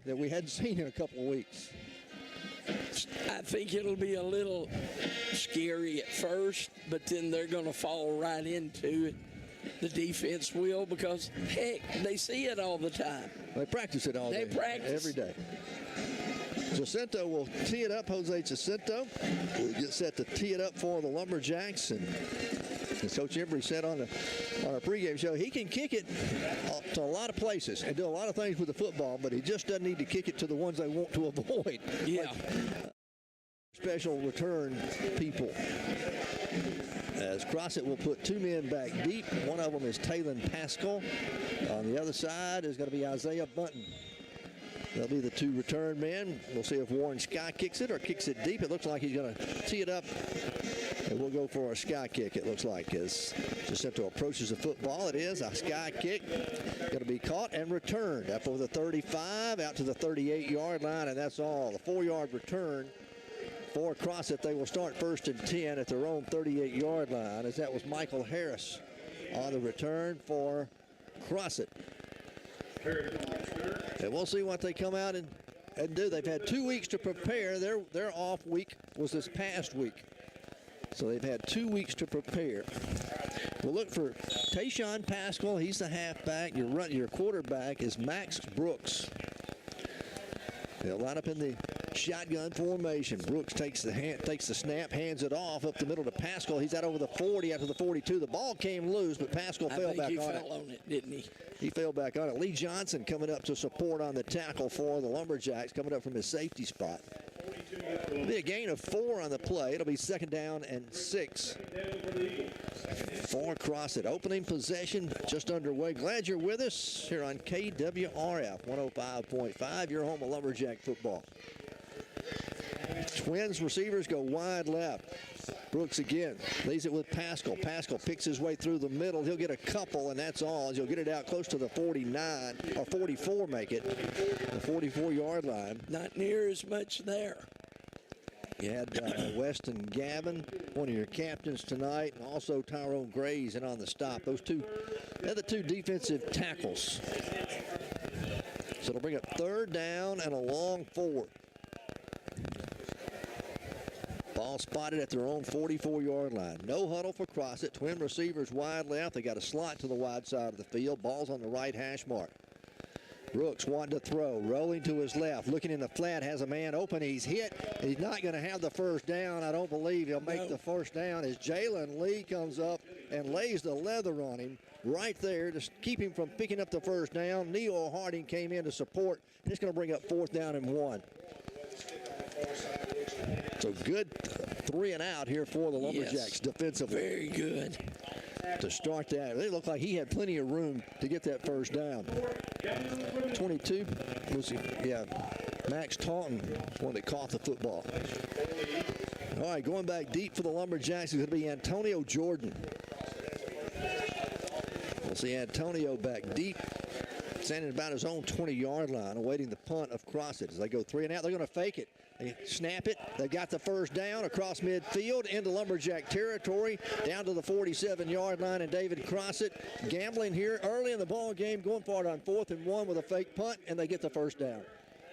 that we hadn't seen in a couple of weeks. I think it'll be a little scary at first, but then they're going to fall right into it. The defense will, because, heck, they see it all the time. They practice it all day. They practice. Every day. Jacinto will tee it up. Jose Jacinto will get set to tee it up for the Lumberjacks. And as Coach Embry said on our pregame show, he can kick it to a lot of places and do a lot of things with the football, but he just doesn't need to kick it to the ones they want to avoid. Yeah. Like special return people. As Crossett will put two men back deep. One of them is Talon Pascal. On the other side is going to be Isaiah Bunton. They'll be the two return men. We'll see if Warren Sky kicks it or kicks it deep. It looks like he's going to tee it up, and we'll go for a sky kick, it looks like, as Jacinto approaches the football. It is a sky kick. Going to be caught and returned up over the 35, out to the 38-yard line, and that's all. The 4-yard return for Crossett. They will start 1st and 10 at their own 38-yard line, as that was Michael Harris on the return for Crossett. And we'll see what they come out and do. They've had 2 weeks to prepare. Their off week was this past week. So they've had 2 weeks to prepare. We'll look for Tayshawn Pascal. He's the halfback. Your quarterback is Max Brooks. They'll line up in the shotgun formation. Brooks takes the snap, hands it off up the middle to Pascal. He's out over the 40, out to the 42. The ball came loose, but Pascal fell back on it. He fell on it, didn't he? He fell back on it. Lee Johnson coming up to support on the tackle for the Lumberjacks, coming up from his safety spot. It'll be a gain of 4 on the play. It'll be 2nd down and 6 for Crossett. Opening possession just underway. Glad you're with us here on KWRF 105.5, your home of Lumberjack football. Twins receivers go wide left. Brooks again leaves it with Pascal. Pascal picks his way through the middle. He'll get a couple, and that's all. As he'll get it out close to the 49, or 44 make it, the 44-yard line. Not near as much there. You had Weston Gavin, one of your captains tonight, and also Tyrone Grays in on the stop. They're the two defensive tackles. So it'll bring up 3rd down and a long 4. Ball spotted at their own 44-yard line. No huddle for Crossett. Twin receivers wide left. They got a slot to the wide side of the field. Ball's on the right hash mark. Brooks wanting to throw, rolling to his left, looking in the flat, has a man open. He's hit. He's not going to have the first down. I don't believe he'll make the first down as Jalen Lee comes up and lays the leather on him right there to keep him from picking up the first down. Neil Harding came in to support. It's going to bring up 4th down and 1. So good 3 and out here for the Lumberjacks defensively. Very good. To start that. They look like he had plenty of room to get that first down. 22 was, Max Taunton, one that caught the football. All right, going back deep for the Lumberjacks is going to be Antonio Jordan. We'll see Antonio back deep, standing about his own 20-yard line, awaiting the punt of Crossett. As they go 3 and out, they're going to fake it. They snap it. They got the first down across midfield into Lumberjack territory, down to the 47-yard line, and David Crossett gambling here early in the ball game, going for it on 4th and 1 with a fake punt, and they get the first down.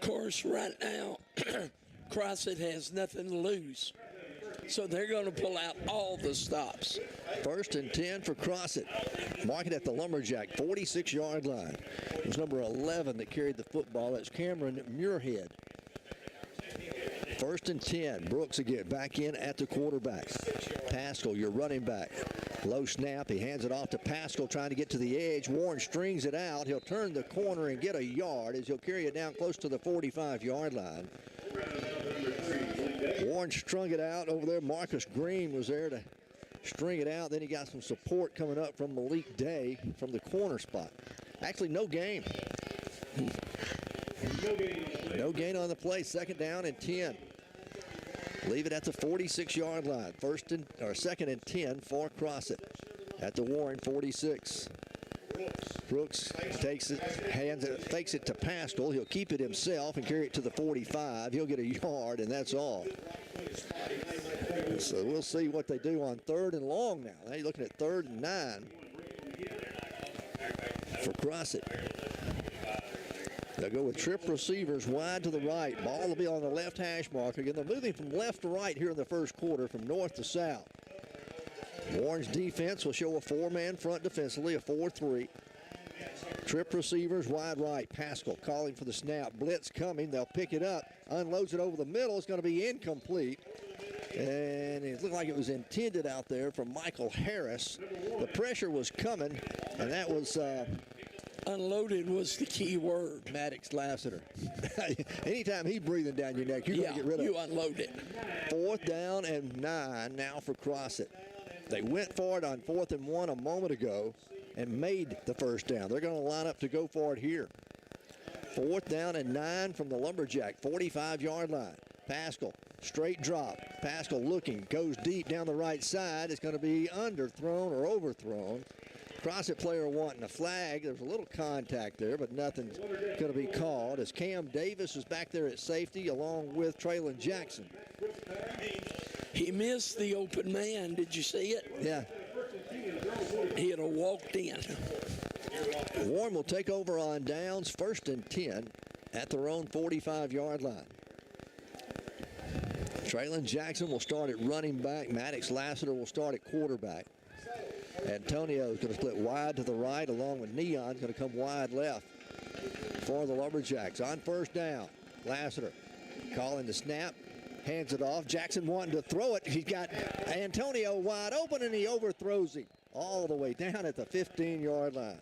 Of course, right now, Crossett has nothing to lose. So they're going to pull out all the stops. 1st and 10 for Crossett. Mark it at the Lumberjack 46-yard line. It was number 11 that carried the football. That's Cameron Muirhead. 1st and 10. Brooks again back in at the quarterback. Pascal, your running back. Low snap. He hands it off to Pascal, trying to get to the edge. Warren strings it out. He'll turn the corner and get a yard as he'll carry it down close to the 45-yard line. Warren strung it out over there. Marcus Green was there to string it out. Then he got some support coming up from Malik Day from the corner spot. Actually, no gain. No gain on the play. 2nd down and 10. Leave it at the 46-yard line. 2nd and 10 for Crossett at the Warren 46. Brooks takes it, fakes it to Pascal. He'll keep it himself and carry it to the 45. He'll get a yard, and that's all. So we'll see what they do on 3rd and long now. Now you're looking at 3rd and 9 for Crossett. They'll go with trip receivers wide to the right. Ball will be on the left hash mark. Again, they're moving from left to right here in the first quarter, from north to south. Warren's defense will show a 4-man front defensively, a 4-3. Trip receivers wide right. Pascal calling for the snap. Blitz coming. They'll pick it up. Unloads it over the middle. It's going to be incomplete. And it looked like it was intended out there from Michael Harris. The pressure was coming, and that was unloaded was the key word. Maddox Lassiter. Anytime he's breathing down your neck, you're going to get rid of it. You unload it. 4th down and 9 now for Crossett. They went for it on 4th and 1 a moment ago and made the first down. They're going to line up to go for it here. 4th down and 9 from the Lumberjack 45-yard line. Pascal, straight drop. Pascal looking, goes deep down the right side. It's going to be underthrown or overthrown. Crossett player wanting a flag. There's a little contact there, but nothing's going to be called, as Cam Davis is back there at safety along with Traylon Jackson. He missed the open man. Did you see it? Yeah. He'd have walked in. Warren will take over on downs, 1st and 10 at their own 45-yard line. Traylon Jackson will start at running back. Maddox Lassiter will start at quarterback. Antonio is going to split wide to the right, along with Neon going to come wide left for the Lumberjacks. On 1st down, Lassiter calling the snap, hands it off. Jackson wanting to throw it. He's got Antonio wide open, and he overthrows him all the way down at the 15-yard line.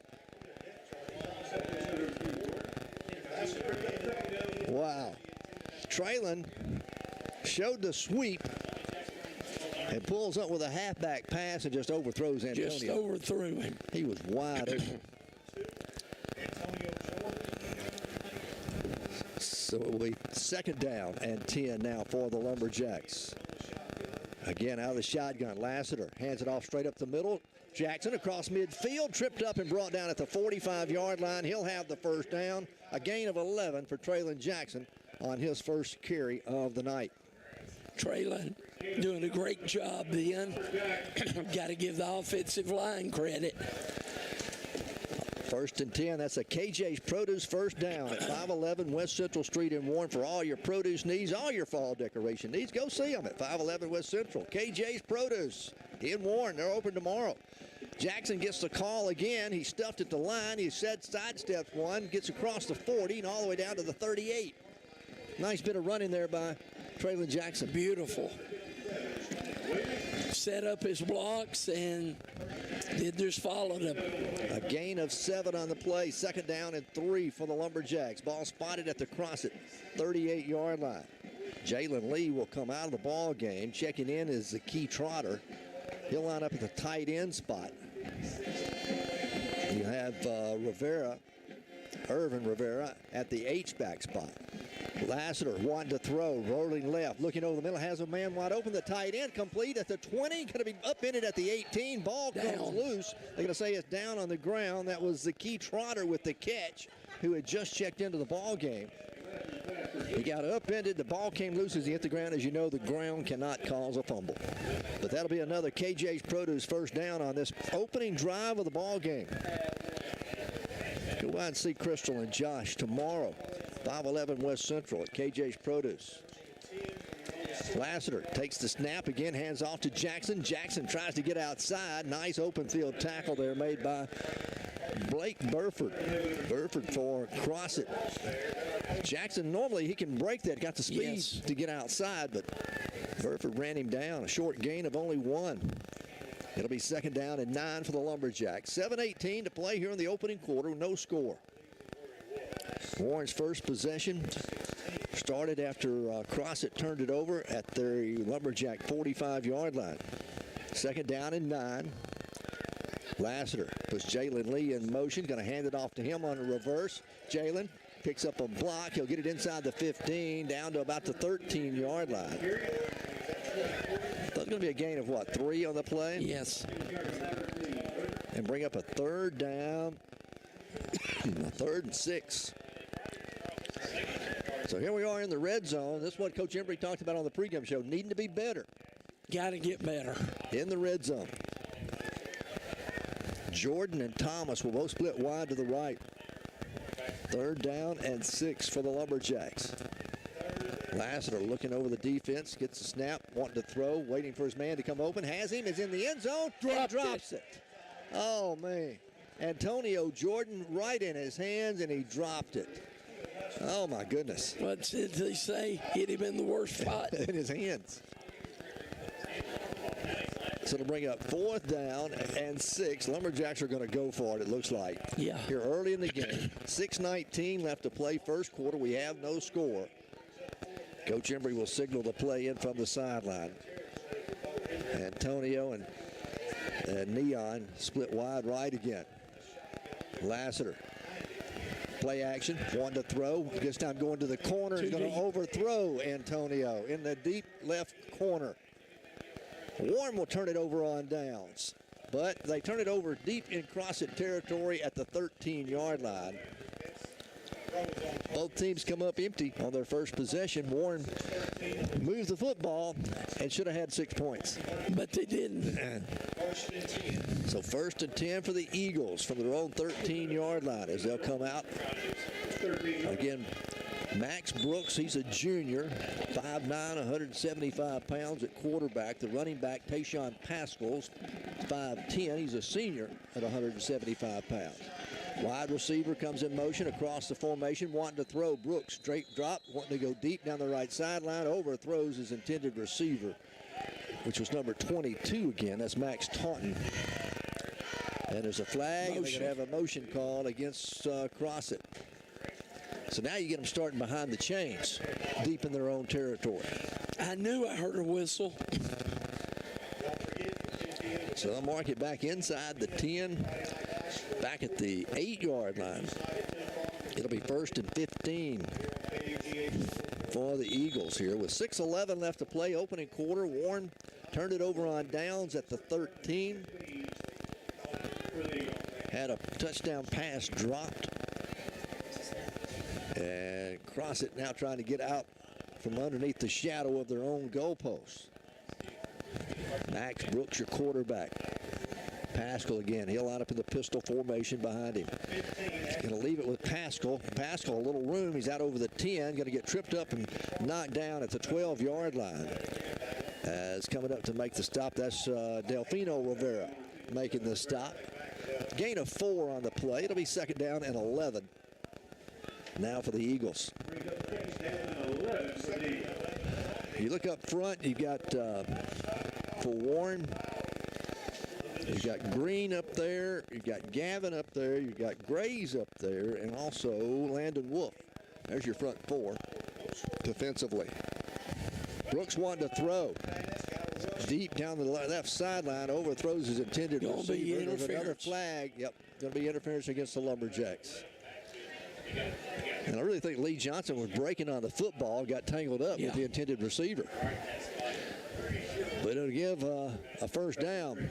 Wow. Traylon showed the sweep and pulls up with a halfback pass and just overthrows Antonio. Just overthrew him. He was wide open. So it will be 2nd down and 10 now for the Lumberjacks. Again, out of the shotgun, Lassiter hands it off straight up the middle. Jackson across midfield, tripped up and brought down at the 45-yard line. He'll have the first down. A gain of 11 for Traylon Jackson on his first carry of the night. Traylon doing a great job then. Got to give the offensive line credit. 1st and 10. That's a KJ's Produce first down at 511 West Central Street in Warren. For all your produce needs, all your fall decoration needs, go see them at 511 West Central. KJ's Produce in Warren. They're open tomorrow. Jackson gets the call again. He stuffed at the line. He sidesteps one, gets across the 40 and all the way down to the 38. Nice bit of running there by Traylon Jackson. Beautiful. Set up his blocks and they just followed him. A gain of 7 on the play. 2nd down and 3 for the Lumberjacks. Ball spotted at the Crossett 38-yard line. Jalen Lee will come out of the ball game. Checking in is the key trotter. He'll line up at the tight end spot. You have Irvin Rivera at the H-back spot. Lassiter wanting to throw, rolling left, looking over the middle, has a man wide open. The tight end complete at the 20, going to be upended at the 18. Ball comes loose. They're going to say it's down on the ground. That was the key trotter with the catch, who had just checked into the ball game. He got upended. The ball came loose as he hit the ground. As you know, the ground cannot cause a fumble. But that'll be another KJ's Produce first down on this opening drive of the ball game. Go out and see Crystal and Josh tomorrow. 511 West Central at KJ's Produce. Lassiter takes the snap again, hands off to Jackson. Jackson tries to get outside. Nice open field tackle there made by Blake Burford. Burford for Crossett. Jackson, normally he can break that, got the speed to get outside, but Burford ran him down. A short gain of only 1. It'll be 2nd down and 9 for the Lumberjacks. 7:18 to play here in the opening quarter, no score. Warren's first possession started after Crossett turned it over at the Lumberjack 45-yard line. 2nd down and 9. Lassiter puts Jalen Lee in motion, going to hand it off to him on a reverse. Jalen picks up a block. He'll get it inside the 15, down to about the 13-yard line. That's going to be a gain of, what, 3 on the play? Yes. And bring up a 3rd down, a 3rd and 6. So here we are in the red zone. This is what Coach Embry talked about on the pregame show, needing to be better. Got to get better. In the red zone. Jordan and Thomas will both split wide to the right. Third down and 6 for the Lumberjacks. Lassiter looking over the defense, gets the snap, wanting to throw, waiting for his man to come open. Has him, is in the end zone, and drops it. Oh, man. Antonio Jordan right in his hands, and he dropped it. Oh, my goodness. What did they say? Hit him in the worst spot. In his hands. So it'll bring up 4th down and 6. Lumberjacks are going to go for it, it looks like. Yeah. Here early in the game. 6:19 left to play first quarter. We have no score. Coach Embry will signal the play in from the sideline. Antonio and Neon split wide right again. Lassiter. Play action, one to throw. This time going to the corner. He's going to overthrow Antonio in the deep left corner. Warren will turn it over on downs, but they turn it over deep in Crossett territory at the 13-yard line. Both teams come up empty on their first possession. Warren moves the football and should have had 6 points. But they didn't. So 1st and 10 for the Eagles from their own 13-yard line as they'll come out. Again, Max Brooks, he's a junior, 5'9", 175 pounds at quarterback. The running back, Tayshawn Pascal's 5'10". He's a senior at 175 pounds. Wide receiver comes in motion across the formation, wanting to throw. Brooks, straight drop, wanting to go deep down the right sideline, overthrows his intended receiver, which was number 22 again. That's Max Taunton. And there's a flag, and they're going to have a motion call against Crossett. So now you get them starting behind the chains, deep in their own territory. I knew I heard a whistle. So they'll mark it back inside the 10, back at the 8-yard line. It'll be 1st and 15 for the Eagles here with 6:11 left to play, opening quarter. Warren turned it over on downs at the 13. Had a touchdown pass dropped. And Crossett now trying to get out from underneath the shadow of their own goalposts. Max Brooks, your quarterback. Pascal again. He'll line up in the pistol formation behind him. Going to leave it with Pascal. Pascal, a little room. He's out over the 10. Going to get tripped up and knocked down at the 12-yard line. As coming up to make the stop, that's Delfino Rivera making the stop. Gain of 4 on the play. It'll be 2nd down and 11. Now for the Eagles. You look up front, you've got for Warren, you've got Green up there, you've got Gavin up there, you've got Grays up there, and also Landon Wolf. There's your front 4 defensively. Brooks wanting to throw. Deep down the left sideline, overthrows his intended receiver. There's another flag. Yep, going to be interference against the Lumberjacks. And I really think Lee Johnson was breaking on the football, got tangled up with the intended receiver. But it'll give a 1st down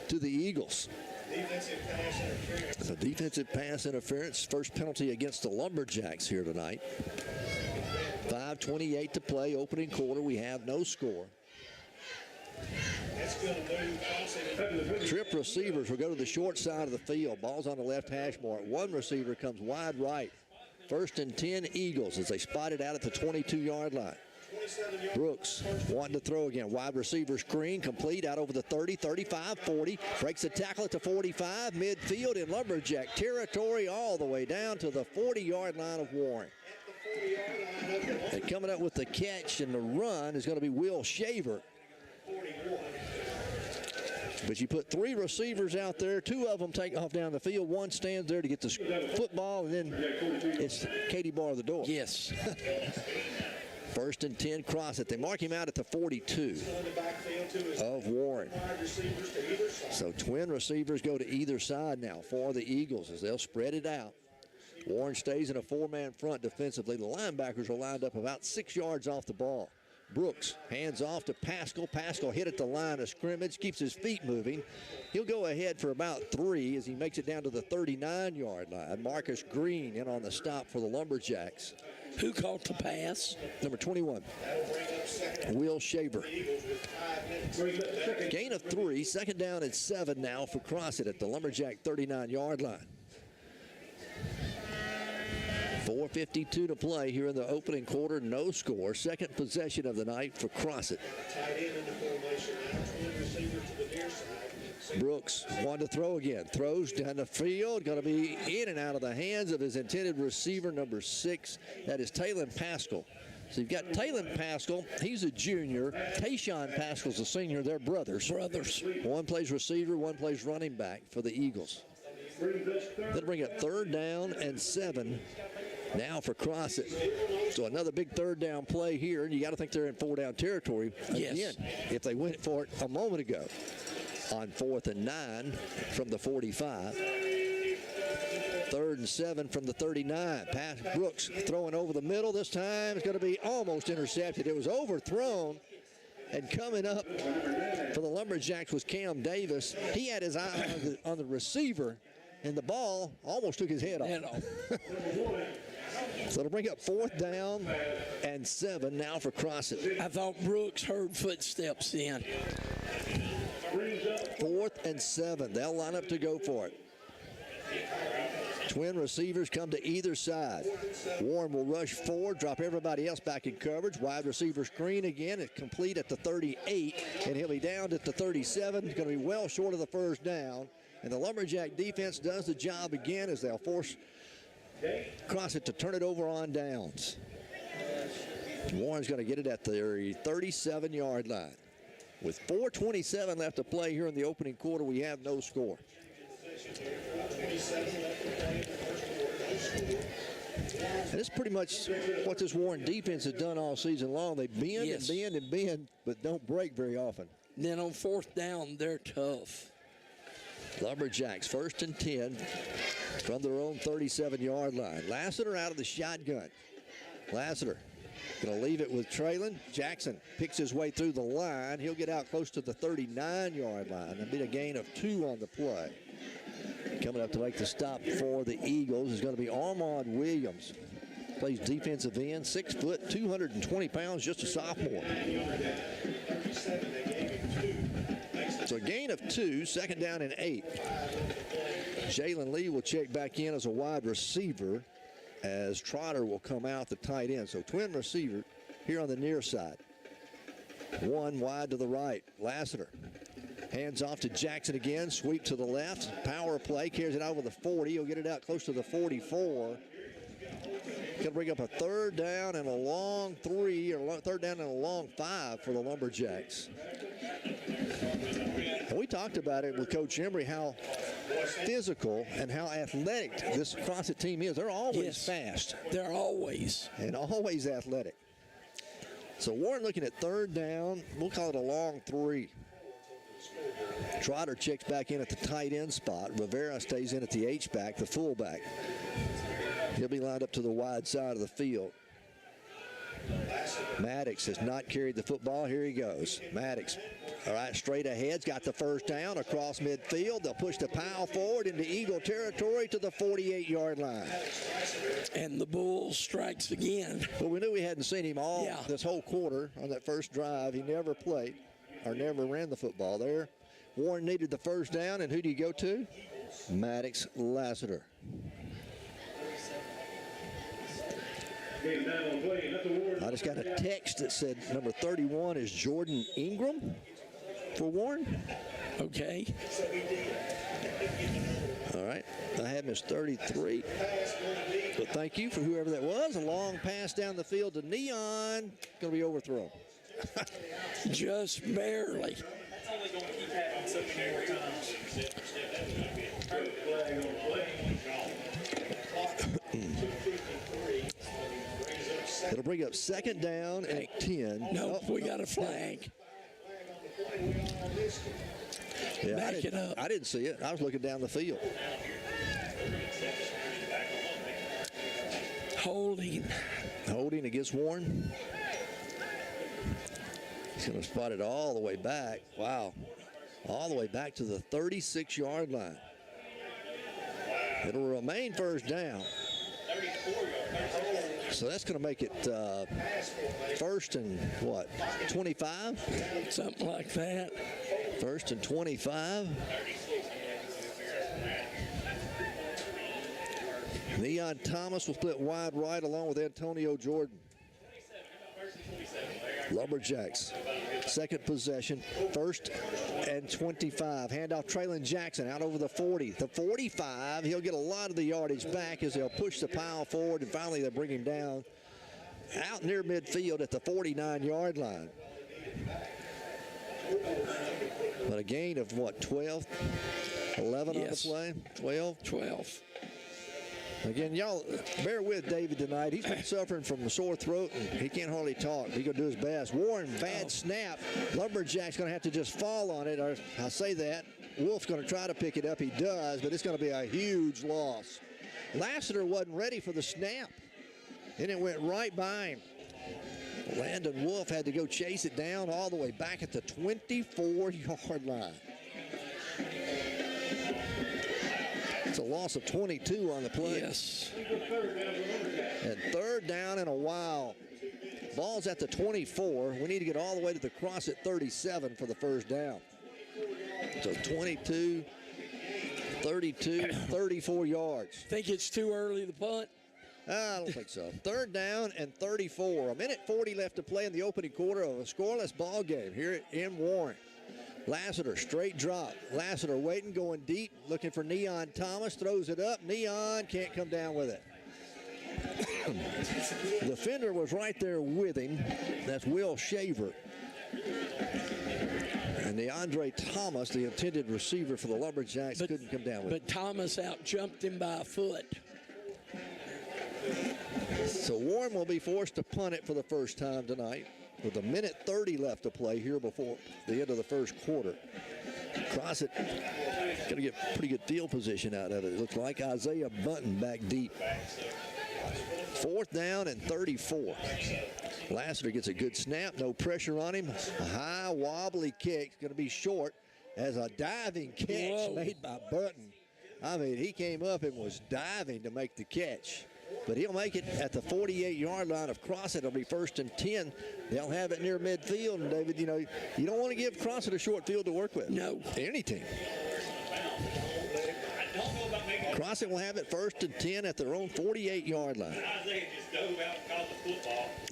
to the Eagles. It's a defensive pass interference. First penalty against the Lumberjacks here tonight. 5:28 to play, opening quarter. We have no score. Trip receivers will go to the short side of the field. Ball's on the left hash mark. One receiver comes wide right. 1st and 10 Eagles as they spot it out at the 22-yard line. Brooks wanting to throw again. Wide receiver screen complete out over the 30, 35, 40. Breaks the tackle at the 45. Midfield in Lumberjack territory all the way down to the 40-yard line of Warren. And coming up with the catch and the run is going to be Will Shaver. But you put 3 receivers out there. 2 of them take off down the field. One stands there to get the football, and then it's Katie bar the door. Yes. 1st and 10 Crossett. They mark him out at the 42 of Warren. So twin receivers go to either side now for the Eagles as they'll spread it out. Warren stays in a 4-man front defensively. The linebackers are lined up about 6 yards off the ball. Brooks hands off to Pascal. Pascal hit at the line of scrimmage, keeps his feet moving. He'll go ahead for about 3 as he makes it down to the 39-yard line. Marcus Green in on the stop for the Lumberjacks. Who caught the pass? Number 21, Will Shaver. Gain of 3, 2nd down and 7 now for Crossett at the Lumberjack 39-yard line. 4:52 to play here in the opening quarter. No score. Second possession of the night for Crossett. Brooks wanted to throw again. Throws down the field. Going to be in and out of the hands of his intended receiver, number 6. That is Talon Pascal. So you've got Talon Pascal. He's a junior. Tayshawn Pascal's a senior. They're brothers. One plays receiver, one plays running back for the Eagles. They'll bring it 3rd down and 7 now for Crossett. So another big 3rd down play here, and you got to think they're in 4-down territory again. If they went for it a moment ago on 4th and 9 from the 45. 3rd and 7 from the 39. Brooks throwing over the middle. This time it's going to be almost intercepted. It was overthrown. And coming up for the Lumberjacks was Cam Davis. He had his eye on the receiver, and the ball almost took his head off. So it'll bring up 4th down and 7 now for Crossett. I thought Brooks heard footsteps in. 4th and 7. They'll line up to go for it. Twin receivers come to either side. Warren will rush forward, drop everybody else back in coverage. Wide receiver screen again. It's complete at the 38, and he'll be down at the 37. He's going to be well short of the 1st down. And the Lumberjack defense does the job again as they'll force Crossett to turn it over on downs. Warren's going to get it at the 37-yard line. With 4:27 left to play here in the opening quarter, we have no score. And it's pretty much what this Warren defense has done all season long. They bend and bend and bend, but don't break very often. Then on 4th down, they're tough. Lumberjacks 1st and 10 from their own 37-yard line. Lassiter out of the shotgun. Lassiter going to leave it with Traylon. Jackson picks his way through the line. He'll get out close to the 39-yard line. That'll be a gain of 2 on the play. Coming up to make the stop for the Eagles is going to be Armand Williams. Plays defensive end, 6 foot, 220 pounds, just a sophomore. So a gain of 2, 2nd down and 8. Jalen Lee will check back in as a wide receiver as Trotter will come out the tight end. So twin receiver here on the near side. One wide to the right, Lassiter. Hands off to Jackson again, sweep to the left. Power play, carries it out over the 40. He'll get it out close to the 44. Going to bring up a 3rd down and a long 3, or 3rd down and a long 5 for the Lumberjacks. And we talked about it with Coach Embry, how physical and how athletic this Crossett team is. They're always fast. They're always. And always athletic. So Warren looking at 3rd down. We'll call it a long 3. Trotter checks back in at the tight end spot. Rivera stays in at the H-back, the fullback. He'll be lined up to the wide side of the field. Maddox has not carried the football. Here he goes. Maddox, all right, straight ahead. Got the 1st down across midfield. They'll push the pile forward into Eagle territory to the 48-yard line. And the Bull strikes again. Well, we knew we hadn't seen him all this whole quarter on that first drive. He never played or never ran the football there. Warren needed the 1st down, and who do you go to? Maddox Lassiter. I just got a text that said number 31 is Jordan Ingram for Warren. Okay. All right. I have him as 33. But thank you for whoever that was. A long pass down the field to Neon. Going to be overthrown. Just barely. It'll bring up 2nd down and 10. Nope, we got a flag. Yeah, Back it up. I didn't see it. I was looking down the field. Holding. Holding against Warren. He's going to spot it all the way back. Wow. All the way back to the 36-yard line. It'll remain 1st down. So that's going to make it 1st and what, 25? Something like that. 1st and 25. Neon Thomas will split wide right along with Antonio Jordan. Lumberjacks, second possession, 1st and 25. Handoff Traylon Jackson out over the 40. The 45, he'll get a lot of the yardage back as they'll push the pile forward, and finally they'll bring him down out near midfield at the 49-yard line. But a gain of what, 12? 11 on the play? 12? 12. Again, y'all bear with David tonight. He's been suffering from a sore throat, and he can't hardly talk. He's going to do his best. Warren, bad snap. Lumberjack's going to have to just fall on it. Or I say that. Wolf's going to try to pick it up. He does, but it's going to be a huge loss. Lassiter wasn't ready for the snap, and it went right by him. Landon Wolf had to go chase it down all the way back at the 24-yard line. It's a loss of 22 on the play. Yes. And 3rd down in a while. Ball's at the 24. We need to get all the way to the Crossett 37 for the 1st down. So 22, 32, 34 yards. Think it's too early to punt? I don't think so. 3rd down and 34. A minute 40 left to play in the opening quarter of a scoreless ball game here in Warren. Lassiter, straight drop. Lassiter waiting, going deep, looking for Neon Thomas. Throws it up. Neon can't come down with it. The defender was right there with him. That's Will Shaver. And DeAndre Thomas, the intended receiver for the Lumberjacks, couldn't come down with it. But Thomas out-jumped him by a foot. So Warren will be forced to punt it for the first time tonight, with a minute 30 left to play here before the end of the 1st quarter. Crossett going to get pretty good field position out of it. It looks like Isaiah Bunton back deep. 4th down and 34. Lassiter gets a good snap, no pressure on him. A high wobbly kick, going to be short as a diving catch made by Bunton. I mean, he came up and was diving to make the catch. But he'll make it at the 48-yard line of Crossett. It'll be 1st and 10. They'll have it near midfield. And, David, you know, you don't want to give Crossett a short field to work with. No. Any team. Crossett will have it 1st and 10 at their own 48-yard line.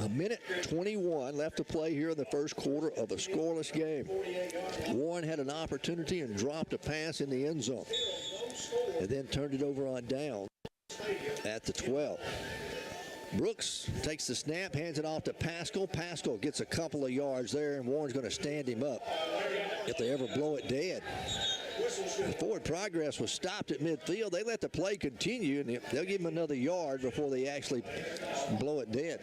A minute 21 left to play here in the 1st quarter of a scoreless game. Warren had an opportunity and dropped a pass in the end zone, and then turned it over on down at the 12. Brooks takes the snap, hands it off to Pascal. Pascal gets a couple of yards there, and Warren's going to stand him up if they ever blow it dead. The forward progress was stopped at midfield. They let the play continue, and they'll give him another yard before they actually blow it dead.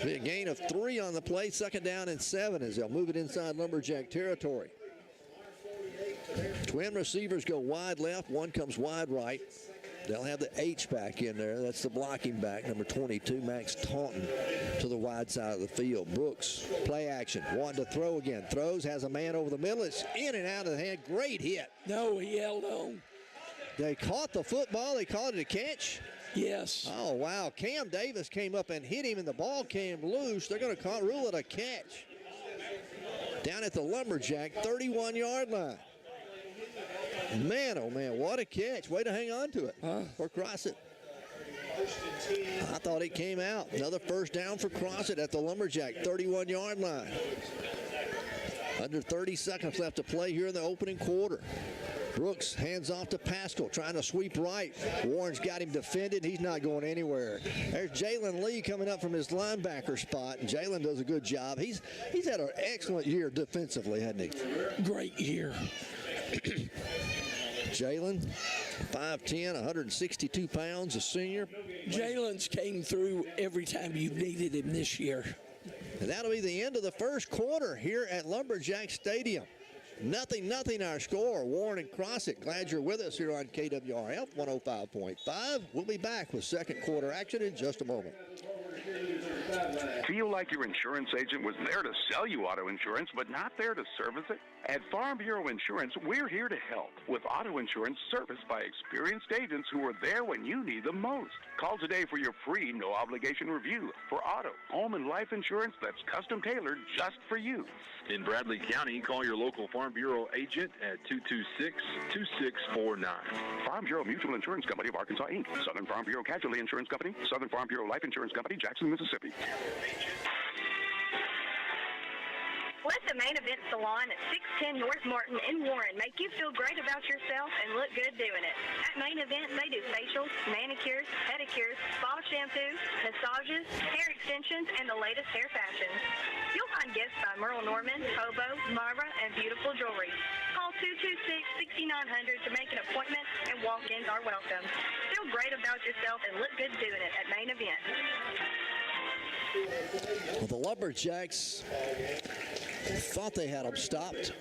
Be a gain of 3 on the play, 2nd down and 7 as they'll move it inside Lumberjack territory. Twin receivers go wide left, one comes wide right. They'll have the H back in there. That's the blocking back, number 22, Max Taunton, to the wide side of the field. Brooks, play action, wanting to throw again. Throws, has a man over the middle. It's in and out of the hand. Great hit. No, he held on. They caught the football. They called it a catch. Yes. Oh, wow. Cam Davis came up and hit him, and the ball came loose. They're going to rule it a catch. Down at the Lumberjack 31-yard line. Man, oh, man, what a catch. Way to hang on to it for Crossett. I thought it came out. Another 1st down for Crossett at the Lumberjack 31-yard line. Under 30 seconds left to play here in the opening quarter. Brooks hands off to Pascal, trying to sweep right. Warren's got him defended. He's not going anywhere. There's Jalen Lee coming up from his linebacker spot, and Jalen does a good job. He's had an excellent year defensively, hasn't he? Great year. Jalen, 5'10", 162 pounds, a senior. Jalen's came through every time you needed him this year. And that'll be the end of the 1st quarter here at Lumberjack Stadium. 0-0 our score. Warren and Crossett, glad you're with us here on KWRF 105.5. We'll be back with 2nd quarter action in just a moment. Feel like your insurance agent was there to sell you auto insurance, but not there to service it? At Farm Bureau Insurance, we're here to help with auto insurance serviced by experienced agents who are there when you need them most. Call today for your free, no-obligation review for auto, home, and life insurance that's custom-tailored just for you. In Bradley County, call your local Farm Bureau agent at 226-2649. Farm Bureau Mutual Insurance Company of Arkansas, Inc. Southern Farm Bureau Casualty Insurance Company. Southern Farm Bureau Life Insurance Company, Jackson, Mississippi. Let the Main Event Salon at 610 North Martin in Warren make you feel great about yourself and look good doing it. At Main Event, they do facials, manicures, pedicures, spa shampoos, massages, hair extensions, and the latest hair fashions. You'll find gifts by Merle Norman, Hobo, Myra, and beautiful jewelry. Call 226-6900 to make an appointment, and walk-ins are welcome. Feel great about yourself and look good doing it at Main Event. Well, the Lumberjacks thought they had them stopped,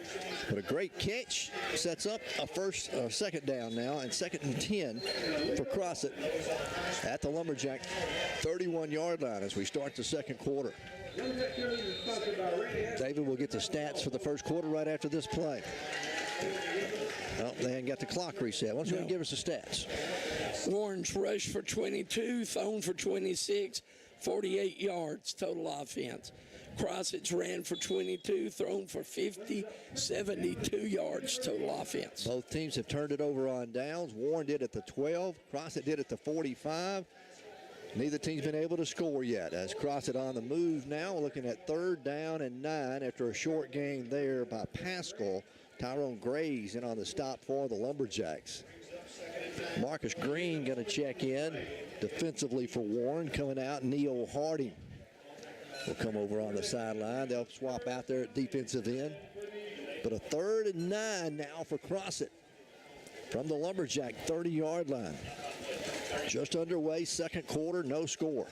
but a great catch sets up a second down now, and 2nd and 10 for Crossett at the Lumberjack 31-yard line as we start the second quarter. David will get the stats for the first quarter right after this play. Oh, they hadn't got the clock reset. Why don't you give us the stats? Warren's rushed for 22, thrown for 26, 48 yards total offense. Crossett's ran for 22, thrown for 50, 72 yards total offense. Both teams have turned it over on downs. Warren did at the 12. Crossett did at the 45. Neither team's been able to score yet as Crossett on the move now, looking at 3rd down and 9 after a short gain there by Pascal. Tyrone Gray's in on the stop for the Lumberjacks. Marcus Green going to check in defensively for Warren. Coming out, Neil Harding will come over on the sideline. They'll swap out there at defensive end. But a 3rd and 9 now for Crossett from the Lumberjack 30-yard line. Just underway, second quarter, no score.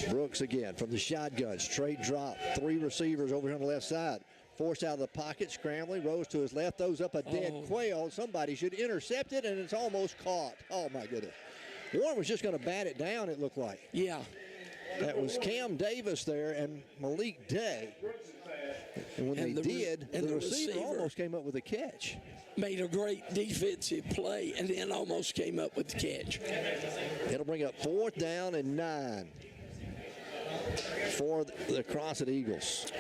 Brooks again from the shotgun, straight drop. 3 receivers over here on the left side. Forced out of the pocket, scrambling, rose to his left, throws up a dead quail. Somebody should intercept it, and it's almost caught. Oh, my goodness. Warren was just going to bat it down, it looked like. Yeah. That was Cam Davis there and Malik Day. And when they did, the receiver almost came up with a catch. Made a great defensive play and then almost came up with the catch. It'll bring up 4th down and 9 for the Crossett Eagles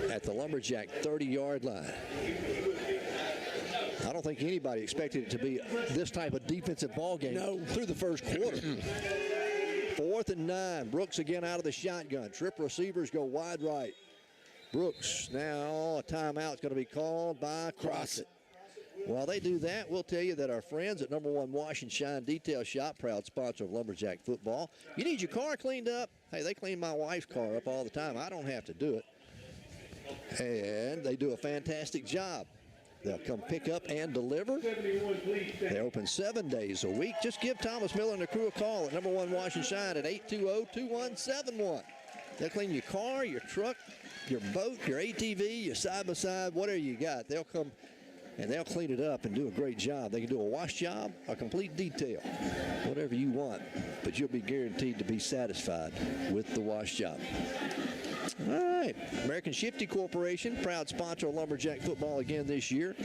at the Lumberjack 30-yard line. I don't think anybody expected it to be this type of defensive ball game through the first quarter. 4th and 9. Brooks again out of the shotgun. Trip receivers go wide right. Brooks now a timeout is going to be called by Crossett. While they do that, we'll tell you that our friends at #1 Wash and Shine Detail Shop, proud sponsor of Lumberjack football. You need your car cleaned up? Hey, they clean my wife's car up all the time. I don't have to do it. And they do a fantastic job. They'll come pick up and deliver. They're open 7 days a week. Just give Thomas Miller and the crew a call at #1 Wash and Shine at 820-2171. They'll clean your car, your truck, your boat, your ATV, your side-by-side, whatever you got. They'll come and they'll clean it up and do a great job. They can do a wash job, a complete detail, whatever you want, but you'll be guaranteed to be satisfied with the wash job. All right, American Shifty Corporation, proud sponsor of Lumberjack football again this year.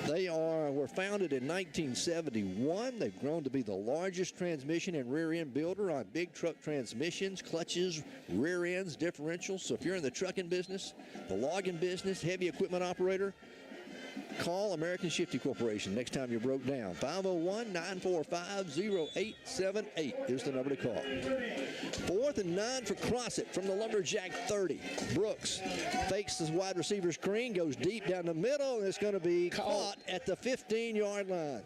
They were founded in 1971. They've grown to be the largest transmission and rear end builder on big truck transmissions, clutches, rear ends, differentials. So if you're in the trucking business, the logging business, heavy equipment operator, call American Shifty Corporation next time you're broke down. 501-945-0878 is the number to call. 4th and 9 for Crossett from the Lumberjack 30. Brooks fakes his wide receiver screen, goes deep down the middle, and it's going to be caught at the 15-yard line.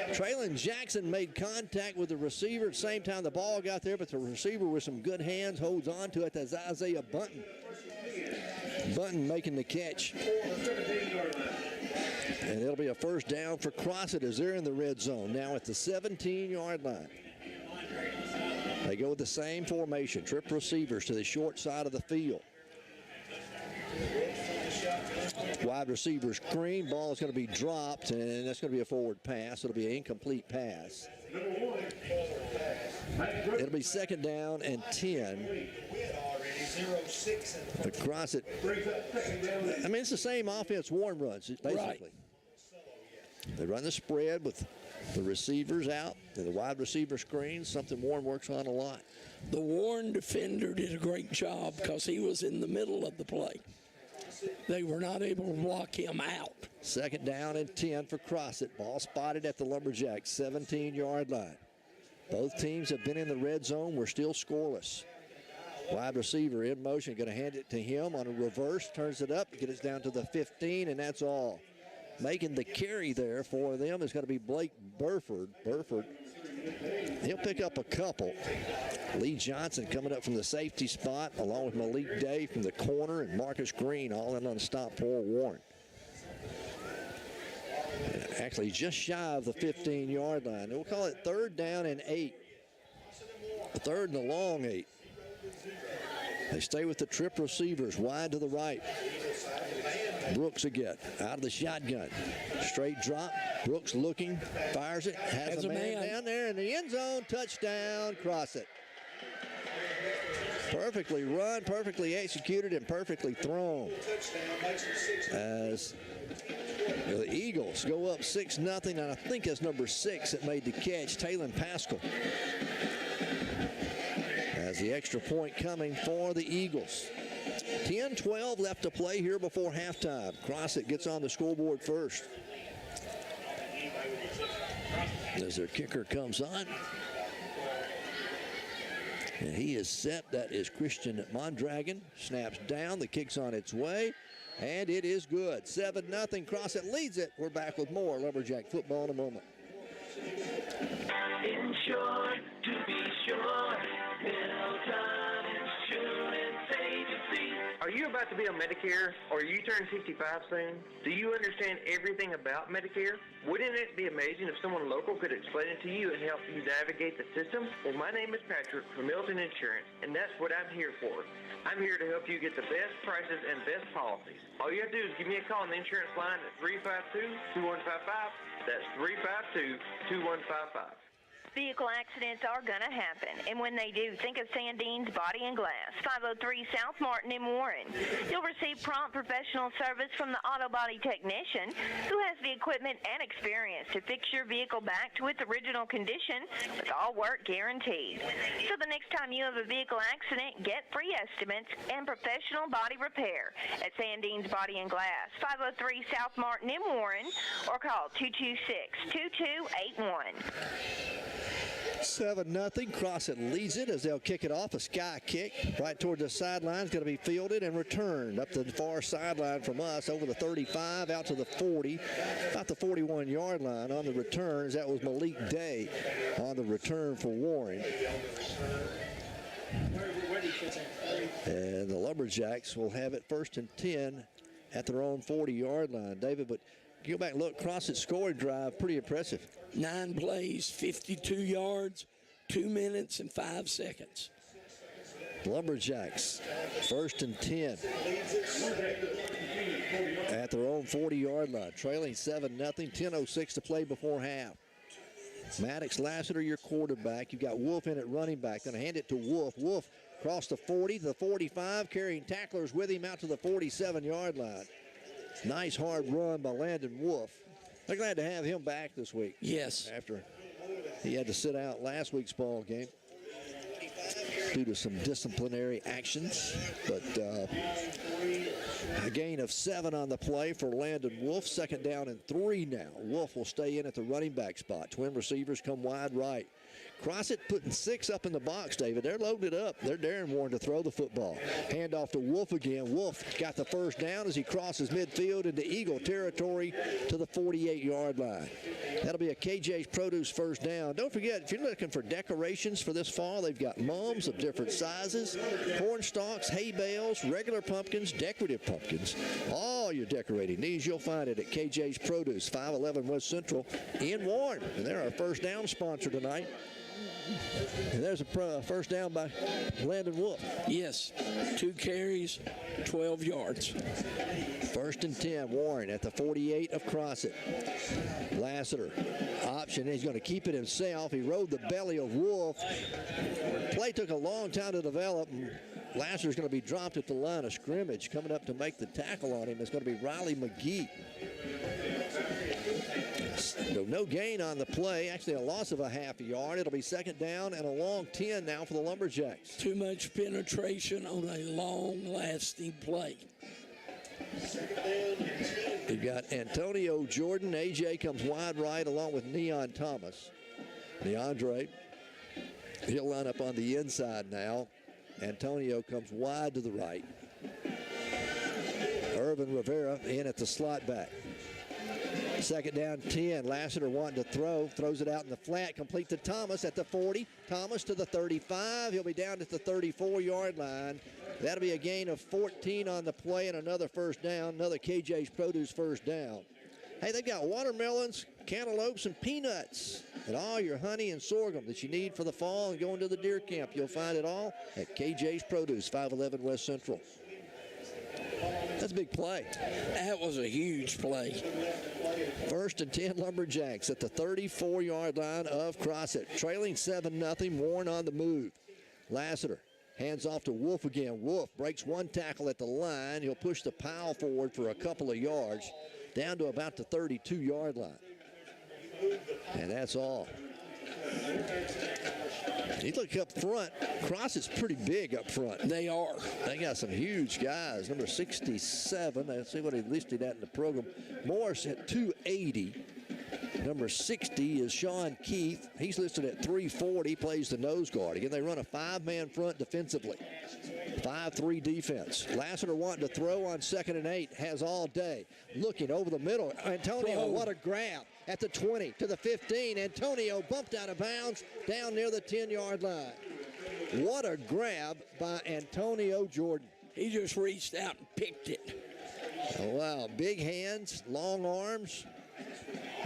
Traylon Jackson made contact with the receiver at the same time the ball got there, but the receiver with some good hands holds on to it. That's Isaiah Bunton. Bunton making the catch. And it'll be a first down for Crossett as they're in the red zone now at the 17-yard line. They go with the same formation, trip receivers to the short side of the field. Wide receiver screen, ball is going to be dropped, and that's going to be a forward pass. It'll be an incomplete pass. It'll be second down and 10. Across it. I mean, it's the same offense Warren runs, basically. Right. They run the spread with the receivers out and the wide receiver screens, something Warren works on a lot. The Warren defender did a great job because he was in the middle of the play. They were not able to block him out. Second down and 10 for Crossett. Ball spotted at the Lumberjacks 17-yard line. Both teams have been in the red zone. We're still scoreless. Wide receiver in motion, going to hand it to him on a reverse, turns it up, get it down to the 15, and that's all. Making the carry there for them is going to be Blake Burford. He'll pick up a couple. Lee Johnson coming up from the safety spot, along with Malik Day from the corner, and Marcus Green all in on stop for Warren. Actually, just shy of the 15-yard line. We'll call it third down and 8. A third and a long 8. They stay with the trip receivers wide to the right. Brooks again, out of the shotgun. Straight drop. Brooks looking, fires it, has a man down there in the end zone. Touchdown, Crossett. Perfectly run, perfectly executed, and perfectly thrown. As the Eagles go up 6-0, and I think it's number 6 that made the catch, Talon Pascal. As the extra point coming for the Eagles. 10-12 left to play here before halftime. Crossett gets on the scoreboard first. As their kicker comes on. And he is set. That is Christian Mondragon. Snaps down. The kick's on its way. And it is good. 7-0. Crossett leads it. We're back with more Lumberjack football in a moment. Insured to be sure. Middletown Insurance Agency. Are you about to be on Medicare, or you turn 65 soon? Do you understand everything about Medicare? Wouldn't it be amazing if someone local could explain it to you and help you navigate the system? Well, my name is Patrick from Milton Insurance, and that's what I'm here for. I'm here to help you get the best prices and best policies. All you have to do is give me a call on the insurance line at 352-2155. That's 352-2155. Vehicle accidents are going to happen, and when they do, think of Sandine's Body and Glass, 503 South Martin in Warren. You'll receive prompt professional service from the auto body technician who has the equipment and experience to fix your vehicle back to its original condition with all work guaranteed. So the next time you have a vehicle accident, get free estimates and professional body repair at Sandine's Body and Glass, 503 South Martin in Warren, or call 226-2281. 7-0. Crossett leads it as they'll kick it off. A sky kick right toward the sideline is going to be fielded and returned up the far sideline from us over the 35 out to the 40, about the 41-yard line on the returns. That was Malik Day on the return for Warren. And the Lumberjacks will have it first and 10 at their own 40-yard line. David, but go back and look, Crossett's scoring drive, pretty impressive. 9 plays, 52 yards, 2 minutes and 5 seconds. Lumberjacks, first and 10 at their own 40-yard line, trailing 7-0, 10:06 to play before half. Maddox Lassiter, your quarterback. You've got Wolf in at running back. Going to hand it to Wolf. Wolf across the 40 to the 45, carrying tacklers with him out to the 47-yard line. Nice hard run by Landon Wolf. They're glad to have him back this week. Yes. After he had to sit out last week's ball game due to some disciplinary actions. But a gain of 7 on the play for Landon Wolf. Second down and 3 now. Wolf will stay in at the running back spot. Twin receivers come wide right. Crossett putting 6 up in the box, David. They're loaded up. They're daring Warren to throw the football. Hand off to Wolf again. Wolf got the first down as he crosses midfield into Eagle territory to the 48-yard line. That'll be a KJ's Produce first down. Don't forget, if you're looking for decorations for this fall, they've got mums of different sizes, corn stalks, hay bales, regular pumpkins, decorative pumpkins. All your decorating needs, you'll find it at KJ's Produce, 511 West Central in Warren. And they're our first down sponsor tonight. And there's a first down by Landon Wolf. Yes, 2 carries, 12 yards. First First and 10, Warren at the 48 of Crossett. Lassiter, option, he's going to keep it himself. He rode the belly of Wolf. Play took a long time to develop. Lassiter's going to be dropped at the line of scrimmage. Coming up to make the tackle on him is going to be Riley McGee. So no gain on the play, actually a loss of a half a yard. It'll be second down and a long 10 now for the Lumberjacks. Too much penetration on a long-lasting play. You've got Antonio Jordan. AJ comes wide right along with Neon Thomas. DeAndre, he'll line up on the inside now. Antonio comes wide to the right. Irvin Rivera in at the slot back. Second down 10. Lassiter wanting to throw. Throws it out in the flat. Complete to Thomas at the 40. Thomas to the 35. He'll be down at the 34-yard line. That'll be a gain of 14 on the play and another first down. Another KJ's Produce first down. Hey, they've got watermelons, cantaloupes, and peanuts. And all your honey and sorghum that you need for the fall and going to the deer camp. You'll find it all at KJ's Produce, 511 West Central. That's a big play. That was a huge play. First and 10 Lumberjacks at the 34-yard line of Crossett. Trailing 7-0, Warren on the move. Lassiter hands off to Wolf again. Wolf breaks one tackle at the line. He'll push the pile forward for a couple of yards, down to about the 32-yard line. And that's all. You look up front, Crossett's pretty big up front. They are. They got some huge guys. Number 67, let's see what he listed at in the program. Morris at 280. Number 60 is Sean Keith. He's listed at 340, plays the nose guard. Again, they run a five-man front defensively. 5-3 defense. Lassiter wanting to throw on 2nd and 8. Has all day. Looking over the middle. Antonio, what a grab. At the 20 to the 15. Antonio bumped out of bounds down near the 10-yard line. What a grab by Antonio Jordan. He just reached out and picked it. Oh, wow. Big hands, long arms.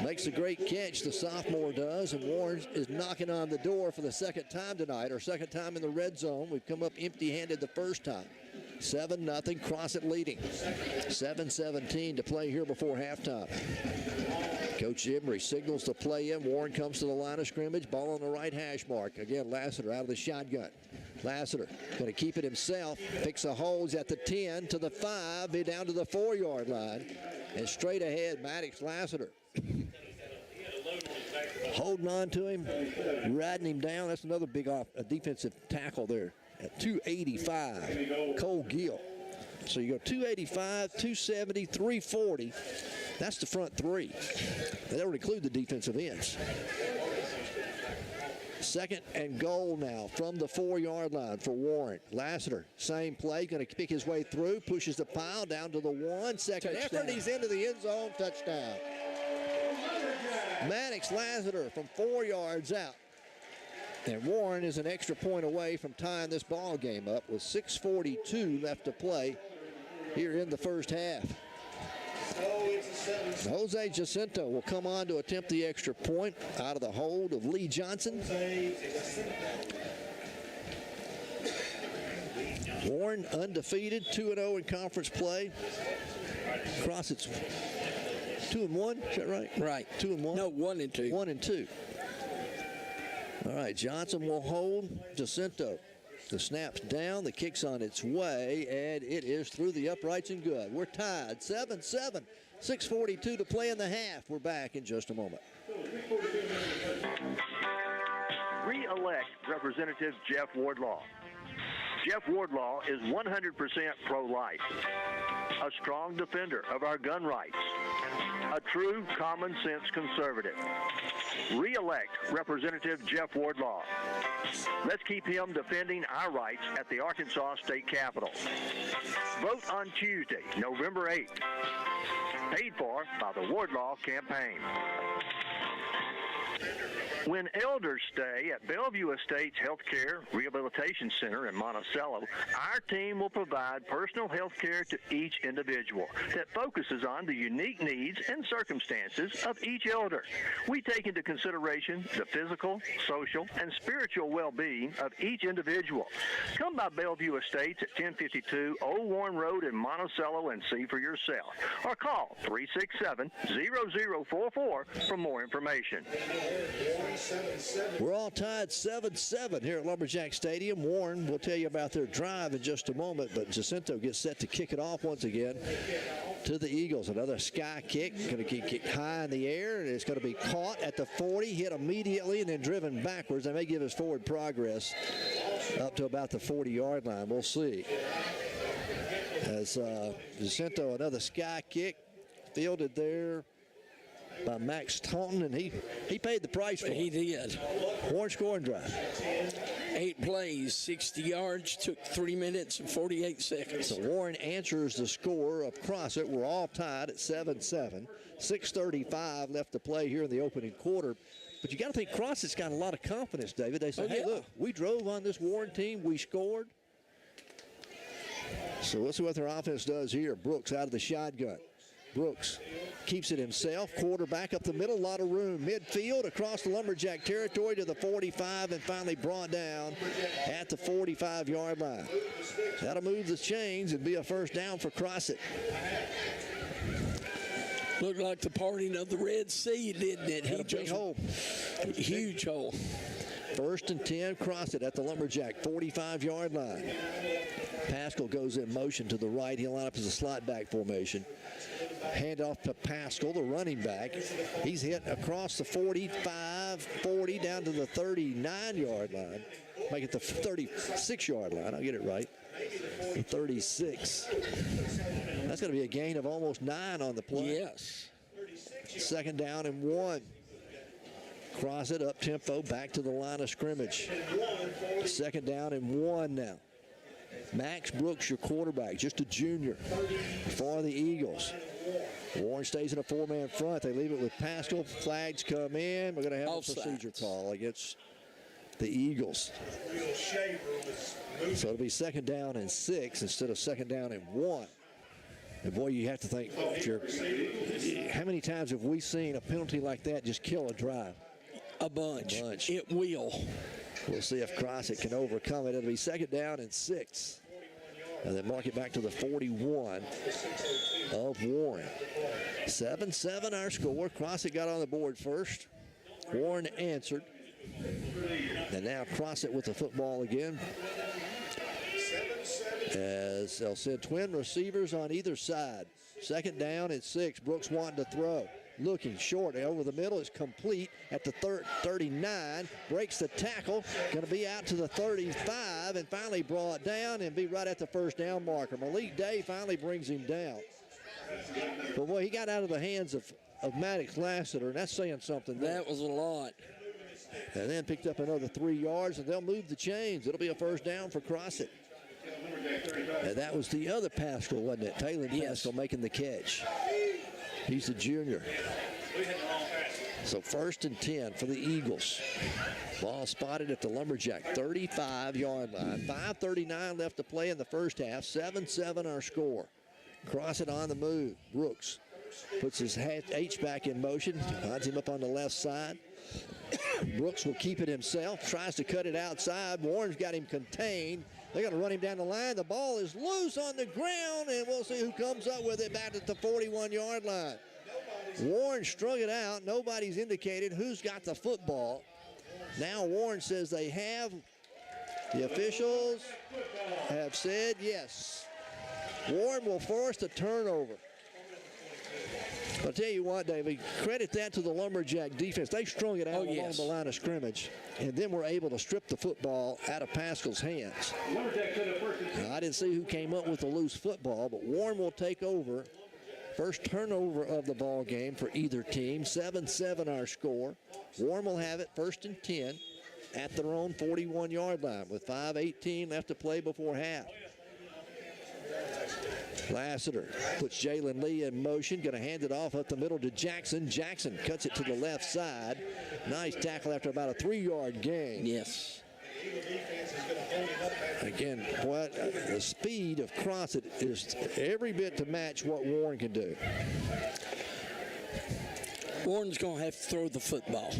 Makes a great catch, the sophomore does, and Warren is knocking on the door for the second time tonight, or second time in the red zone. We've come up empty-handed the first time. 7-0, Crossett leading. 7:17 to play here before halftime. Coach Emery signals the play in. Warren comes to the line of scrimmage, ball on the right hash mark. Again, Lassiter out of the shotgun. Lassiter going to keep it himself, picks a hose at the 10 to the 5, be down to the 4-yard line, and straight ahead, Maddox Lassiter. Holding on to him, riding him down. That's another big defensive tackle there at 285, Cole Gill. So you go 285, 270, 340. That's the front three. They don't include the defensive ends. Second and goal now from the 4-yard line for Warren. Lassiter, same play, going to pick his way through, pushes the pile down to the 1. Second effort, he's into the end zone, touchdown. Maddox Lassiter from 4 yards out. And Warren is an extra point away from tying this ball game up with 6:42 left to play here in the first half. Jose Jacinto will come on to attempt the extra point out of the hold of Lee Johnson. Warren undefeated, 2-0 in conference play. Crossett's 2-1, is that right? Right. 2-1? No, 1-2. 1-2. All right, Johnson will hold Jacinto. The snap's down, the kick's on its way, and it is through the uprights and good. We're tied, 7-7, 6:42 to play in the half. We're back in just a moment. Re-elect Representative Jeff Wardlaw. Jeff Wardlaw is 100% pro-life, a strong defender of our gun rights, a true common-sense conservative. Re-elect Representative Jeff Wardlaw. Let's keep him defending our rights at the Arkansas State Capitol. Vote on Tuesday, November 8th. Paid for by the Wardlaw Campaign. When elders stay at Bellevue Estates Healthcare Rehabilitation Center in Monticello, our team will provide personal health care to each individual that focuses on the unique needs and circumstances of each elder. We take into consideration the physical, social, and spiritual well-being of each individual. Come by Bellevue Estates at 1052 Old Warren Road in Monticello and see for yourself. Or call 367-0044 for more information. We're all tied 7-7 here at Lumberjack Stadium. Warren will tell you about their drive in just a moment, but Jacinto gets set to kick it off once again to the Eagles. Another sky kick, going to kick high in the air, and it's going to be caught at the 40, hit immediately, and then driven backwards. They may give us forward progress up to about the 40-yard line. We'll see. As Jacinto, another sky kick, fielded there by Max Taunton, and he paid the price for it. He did. Warren scoring drive. 8 plays, 60 yards, took 3 minutes and 48 seconds. So Warren answers the score of Crossett. We're all tied at 7-7. 6:35 left to play here in the opening quarter. But you got to think Crossett's got a lot of confidence, David. They say, hey, look, we drove on this Warren team. We scored. So let's see what their offense does here. Brooks out of the shotgun. Brooks keeps it himself. Quarterback up the middle, a lot of room. Midfield across the Lumberjack territory to the 45 and finally brought down at the 45-yard line. That'll move the chains and be a first down for Crossett. Looked like the parting of the Red Sea, didn't it? Had a big hole. Huge hole. 1st and 10, Crossett at the Lumberjack 45-yard line. Pascal goes in motion to the right. He'll line up as a slot back formation. Hand off to Pascal, the running back. He's hit across the 45, 40, down to the 39-yard line. Make it the 36-yard line. I'll get it right. 36. That's going to be a gain of almost 9 on the play. Yes. 2nd down and 1. Crossett up tempo, back to the line of scrimmage. 2nd down and 1 now. Max Brooks, your quarterback, just a junior for the Eagles. Warren stays in a 4-man front. They leave it with Pascal. Flags come in. We're going to have a procedure call against the Eagles. So it'll be 2nd down and 6 instead of 2nd down and 1. And boy, you have to think, how many times have we seen a penalty like that just kill a drive? A bunch. It will. We'll see if Crossett can overcome it. It'll be 2nd down and 6. And then mark it back to the 41 of Warren. 7-7 our score. Crossett got on the board first. Warren answered. And now Crossett with the football again. As they'll send twin receivers on either side. 2nd down and 6. Brooks wanting to throw. Looking short over the middle, is complete at the 39, breaks the tackle, going to be out to the 35 and finally brought down and be right at the first down marker. Malik Day finally brings him down. But boy, he got out of the hands of Maddox Lassiter, and that's saying something there. That was a lot. And then picked up another 3 yards, and they'll move the chains. It'll be a first down for Crossett. And that was the other Pascal, wasn't it? Taylor Pascal making the catch. He's a junior. So 1st and 10 for the Eagles. Ball spotted at the Lumberjack 35-yard line. 5:39 left to play in the first half. 7-7 our score. Crossett on the move. Brooks puts his H-back in motion. Lines him up on the left side. Brooks will keep it himself. Tries to cut it outside. Warren's got him contained. They're going to run him down the line. The ball is loose on the ground, and we'll see who comes up with it back at the 41-yard line. Warren strung it out. Nobody's indicated who's got the football. Now Warren says they have. The officials have said yes. Warren will force a turnover. I'll tell you what, David, credit that to the Lumberjack defense. They strung it out along the line of scrimmage, and then were able to strip the football out of Pascal's hands. Now, I didn't see who came up with the loose football, but Warren will take over. First turnover of the ball game for either team. 7-7 our score. Warren will have it 1st and 10 at their own 41-yard line with 5:18 left to play before half. Lassiter puts Jalen Lee in motion, going to hand it off up the middle to Jackson. Jackson cuts it to the left side. Nice tackle after about a 3-yard gain. Yes. Again, what the speed of Crossett is every bit to match what Warren can do. Warren's going to have to throw the football.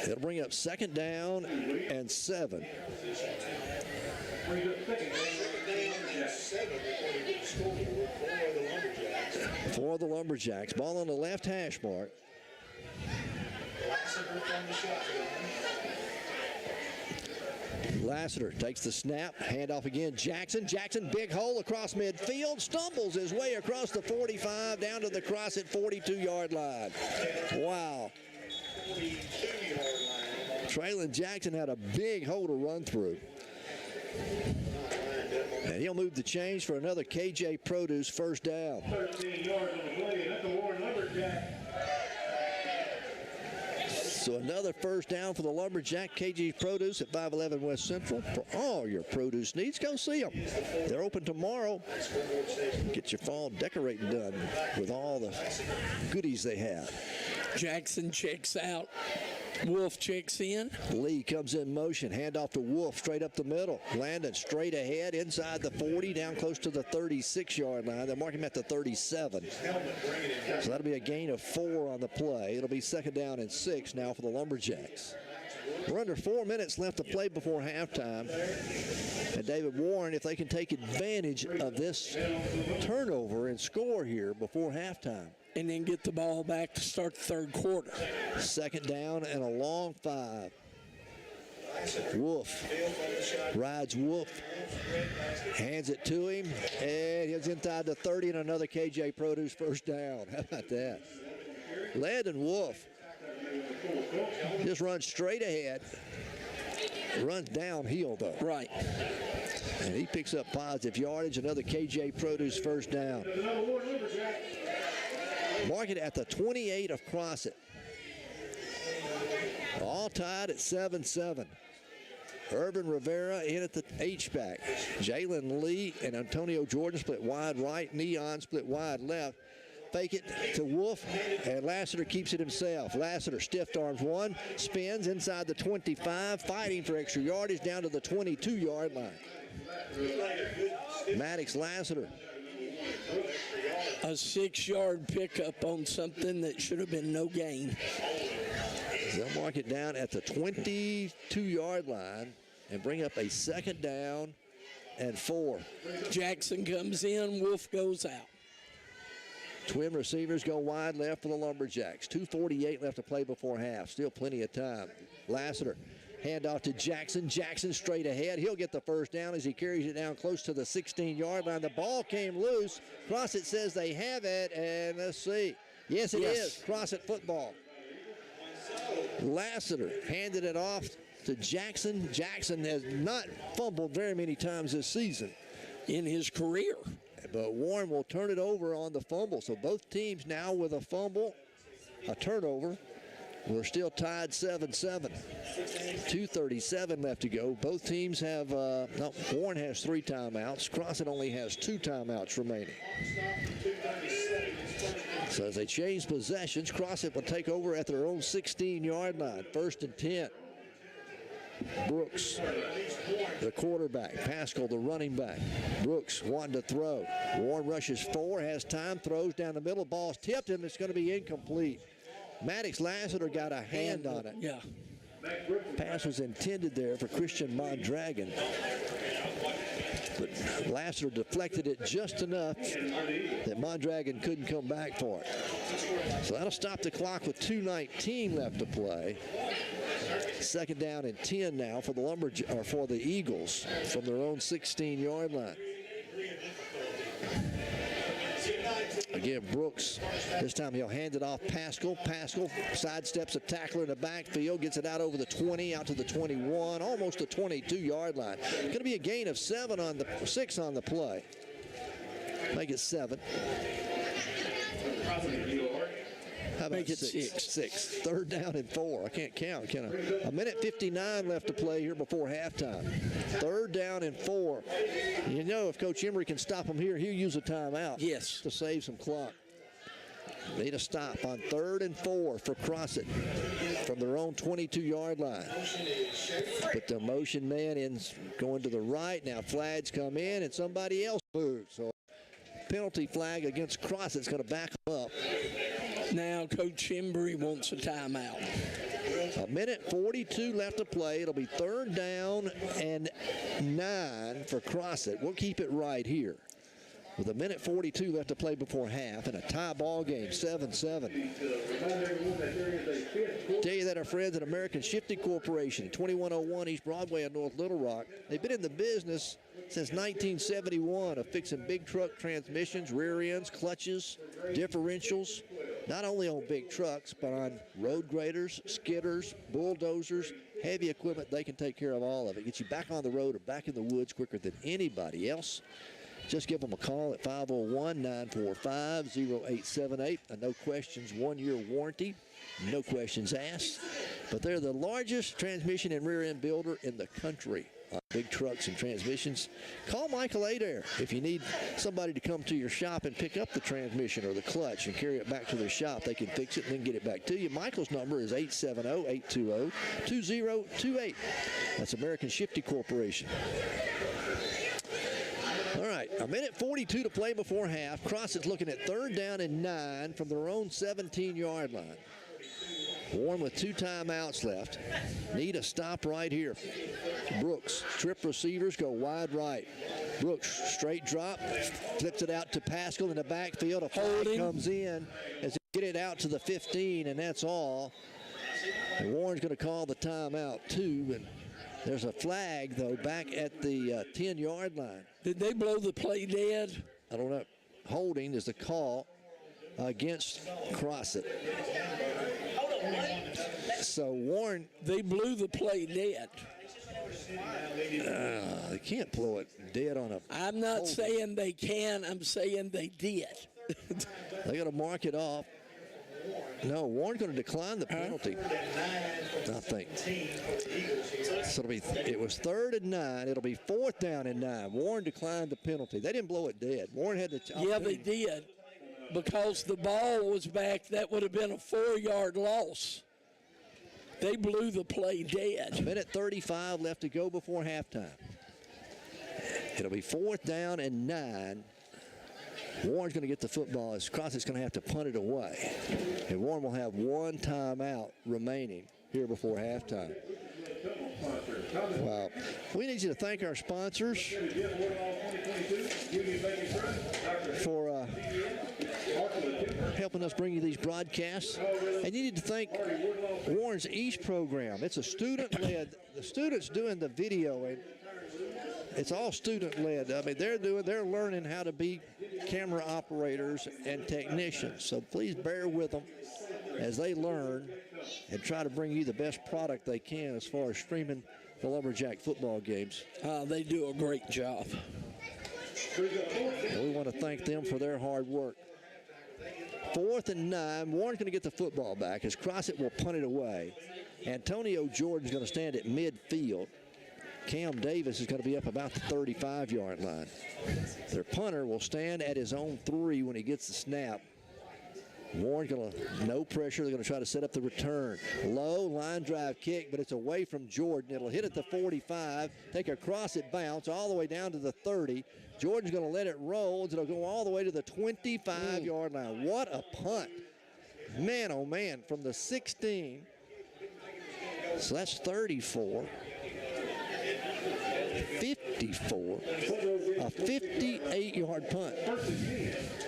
It'll bring up 2nd down and 7. For the Lumberjacks. Ball on the left hash mark. Lassiter takes the snap, handoff again. Jackson, big hole across midfield, stumbles his way across the 45 down to the Crossett 42-yard line. Wow. Traylon Jackson had a big hole to run through. And he'll move the chains for another KJ Produce first down. 13 yards on the play, and that's the Warren Lumberjacks. So another first down for the Lumberjack. KG Produce at 511 West Central. For all your produce needs, go see them. They're open tomorrow. Get your fall decorating done with all the goodies they have. Jackson checks out. Wolf checks in. Lee comes in motion. Hand off to Wolf straight up the middle. Landon straight ahead inside the 40 down close to the 36-yard line. They'll mark him at the 37. So that'll be a gain of 4 on the play. It'll be 2nd down and 6 now for the Lumberjacks. We're under 4 minutes left to play before halftime. And David Warren, if they can take advantage of this turnover and score here before halftime. And then get the ball back to start the 3rd quarter. 2nd down and a long 5. Wolf rides Wolf, hands it to him, and he's inside the 30 and another KJ Produce first down. How about that? Landon Wolf just runs straight ahead, runs downhill though. Right. And he picks up positive yardage, another KJ Produce first down. Mark it at the 28 of Crossett. All tied at 7-7. Urban Rivera in at the H-back. Jalen Lee and Antonio Jordan split wide right. Neon split wide left. Fake it to Wolf, and Lassiter keeps it himself. Lassiter stiff arms one, spins inside the 25, fighting for extra yardage down to the 22-yard line. Maddox Lassiter. A 6-yard pickup on something that should have been no gain. They'll mark it down at the 22-yard line and bring up a 2nd down and 4. Jackson comes in, Wolf goes out. Twin receivers go wide left for the Lumberjacks. 2:48 left to play before half. Still plenty of time. Lassiter, handoff to Jackson. Jackson straight ahead. He'll get the first down as he carries it down close to the 16-yard line. The ball came loose. Crossett says they have it, and let's see. Yes, it is. Crossett football. Lassiter handed it off to Jackson. Jackson has not fumbled very many times this season in his career. But Warren will turn it over on the fumble. So both teams now with a fumble, a turnover. We're still tied 7-7. 2:37 left to go. Both teams have, Warren has 3 timeouts. Crossett only has 2 timeouts remaining. So as they change possessions, Crossett will take over at their own 16-yard line. 1st and 10. Brooks, the quarterback. Pascal, the running back. Brooks wanting to throw. Warren rushes 4, has time, throws down the middle. Ball's tipped, and it's going to be incomplete. Maddox Lassiter got a hand on it. Yeah. Pass was intended there for Christian Mondragon. But Lassiter deflected it just enough that Mondragon couldn't come back for it. So that'll stop the clock with 2:19 left to play. 2nd down and 10 now for the for the Eagles from their own 16-yard line. Again, Brooks, this time he'll hand it off Pascal. Pascal sidesteps a tackler in the backfield, gets it out over the 20, out to the 21, almost the 22-yard line. Going to be a gain of 6 on the play. Make it 7. How about Make it six? six. 3rd down and 4. I can't count, can I? 1:59 left to play here before halftime. 3rd down and 4. You know, if Coach Emery can stop them here, he'll use a timeout. Yes. To save some clock. Need a stop on 3rd and 4 for Crossett from their own 22-yard line. Put the motion man in, going to the right. Now flags come in and somebody else moves. So penalty flag against Crossett's going to back them up. Now Coach Embry wants a timeout. 1:42 left to play. It'll be 3rd down and 9 for Crossett. We'll keep it right here. With 1:42 left to play before half and a tie ball game, 7-7. Tell you that our friends at American Shifting Corporation, 2101 East Broadway in North Little Rock, they've been in the business since 1971 of fixing big truck transmissions, rear ends, clutches, differentials, not only on big trucks, but on road graders, skidders, bulldozers, heavy equipment. They can take care of all of it. Get you back on the road or back in the woods quicker than anybody else. Just give them a call at 501-945-0878. A no questions 1-year warranty. No questions asked. But they're the largest transmission and rear end builder in the country on big trucks and transmissions. Call Michael Adair if you need somebody to come to your shop and pick up the transmission or the clutch and carry it back to their shop. They can fix it and then get it back to you. Michael's number is 870-820-2028. That's American Shifty Corporation. All right, 1:42 to play before half. Crossett's looking at 3rd down and 9 from their own 17-yard line. Warren with 2 timeouts left. Need a stop right here. Brooks, trip receivers go wide right. Brooks, straight drop, flips it out to Pascal in the backfield. A flag comes in as they get it out to the 15, and that's all. And Warren's going to call the timeout, too, and there's a flag, though, back at the 10-yard line. Did they blow the play dead? I don't know. Holding is the call against Crossett. So Warren, they blew the play dead. They can't blow it dead on a. I'm not saying they can. I'm saying they did. They got to mark it off. No, Warren's going to decline the penalty. I think. So it was 3rd and 9. It'll be 4th down and 9. Warren declined the penalty. They didn't blow it dead. Warren had the. Yeah, they did. Because the ball was back, that would have been a 4-yard loss. They blew the play dead. 1:35 left to go before halftime. It'll be 4th down and 9. Warren's going to get the football as Crossett's going to have to punt it away. And Warren will have 1 timeout remaining here before halftime. Wow. We need you to thank our sponsors for helping us bring you these broadcasts. And you need to thank Warren's East program. It's a student-led. The students doing the video, and it's all student-led. I mean, they're learning how to be camera operators and technicians. So please bear with them as they learn and try to bring you the best product they can as far as streaming the Lumberjack football games. They do a great job. And we want to thank them for their hard work. 4th and 9. Warren's going to get the football back as Crossett will punt it away. Antonio Jordan's going to stand at midfield. Cam Davis is going to be up about the 35-yard line. Their punter will stand at his own 3 when he gets the snap. Warren's going to, no pressure. They're going to try to set up the return. Low line drive kick, but it's away from Jordan. It'll hit at the 45, take a Crossett bounce all the way down to the 30. Jordan's going to let it roll. It'll go all the way to the 25-yard line. What a punt. Man, oh, man, from the 16. So that's 34. 54, a 58-yard punt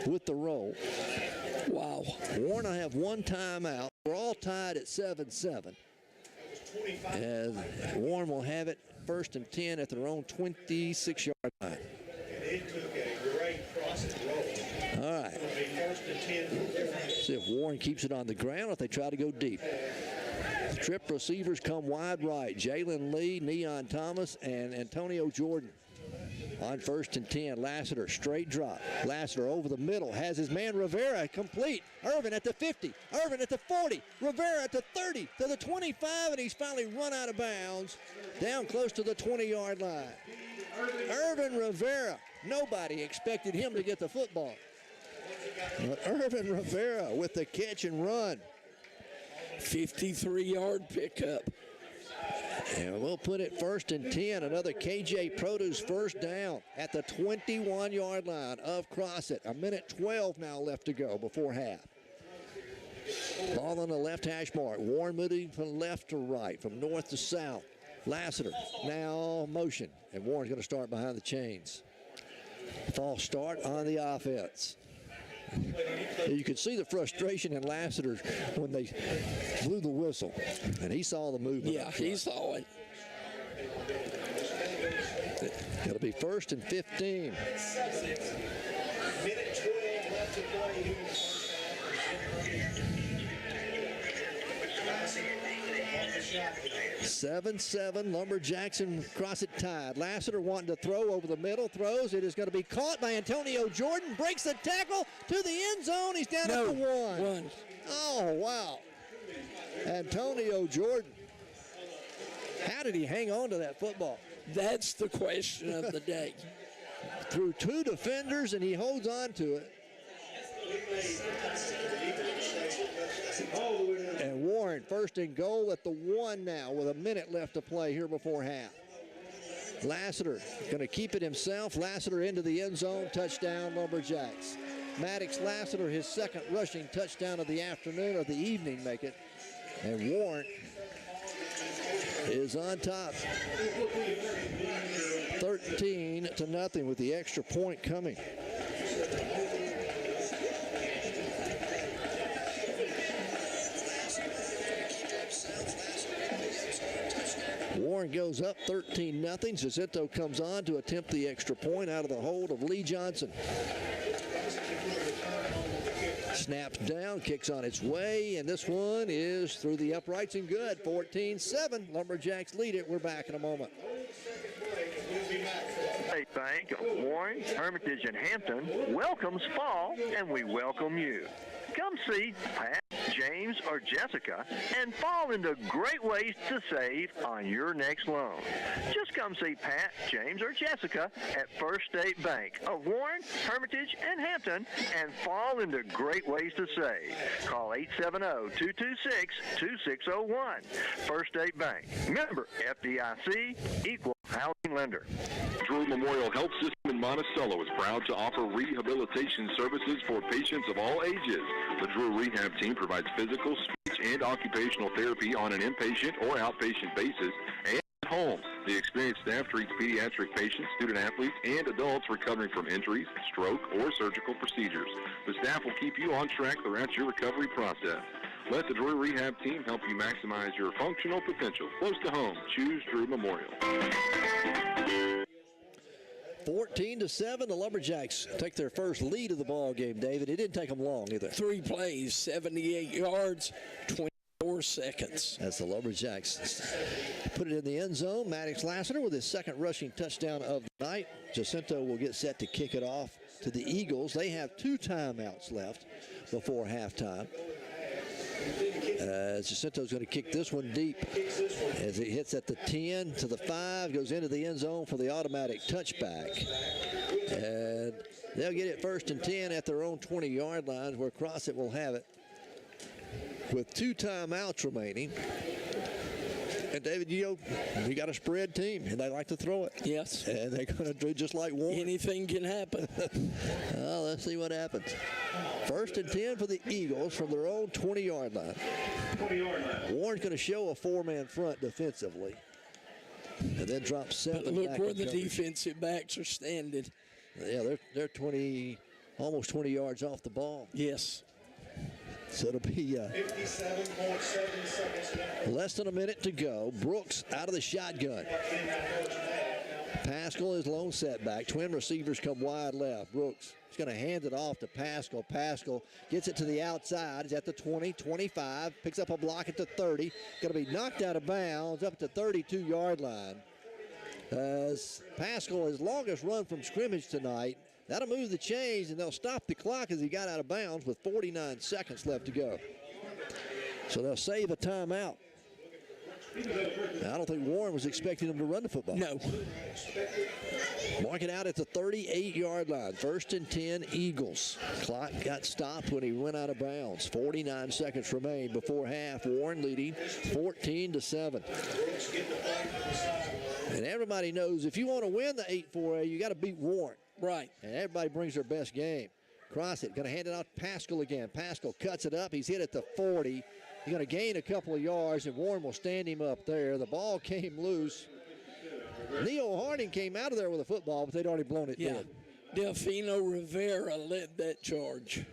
with the roll. Wow. Warren will have 1 timeout. We're all tied at 7-7. As Warren will have it 1st and 10 at their own 26-yard line. All right. See if Warren keeps it on the ground or if they try to go deep. Trip receivers come wide right. Jalen Lee, Neon Thomas, and Antonio Jordan. On 1st and 10, Lassiter, straight drop. Lassiter over the middle, has his man Rivera complete. Irvin at the 50, Irvin at the 40, Rivera at the 30, to the 25, and he's finally run out of bounds down close to the 20-yard line. Irvin Rivera, nobody expected him to get the football. But Irvin Rivera with the catch and run. 53-yard pickup. And we'll put it 1st and 10. Another KJ Produce first down at the 21-yard line of Crossett. 1:12 now left to go before half. Ball on the left hash mark. Warren moving from left to right, from north to south. Lassiter now motion, and Warren's going to start behind the chains. False start on the offense. You could see the frustration in Lassiter when they blew the whistle, and he saw the movement. Yeah, he saw it. It'll be 1st and 15. 7-7, Lumberjacks and Crossett tied. Lassiter wanting to throw over the middle, throws. It is going to be caught by Antonio Jordan, breaks the tackle to the end zone. He's down at the one. Oh, wow. Antonio Jordan. How did he hang on to that football? That's the question of the day. Through 2 defenders, and he holds on to it. And Warren, 1st and goal at the 1 now with 1 minute left to play here before half. Lassiter going to keep it himself. Lassiter into the end zone. Touchdown, Lumberjacks. Maddox Lassiter, his 2nd rushing touchdown of the afternoon or the evening, make it. And Warren is on top. 13-0 with the extra point coming. Warren goes up 13-0. Jacinto comes on to attempt the extra point out of the hold of Lee Johnson. Snaps down, kicks on its way, and this one is through the uprights and good. 14-7. Lumberjacks lead it. We're back in a moment. State Bank of Warren, Hermitage, and Hampton welcomes fall, and we welcome you. Come see Pat, James, or Jessica and fall into great ways to save on your next loan. Just come see Pat, James, or Jessica at First State Bank of Warren, Hermitage, and Hampton and fall into great ways to save. Call 870-226-2601. First State Bank. Member FDIC, equal housing lender. Drew Memorial Health System in Monticello is proud to offer rehabilitation services for patients of all ages. The Drew Rehab Team provides physical, speech, and occupational therapy on an inpatient or outpatient basis and at home. The experienced staff treats pediatric patients, student athletes, and adults recovering from injuries, stroke, or surgical procedures. The staff will keep you on track throughout your recovery process. Let the Drew Rehab Team help you maximize your functional potential. Close to home. Choose Drew Memorial. 14-7, the Lumberjacks take their first lead of the ball game, David. It didn't take them long either. 3 plays, 78 yards, 24 seconds. As the Lumberjacks put it in the end zone, Maddox Lassiter with his 2nd rushing touchdown of the night. Jacinto will get set to kick it off to the Eagles. They have 2 timeouts left before halftime. Jacinto's going to kick this one deep as it hits at the 10 to the 5, goes into the end zone for the automatic touchback. And they'll get it 1st and 10 at their own 20-yard line where Crossett will have it with 2 timeouts remaining. And David, you got a spread team, and they like to throw it. Yes. And they're going to do just like Warren. Anything can happen. Well, let's see what happens. 1st and 10 for the Eagles from their own 20-yard line. 20-yard line. Warren's going to show a 4-man front defensively. And then drop 7 But look back where in the coverage. defensive backs are standing. Yeah, they're 20, almost 20 yards off the ball. Yes. So it'll be 57.7 seconds left. less than a minute to go. Brooks out of the shotgun. Pascal is lone setback. Twin receivers come wide left. Brooks is going to hand it off to Pascal. Pascal gets it to the outside. He's at the 20, 25. Picks up a block at the 30. Going to be knocked out of bounds up at the 32-yard line. As Pascal, his longest run from scrimmage tonight. That'll move the chains, and they'll stop the clock as he got out of bounds with 49 seconds left to go. So they'll save a timeout. Now, I don't think Warren was expecting them to run the football. No. Mark it out at the 38-yard line. 1st and 10, Eagles. Clock got stopped when he went out of bounds. 49 seconds remain before half. Warren leading 14-7. And everybody knows if you want to win the 8-4A, you got to beat Warren. Right. And everybody brings their best game. Crossett going to hand it out to Pascal again. Pascal cuts it up. He's hit at the 40. He's going to gain a couple of yards, and Warren will stand him up there. The ball came loose. Neil Harding came out of there with a football, but they'd already blown it dead. Delfino Rivera led that charge.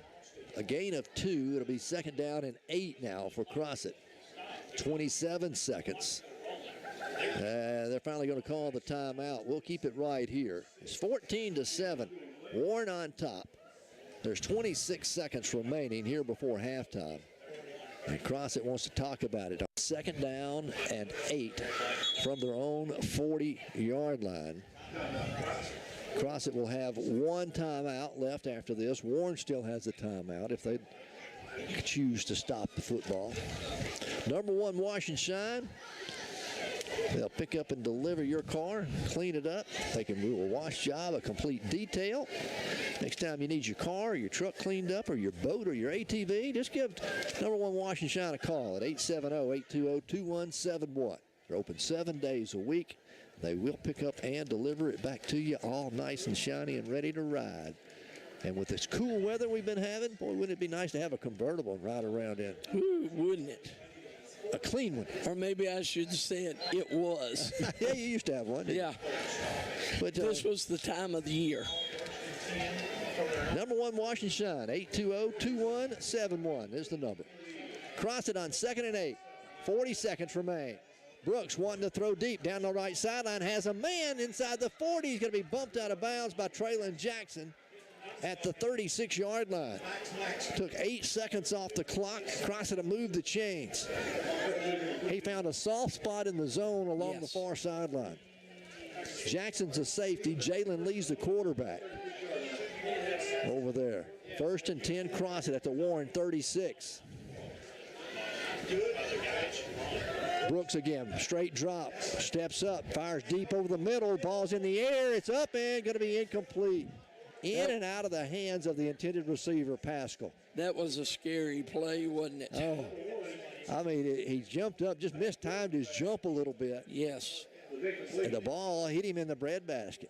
A gain of 2. It'll be 2nd down and 8 now for Crossett. 27 seconds. They're finally going to call the timeout. We'll keep it right here. It's 14-7. Warren on top. There's 26 seconds remaining here before halftime. And Crossett wants to talk about it. 2nd down and 8 from their own 40-yard line. Crossett will have one timeout left after this. Warren still has a timeout if they choose to stop the football. Number 1, Wash and Shine. They'll pick up and deliver your car, clean it up. They can do a wash job, a complete detail. Next time you need your car or your truck cleaned up or your boat or your ATV, just give Number 1 Wash and Shine a call at 870-820-2171. They're open 7 days a week. They will pick up and deliver it back to you all nice and shiny and ready to ride. And with this cool weather we've been having, boy, wouldn't it be nice to have a convertible and ride around in? Ooh, wouldn't it? A clean one. Or maybe I should say it was. Yeah, you used to have one. Yeah. But this was the time of the year. Number 1 Wash and Shine, 820-2171 is the number. Crossett on 2nd and 8. 40 seconds remain. Brooks wanting to throw deep down the right sideline. Has a man inside the 40. He's going to be bumped out of bounds by Traylon Jackson at the 36-yard line. Took 8 seconds off the clock. Crossett to move the chains. He found a soft spot in the zone along the far sideline. Jackson's a safety. Jalen Lee's the quarterback over there. 1st and 10, Crossett at the Warren 36. Brooks again, straight drop, steps up, fires deep over the middle, ball's in the air, it's up and going to be incomplete. In and out of the hands of the intended receiver, Pascal. That was a scary play, wasn't it? Oh, I mean, he jumped up, just mistimed his jump a little bit. Yes. And the ball hit him in the breadbasket.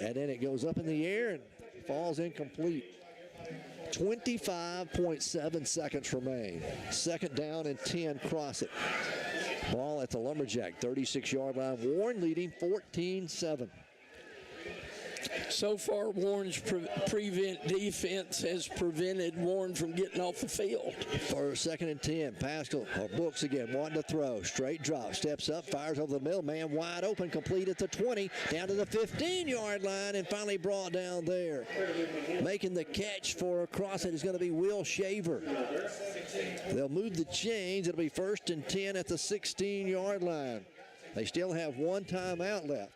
And then it goes up in the air and falls incomplete. 25.7 seconds remain. 2nd down and 10, Crossett. Ball at the Lumberjack, 36-yard line. Warren leading 14-7. So far, Warren's prevent defense has prevented Warren from getting off the field. For 2nd and 10, Pascal, or Brooks again, wanting to throw. Straight drop, steps up, fires over the middle. Man wide open, complete at the 20, down to the 15-yard line, and finally brought down there. Making the catch for Crossett is going to be Will Shaver. They'll move the chains. It'll be 1st and 10 at the 16-yard line. They still have one timeout left.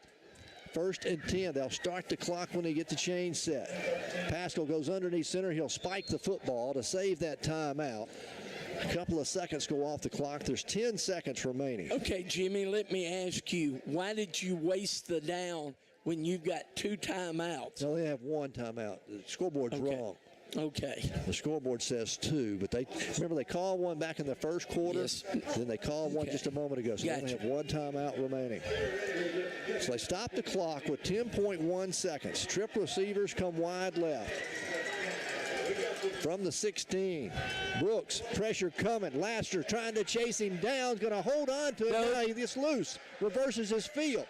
1st and 10. They'll start the clock when they get the chain set. Pascal goes underneath center. He'll spike the football to save that timeout. A couple of seconds go off the clock. There's 10 seconds remaining. Okay, Jimmy, let me ask you, why did you waste the down when you've got 2 timeouts? No, they have one timeout. The scoreboard's wrong. Okay. The scoreboard says 2, but they called one back in the first quarter. Yes. Then they called one just a moment ago. So they only have one timeout remaining. So they stop the clock with 10.1 seconds. Trip receivers come wide left. From the 16, Brooks, pressure coming. Laster trying to chase him down. Going to hold on to it. Now he gets loose. Reverses his field.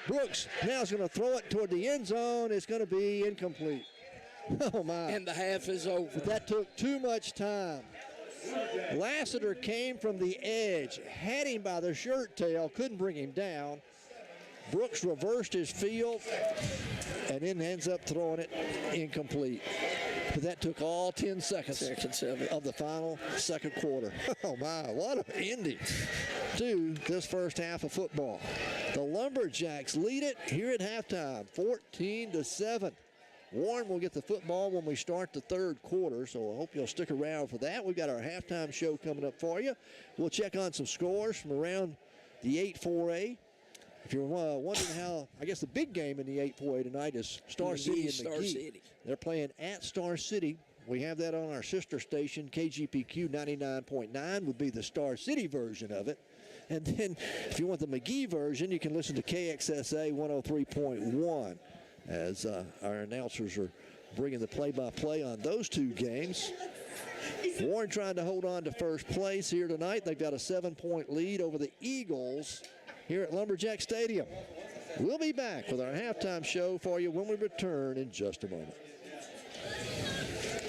Brooks now is going to throw it toward the end zone. It's going to be incomplete. Oh, my. And the half is over. But that took too much time. Lassiter came from the edge, had him by the shirt tail, couldn't bring him down. Brooks reversed his field and then ends up throwing it incomplete. But that took all 10 seconds of the final second quarter. Oh, my, what an ending to this first half of football. The Lumberjacks lead it here at halftime, 14-7. Warren will get the football when we start the third quarter, so I hope you'll stick around for that. We've got our halftime show coming up for you. We'll check on some scores from around the 8-4A. If you're wondering how, I guess the big game in the 8-4A tonight is Star City and Star McGee. City. They're playing at Star City. We have that on our sister station, KGPQ 99.9 would be the Star City version of it. And then if you want the McGee version, you can listen to KXSA 103.1 as our announcers are bringing the play-by-play on those two games. Warren trying to hold on to first place here tonight. They've got a 7-point lead over the Eagles here at Lumberjack Stadium. We'll be back with our halftime show for you when we return in just a moment.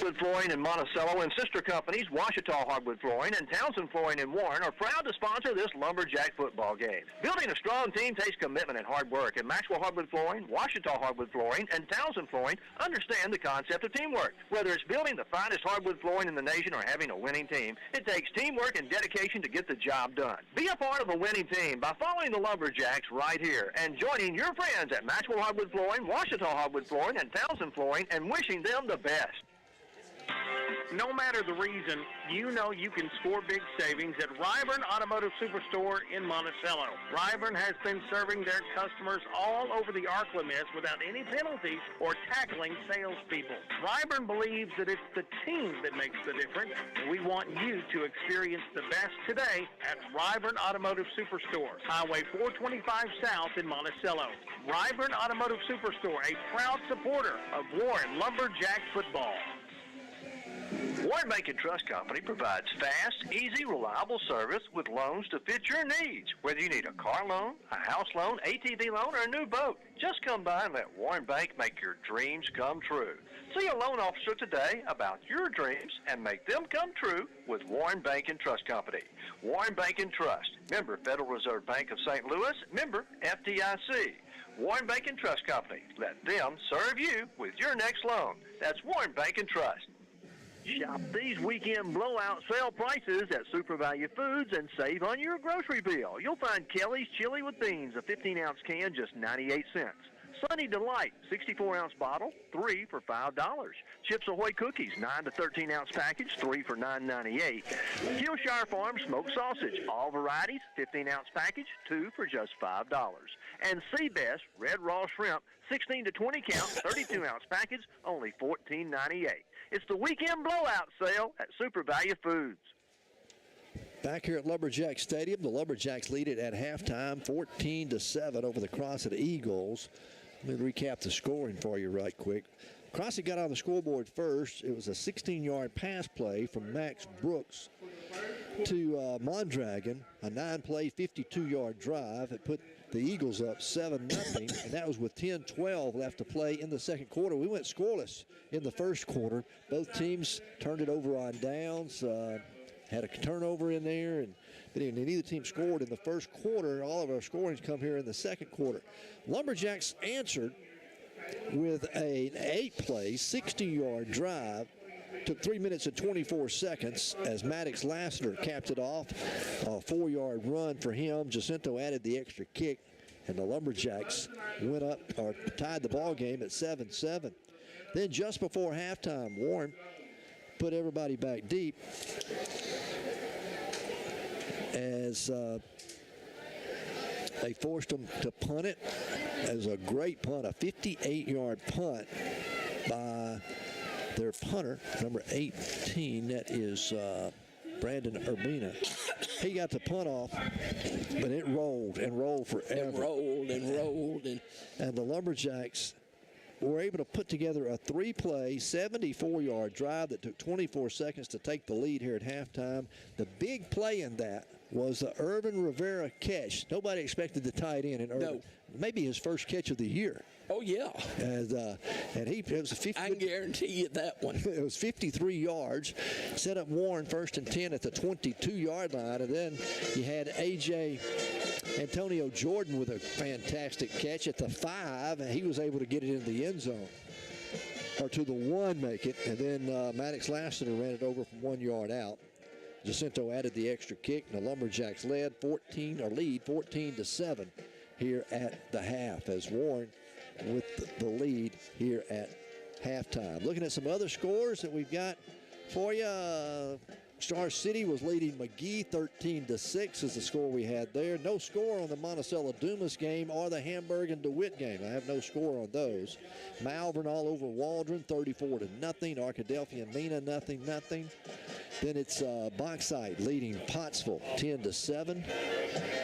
Hardwood Flooring in Monticello and sister companies Washita Hardwood Flooring and Townsend Flooring in Warren are proud to sponsor this Lumberjack football game. Building a strong team takes commitment and hard work, and Maxwell Hardwood Flooring, Washita Hardwood Flooring, and Townsend Flooring understand the concept of teamwork. Whether it's building the finest hardwood flooring in the nation or having a winning team, it takes teamwork and dedication to get the job done. Be a part of a winning team by following the Lumberjacks right here and joining your friends at Maxwell Hardwood Flooring, Washita Hardwood Flooring, and Townsend Flooring and wishing them the best. No matter the reason, you know you can score big savings at Ryburn Automotive Superstore in Monticello. Ryburn has been serving their customers all over the ArcLaMiss without any penalties or tackling salespeople. Ryburn believes that it's the team that makes the difference, and we want you to experience the best today at Ryburn Automotive Superstore, Highway 425 South in Monticello. Ryburn Automotive Superstore, a proud supporter of Warren Lumberjack football. Warren Bank and Trust Company provides fast, easy, reliable service with loans to fit your needs. Whether you need a car loan, a house loan, ATV loan, or a new boat, just come by and let Warren Bank make your dreams come true. See a loan officer today about your dreams and make them come true with Warren Bank and Trust Company. Warren Bank and Trust, member Federal Reserve Bank of St. Louis, member FDIC. Warren Bank and Trust Company. Let them serve you with your next loan. That's Warren Bank and Trust. Shop these weekend blowout sale prices at Super Value Foods and save on your grocery bill. You'll find Kelly's Chili with Beans, a 15-ounce can, just 98 cents. Sunny Delight, 64-ounce bottle, 3 for $5. Chips Ahoy Cookies, 9 to 13-ounce package, 3 for $9.98. Killshire Farm Smoked Sausage, all varieties, 15-ounce package, 2 for just $5. And Seabest Red Raw Shrimp, 16 to 20 count, 32-ounce package, only $14.98. It's the weekend blowout sale at Super Value Foods. Back here at Lumberjack Stadium, the Lumberjacks lead it at halftime, 14-7 over the Crossett Eagles. Let me recap the scoring for you right quick. Crossett got on the scoreboard first. It was a 16-yard pass play from Max Brooks to Mondragon, a 9-play, 52-yard drive. It put the Eagles up 7-0, and that was with 10-12 left to play in the second quarter. We went scoreless in the first quarter. Both teams turned it over on downs, had a turnover in there, and neither team scored in the first quarter. All of our scorings come here in the second quarter. Lumberjacks answered with an 8-play, 60-yard drive. Took 3 minutes and 24 seconds as Maddox Lassiter capped it off. A 4-yard run for him. Jacinto added the extra kick, and the Lumberjacks went up or tied the ball game at 7-7. Then just before halftime, Warren put everybody back deep as they forced them to punt it. It was a great punt, a 58-yard punt by their punter, number 18, that is Brandon Urbina. He got the punt off, but it rolled and rolled forever. And rolled and rolled. And the Lumberjacks were able to put together a 3-play, 74-yard drive that took 24 seconds to take the lead here at halftime. The big play in that was the Irvin Rivera catch. Nobody expected to tie it in Irvin. No. Maybe his first catch of the year. Oh, yeah. And it was a 50. I can guarantee you that one. It was 53 yards. Set up Warren first and 10 at the 22-yard line. And then you had A.J. Antonio Jordan with a fantastic catch at the 5, and he was able to get it in the end zone. or to the 1 make it, and then Maddox Lassiter ran it over from 1 yard out. Jacinto added the extra kick, and the Lumberjacks lead 14-7 here at the half, as Warren with the lead here at halftime. Looking at some other scores that we've got for you. Star City was leading McGee 13-6 is the score we had there. No score on the Monticello-Dumas game or the Hamburg and DeWitt game. I have no score on those. Malvern all over Waldron 34-0. Arkadelphia and Mena 0-0. Then it's Bauxite leading Pottsville 10-7.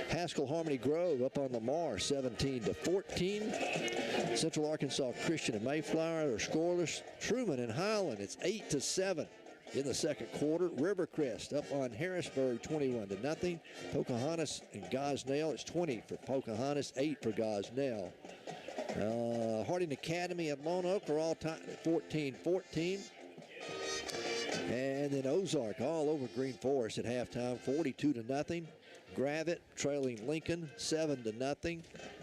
Haskell Harmony Grove up on Lamar 17-14. Central Arkansas Christian and Mayflower are scoreless. Truman and Highland, it's 8-7 in the second quarter. Rivercrest up on Harrisburg 21-0. Pocahontas and Gosnell, it's 20 for Pocahontas, 8 for Gosnell. Harding Academy and Lone Oak are all tied at 14-14. And then Ozark all over Green Forest at halftime, 42-0. Gravett trailing Lincoln 7-0.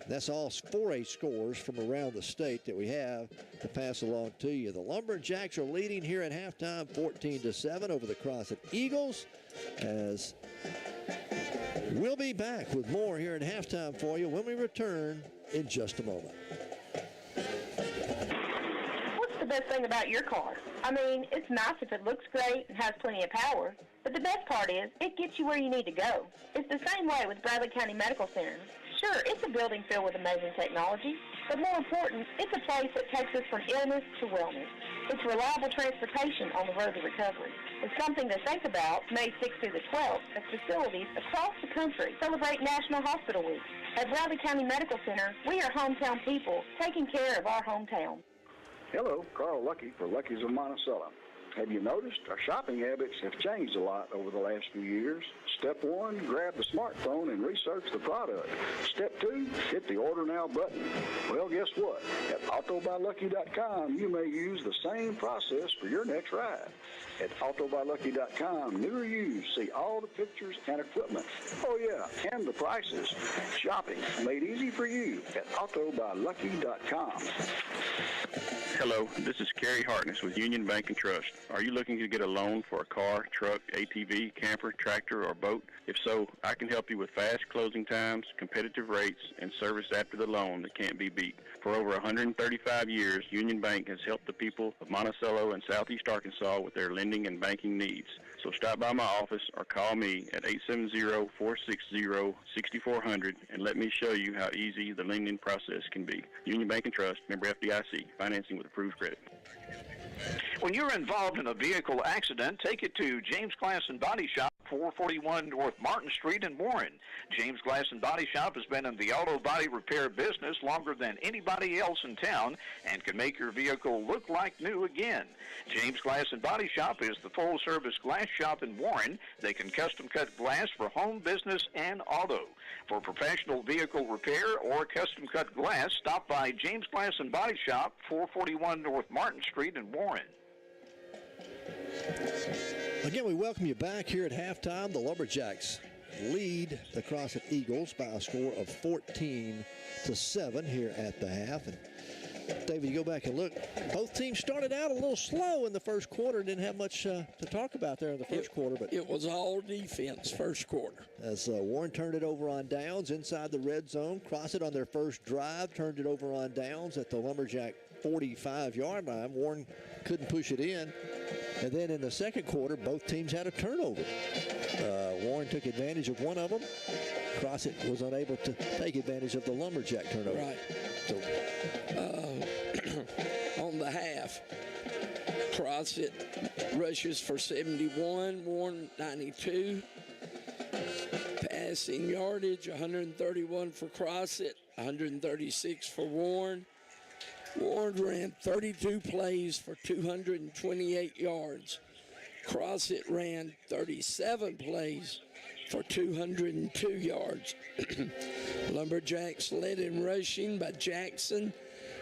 That's all 4A scores from around the state that we have to pass along to you. The Lumberjacks are leading here at halftime 14-7 over the Crossett Eagles, as we'll be back with more here at halftime for you when we return in just a moment. What's the best thing about your car? I mean, it's nice if it looks great and has plenty of power, but the best part is it gets you where you need to go. It's the same way with Bradley County Medical Center. Sure, it's a building filled with amazing technology, but more important, it's a place that takes us from illness to wellness. It's reliable transportation on the road to recovery. It's something to think about May 6th through the 12th as facilities across the country celebrate National Hospital Week. At Bradley County Medical Center, we are hometown people taking care of our hometown. Hello, Carl Lucky for Lucky's of Monticello. Have you noticed our shopping habits have changed a lot over the last few years? Step 1, grab the smartphone and research the product. Step 2, hit the Order Now button. Well, guess what? At AutoBuyLucky.com, you may use the same process for your next ride. At AutoBuyLucky.com, new or used, see all the pictures and equipment. Oh, yeah, and the prices. Shopping made easy for you at AutoBuyLucky.com. Hello, this is Kerry Hartness with Union Bank and Trust. Are you looking to get a loan for a car, truck, ATV, camper, tractor, or boat? If so, I can help you with fast closing times, competitive rates, and service after the loan that can't be beat. For over 135 years, Union Bank has helped the people of Monticello and Southeast Arkansas with their lending and banking needs. So stop by my office or call me at 870-460-6400 and let me show you how easy the lending process can be. Union Bank and Trust, member FDIC, financing with approved credit. When you're involved in a vehicle accident, take it to James Glass and Body Shop, 441 North Martin Street in Warren. James Glass and Body Shop has been in the auto body repair business longer than anybody else in town and can make your vehicle look like new again. James Glass and Body Shop is the full-service glass shop in Warren. They can custom-cut glass for home, business, and auto. For professional vehicle repair or custom-cut glass, stop by James Glass and Body Shop, 441 North Martin Street in Warren. Again, we welcome you back here at halftime. The Lumberjacks lead the Crossett Eagles by a score of 14-7 here at the half. And David, you go back and look, both teams started out a little slow in the first quarter. Didn't have much to talk about there in the first quarter. But it was all defense first quarter. As Warren turned it over on downs inside the red zone. Crossett on their first drive turned it over on downs at the Lumberjack 45-yard line. Warren couldn't push it in. And then in the second quarter, both teams had a turnover. Warren took advantage of one of them. Crossett was unable to take advantage of the Lumberjack turnover. Right. So, on the half, Crossett rushes for 71, Warren 92. Passing yardage, 131 for Crossett, 136 for Warren. Warren ran 32 plays for 228 yards. Crossett ran 37 plays for 202 yards. Lumberjacks led in rushing by Jackson,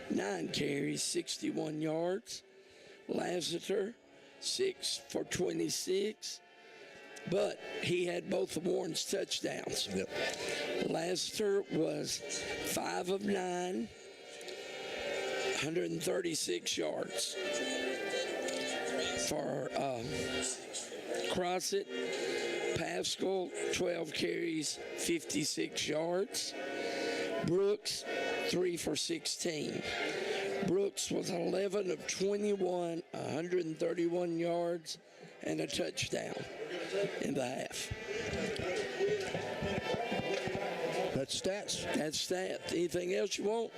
9 carries, 61 yards. Lassiter, 6 for 26. But he had both of Warren's touchdowns. Yep. Lassiter was 5 of 9. 136 yards. For Crossett, Pascal, 12 carries, 56 yards. Brooks, 3 for 16. Brooks was 11 of 21, 131 yards, and a touchdown in the half. That's stats. That's stats. Anything else you want?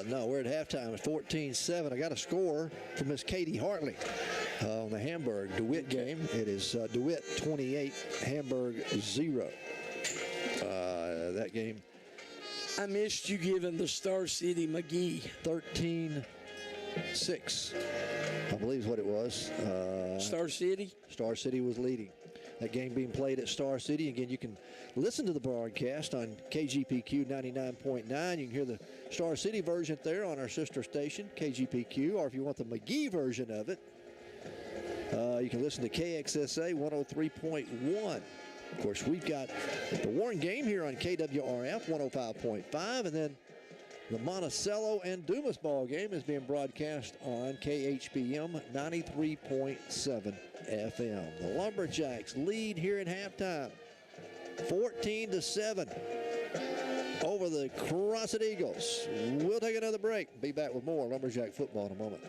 No, we're at halftime at 14-7. I got a score from Miss Katie Hartley on the Hamburg-DeWitt game. It is DeWitt 28, Hamburg 0. That game. I missed you giving the Star City McGee. 13-6, I believe is what it was. Star City? Star City was leading. That game being played at Star City. Again, you can listen to the broadcast on KGPQ 99.9. You can hear the Star City version there on our sister station, KGPQ, or if you want the McGee version of it, you can listen to KXSA 103.1. Of course, we've got the Warren game here on KWRF 105.5, and then the Monticello and Dumas ball game is being broadcast on KHPM 93.7 FM. The Lumberjacks lead here at halftime, 14-7 over the Crossett Eagles. We'll take another break. Be back with more Lumberjack football in a moment.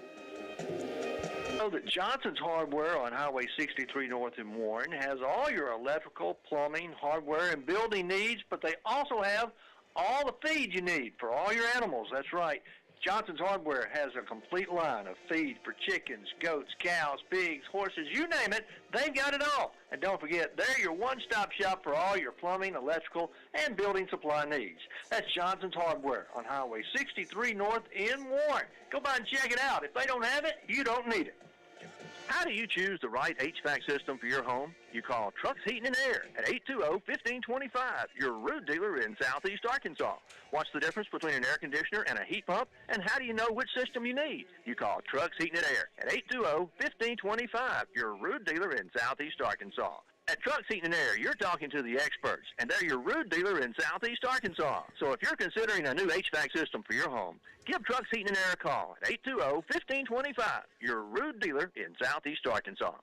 Know that Johnson's Hardware on Highway 63 North in Warren has all your electrical, plumbing, hardware, and building needs, but they also have all the feed you need for all your animals. That's right. Johnson's Hardware has a complete line of feed for chickens, goats, cows, pigs, horses, you name it, they've got it all. And don't forget, they're your one-stop shop for all your plumbing, electrical, and building supply needs. That's Johnson's Hardware on Highway 63 North in Warren. Go by and check it out. If they don't have it, you don't need it. How do you choose the right HVAC system for your home? You call Trucks Heating and Air at 820-1525, your Rude dealer in Southeast Arkansas. What's the difference between an air conditioner and a heat pump, and how do you know which system you need? You call Trucks Heating and Air at 820-1525, your Rude dealer in Southeast Arkansas. At Trucks Heating and Air, you're talking to the experts, and they're your Rude dealer in Southeast Arkansas. So if you're considering a new HVAC system for your home, give Trucks Heating and Air a call at 820-1525, your Rude dealer in Southeast Arkansas.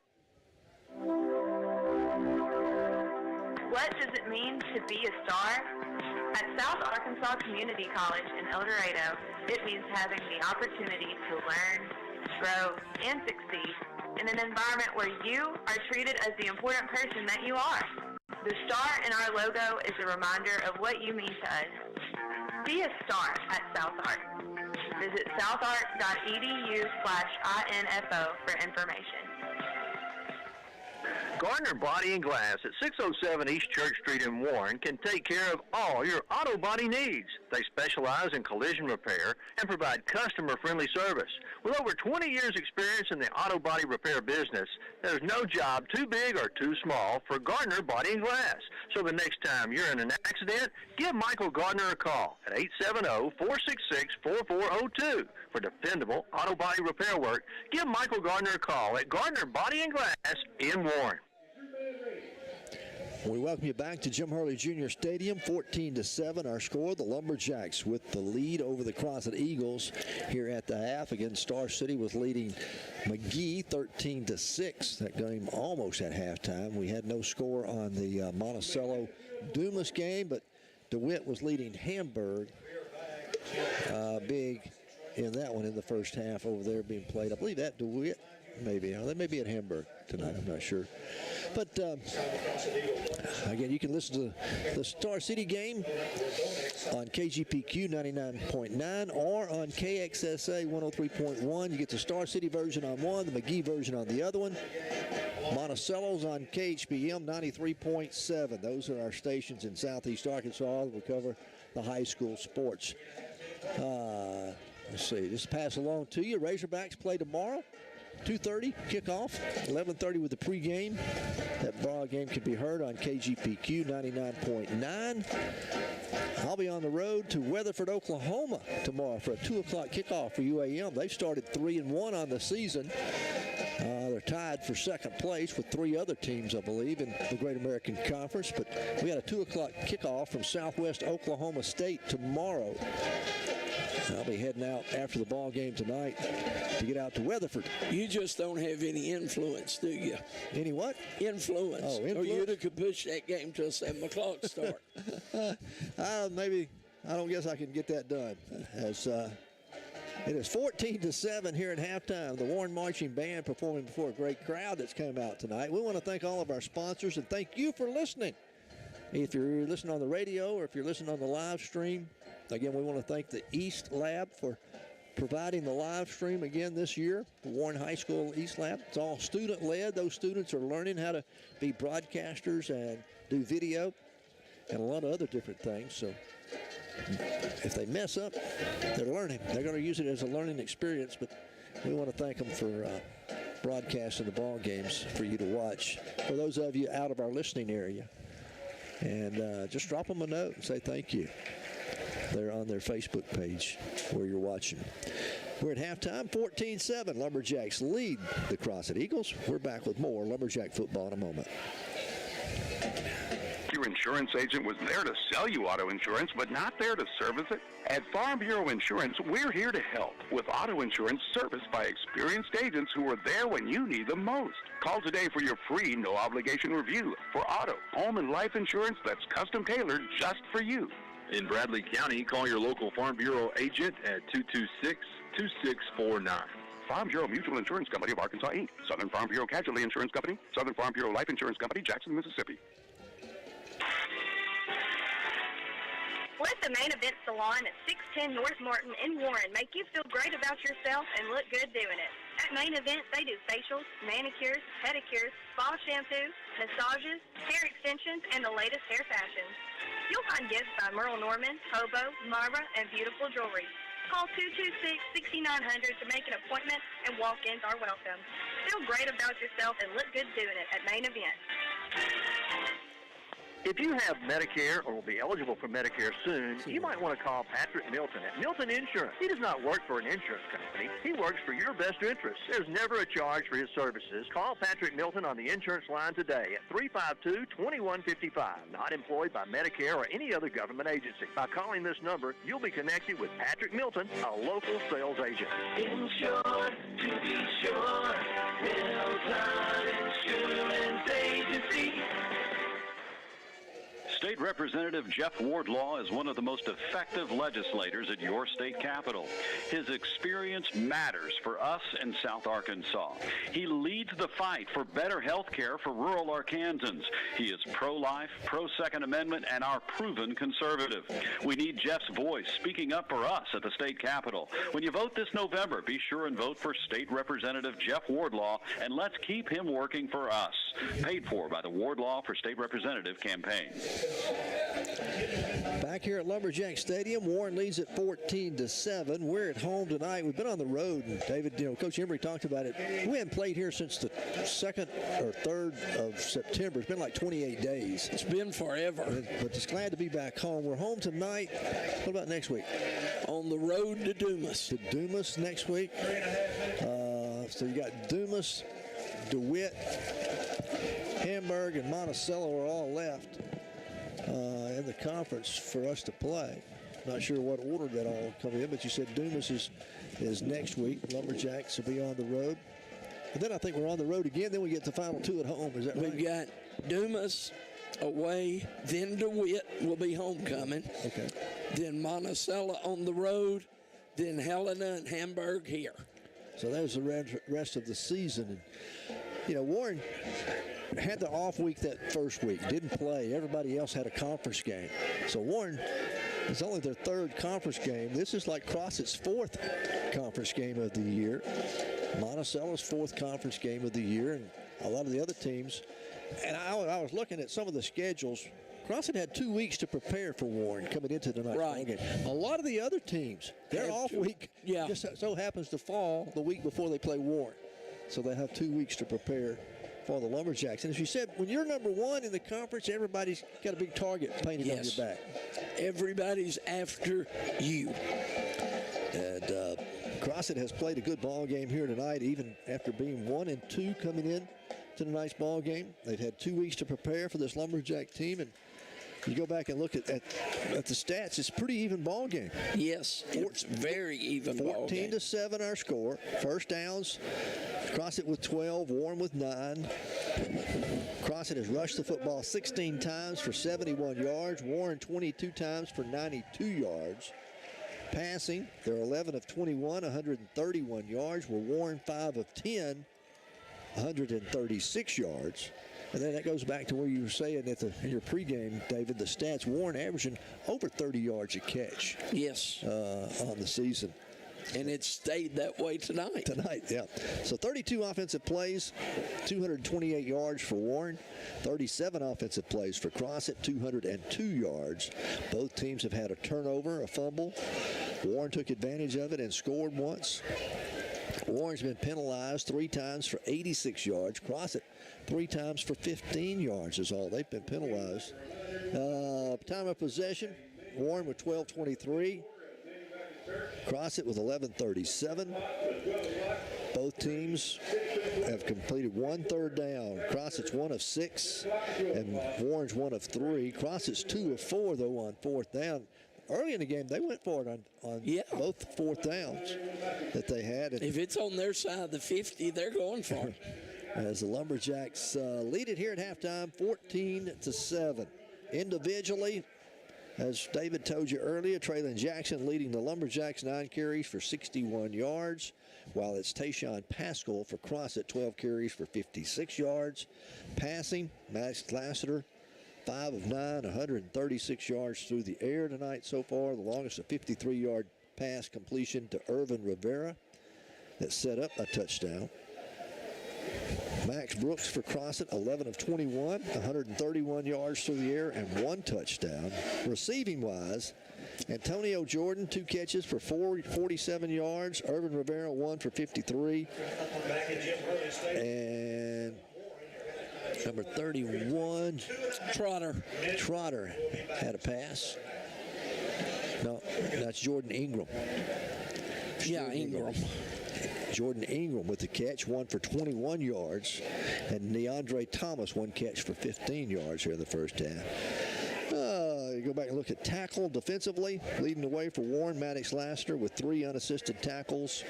What does it mean to be a star? At South Arkansas Community College in El Dorado, it means having the opportunity to learn, grow, and succeed in an environment where you are treated as the important person that you are. The star in our logo is a reminder of what you mean to us. Be a star at South Ark. Visit southark.edu/info for information. Gardner Body and Glass at 607 East Church Street in Warren can take care of all your auto body needs. They specialize in collision repair and provide customer-friendly service. With over 20 years' experience in the auto body repair business, there's no job too big or too small for Gardner Body and Glass. So the next time you're in an accident, give Michael Gardner a call at 870-466-4402. For dependable auto body repair work, give Michael Gardner a call at Gardner Body and Glass in Warren. We welcome you back to Jim Hurley Jr. Stadium, 14-7. Our score, the Lumberjacks with the lead over the Crossett Eagles here at the half. Again, Star City was leading McGee 13-6. That game almost at halftime. We had no score on the Monticello Dumas game, but DeWitt was leading Hamburg big in that one in the first half over there being played. I believe that DeWitt maybe. They may be at Hamburg tonight. I'm not sure. But, again, you can listen to the Star City game on KGPQ 99.9 or on KXSA 103.1. You get the Star City version on one, the McGee version on the other one. Monticello's on KHPM 93.7. Those are our stations in Southeast Arkansas that will cover the high school sports. Let's see, just pass along to you. Razorbacks play tomorrow. 2:30 kickoff, 11:30 with the pregame. That ball game can be heard on KGPQ 99.9. I'll be on the road to Weatherford, Oklahoma tomorrow for a 2 o'clock kickoff for UAM. They've started 3-1 on the season. They're tied for second place with 3 other teams, I believe, in the Great American Conference. But we got a 2 o'clock kickoff from Southwest Oklahoma State tomorrow. I'll be heading out after the ball game tonight to get out to Weatherford. You just don't have any influence, do you? Any what? Influence. Oh, influence? Or you could push that game till 7 o'clock start. Maybe. I don't guess I can get that done. As it is 14-7 here at halftime. The Warren Marching Band performing before a great crowd that's come out tonight. We want to thank all of our sponsors and thank you for listening. If you're listening on the radio or if you're listening on the live stream, again, we want to thank the East Lab for providing the live stream again this year. The Warren High School East Lab. It's all student-led. Those students are learning how to be broadcasters and do video and a lot of other different things. So if they mess up, they're learning. They're going to use it as a learning experience, but we want to thank them for broadcasting the ball games for you to watch. For those of you out of our listening area, and just drop them a note and say thank you. They're on their Facebook page where you're watching. We're at halftime, 14-7. Lumberjacks lead the Crossett Eagles. We're back with more Lumberjack football in a moment. Your insurance agent was there to sell you auto insurance, but not there to service it? At Farm Bureau Insurance, we're here to help with auto insurance serviced by experienced agents who are there when you need them most. Call today for your free, no-obligation review for auto, home, and life insurance that's custom-tailored just for you. In Bradley County, call your local Farm Bureau agent at 226-2649. Farm Bureau Mutual Insurance Company of Arkansas, Inc. Southern Farm Bureau Casualty Insurance Company. Southern Farm Bureau Life Insurance Company, Jackson, Mississippi. Let the Main Event Salon at 610 North Martin in Warren make you feel great about yourself and look good doing it. At Main Event, they do facials, manicures, pedicures, spa shampoo, massages, hair extensions, and the latest hair fashions. You'll find gifts by Merle Norman, Hobo, Myra, and beautiful jewelry. Call 226-6900 to make an appointment, and walk-ins are welcome. Feel great about yourself and look good doing it at Main Event. If you have Medicare or will be eligible for Medicare soon, you might want to call Patrick Milton at Milton Insurance. He does not work for an insurance company. He works for your best interest. There's never a charge for his services. Call Patrick Milton on the insurance line today at 352-2155. Not employed by Medicare or any other government agency. By calling this number, you'll be connected with Patrick Milton, a local sales agent. Insured to be sure. Milton Insurance Agency. State Representative Jeff Wardlaw is one of the most effective legislators at your state capitol. His experience matters for us in South Arkansas. He leads the fight for better health care for rural Arkansans. He is pro-life, pro-Second Amendment, and our proven conservative. We need Jeff's voice speaking up for us at the state capitol. When you vote this November, be sure and vote for State Representative Jeff Wardlaw, and let's keep him working for us. Paid for by the Wardlaw for State Representative campaign. Back here at Lumberjack Stadium, Warren leads at 14-7. We're at home tonight. We've been on the road, and David, Coach Embry talked about it. We haven't played here since the 2nd or 3rd of September. It's been like 28 days. It's been forever. But just glad to be back home. We're home tonight. What about next week? On the road to Dumas. To Dumas next week. So you got Dumas, DeWitt, Hamburg, and Monticello are all left in the conference for us to play. Not sure what order that all come in, but you said Dumas is next week. Lumberjacks will be on the road. And then I think we're on the road again. Then we get the final 2 at home. Is that right? We've got Dumas away, then DeWitt will be homecoming. Okay. Then Monticello on the road, then Helena and Hamburg here. So there's the rest of the season. And, Warren had the off week that first week, didn't play. Everybody else had a conference game. So Warren, it's only their 3rd conference game. This is like Crossett's 4th conference game of the year. Monticello's 4th conference game of the year, and a lot of the other teams. And I was looking at some of the schedules. Crossett had 2 weeks to prepare for Warren coming into tonight's ball game. A lot of the other teams, their off week just so happens to fall the week before they play Warren. So they have 2 weeks to prepare for the Lumberjacks. And as you said, when you're number 1 in the conference, everybody's got a big target painted on your back. Everybody's after you. And Crossett has played a good ball game here tonight, even after being 1-2 coming in to tonight's ball game. They've had 2 weeks to prepare for this Lumberjack team, and you go back and look at the stats, it's a pretty even ball game. Yes, it's very even ball game. 14-7 our score. First downs, Crossett with 12, Warren with 9. Crossett has rushed the football 16 times for 71 yards. Warren 22 times for 92 yards. Passing, they're 11 of 21, 131 yards. Where Warren 5 of 10, 136 yards. And then that goes back to where you were saying in your pregame, David, the stats. Warren averaging over 30 yards a catch. Yes. On the season. And it stayed that way tonight. Tonight, yeah. So 32 offensive plays, 228 yards for Warren, 37 offensive plays for Crossett, 202 yards. Both teams have had a turnover, a fumble. Warren took advantage of it and scored once. Warren's been penalized 3 times for 86 yards. Crossett 3 times for 15 yards is all. They've been penalized. Time of possession, Warren with 12:23. Crossett with 11:37. Both teams have completed 1 third down. Crossett's 1 of 6, and Warren's 1 of 3. Crossett's 2 of 4, though, on 4th down. Early in the game, they went for it on both 4th downs that they had. If it's on their side of the 50, they're going for it. As the Lumberjacks lead it here at halftime, 14-7. Individually, as David told you earlier, Traylon Jackson leading the Lumberjacks, 9 carries for 61 yards, while it's Tayshawn Pascal for Crossett, 12 carries for 56 yards. Passing, Max Lassiter, 5 of 9, 136 yards through the air tonight so far. The longest, a 53-yard pass completion to Irvin Rivera that set up a touchdown. Max Brooks for Crossett, 11 of 21, 131 yards through the air and 1 touchdown. Receiving-wise, Antonio Jordan, 2 catches for 47 yards. Irvin Rivera, 1 for 53. And number 31, Trotter had a pass. No, that's Jordan Ingram. Ingram. Jordan Ingram with the catch, 1 for 21 yards. And Neandre Thomas, 1 catch for 15 yards here in the first half. You go back and look at tackle defensively. Leading the way for Warren, Maddox Lassiter with 3 unassisted tackles.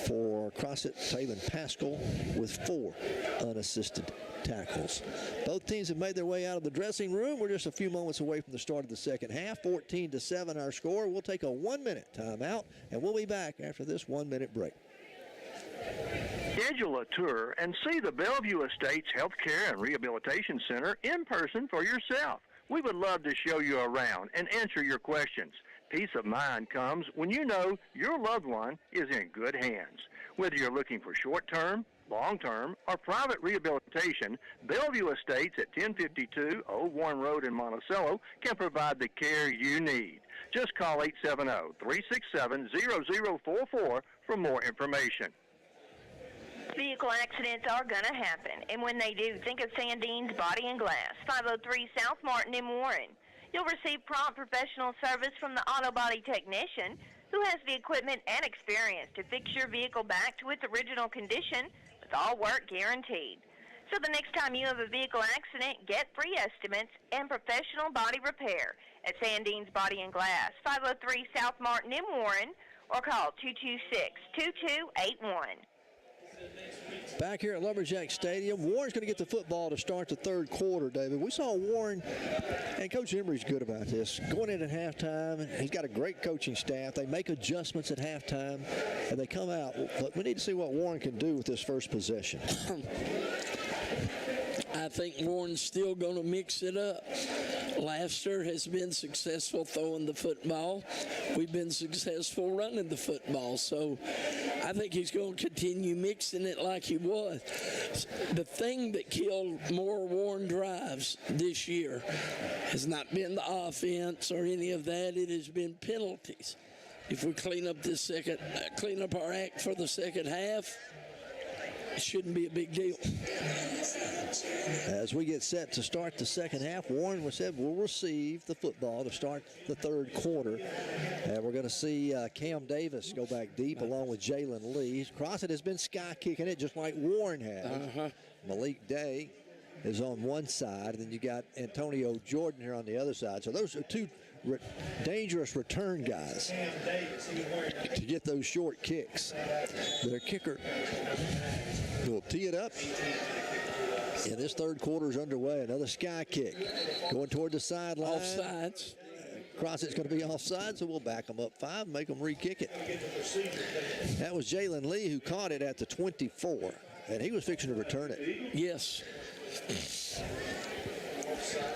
For Crossett, Taylon Pascal with 4 unassisted tackles. Both teams have made their way out of the dressing room. We're just a few moments away from the start of the second half. 14-7 our score. We'll take a 1-minute timeout, and we'll be back after this 1-minute break. Schedule a tour and see the Bellevue Estates Healthcare and Rehabilitation Center in person for yourself. We would love to show you around and answer your questions. Peace of mind comes when you know your loved one is in good hands. Whether you're looking for short-term, long-term, or private rehabilitation, Bellevue Estates at 1052 Old Warren Road in Monticello can provide the care you need. Just call 870-367-0044 for more information. Vehicle accidents are going to happen, and when they do, think of Sandine's Body and Glass, 503 South Martin in Warren. You'll receive prompt professional service from the auto body technician who has the equipment and experience to fix your vehicle back to its original condition with all work guaranteed. So the next time you have a vehicle accident, get free estimates and professional body repair at Sandine's Body and Glass, 503 South Martin in Warren, or call 226-2281. Back here at Lumberjack Stadium, Warren's going to get the football to start the third quarter, David. We saw Warren, and Coach Emery's good about this, going in at halftime. He's got a great coaching staff. They make adjustments at halftime, and they come out. But we need to see what Warren can do with this first possession. I think Warren's still going to mix it up. Lassiter has been successful throwing the football. We've been successful running the football. So I think he's going to continue mixing it like he was. The thing that killed more Warren drives this year has not been the offense or any of that. It has been penalties. If we clean up our act for the second half, it shouldn't be a big deal. As we get set to start the second half, Warren will receive the football to start the third quarter. And we're going to see Cam Davis go back deep along with Jalen Lee. Crossett has been sky kicking it just like Warren has. Malik Day is on one side, and then you got Antonio Jordan here on the other side. So those are two dangerous return guys to get those short kicks. Their kicker will tee it up. And this third quarter is underway. Another sky kick going toward the sideline. Offsides. Crossett's going to be offside, so we'll back them up 5 and make them re-kick it. That was Jalen Lee who caught it at the 24, and he was fixing to return it. Yes.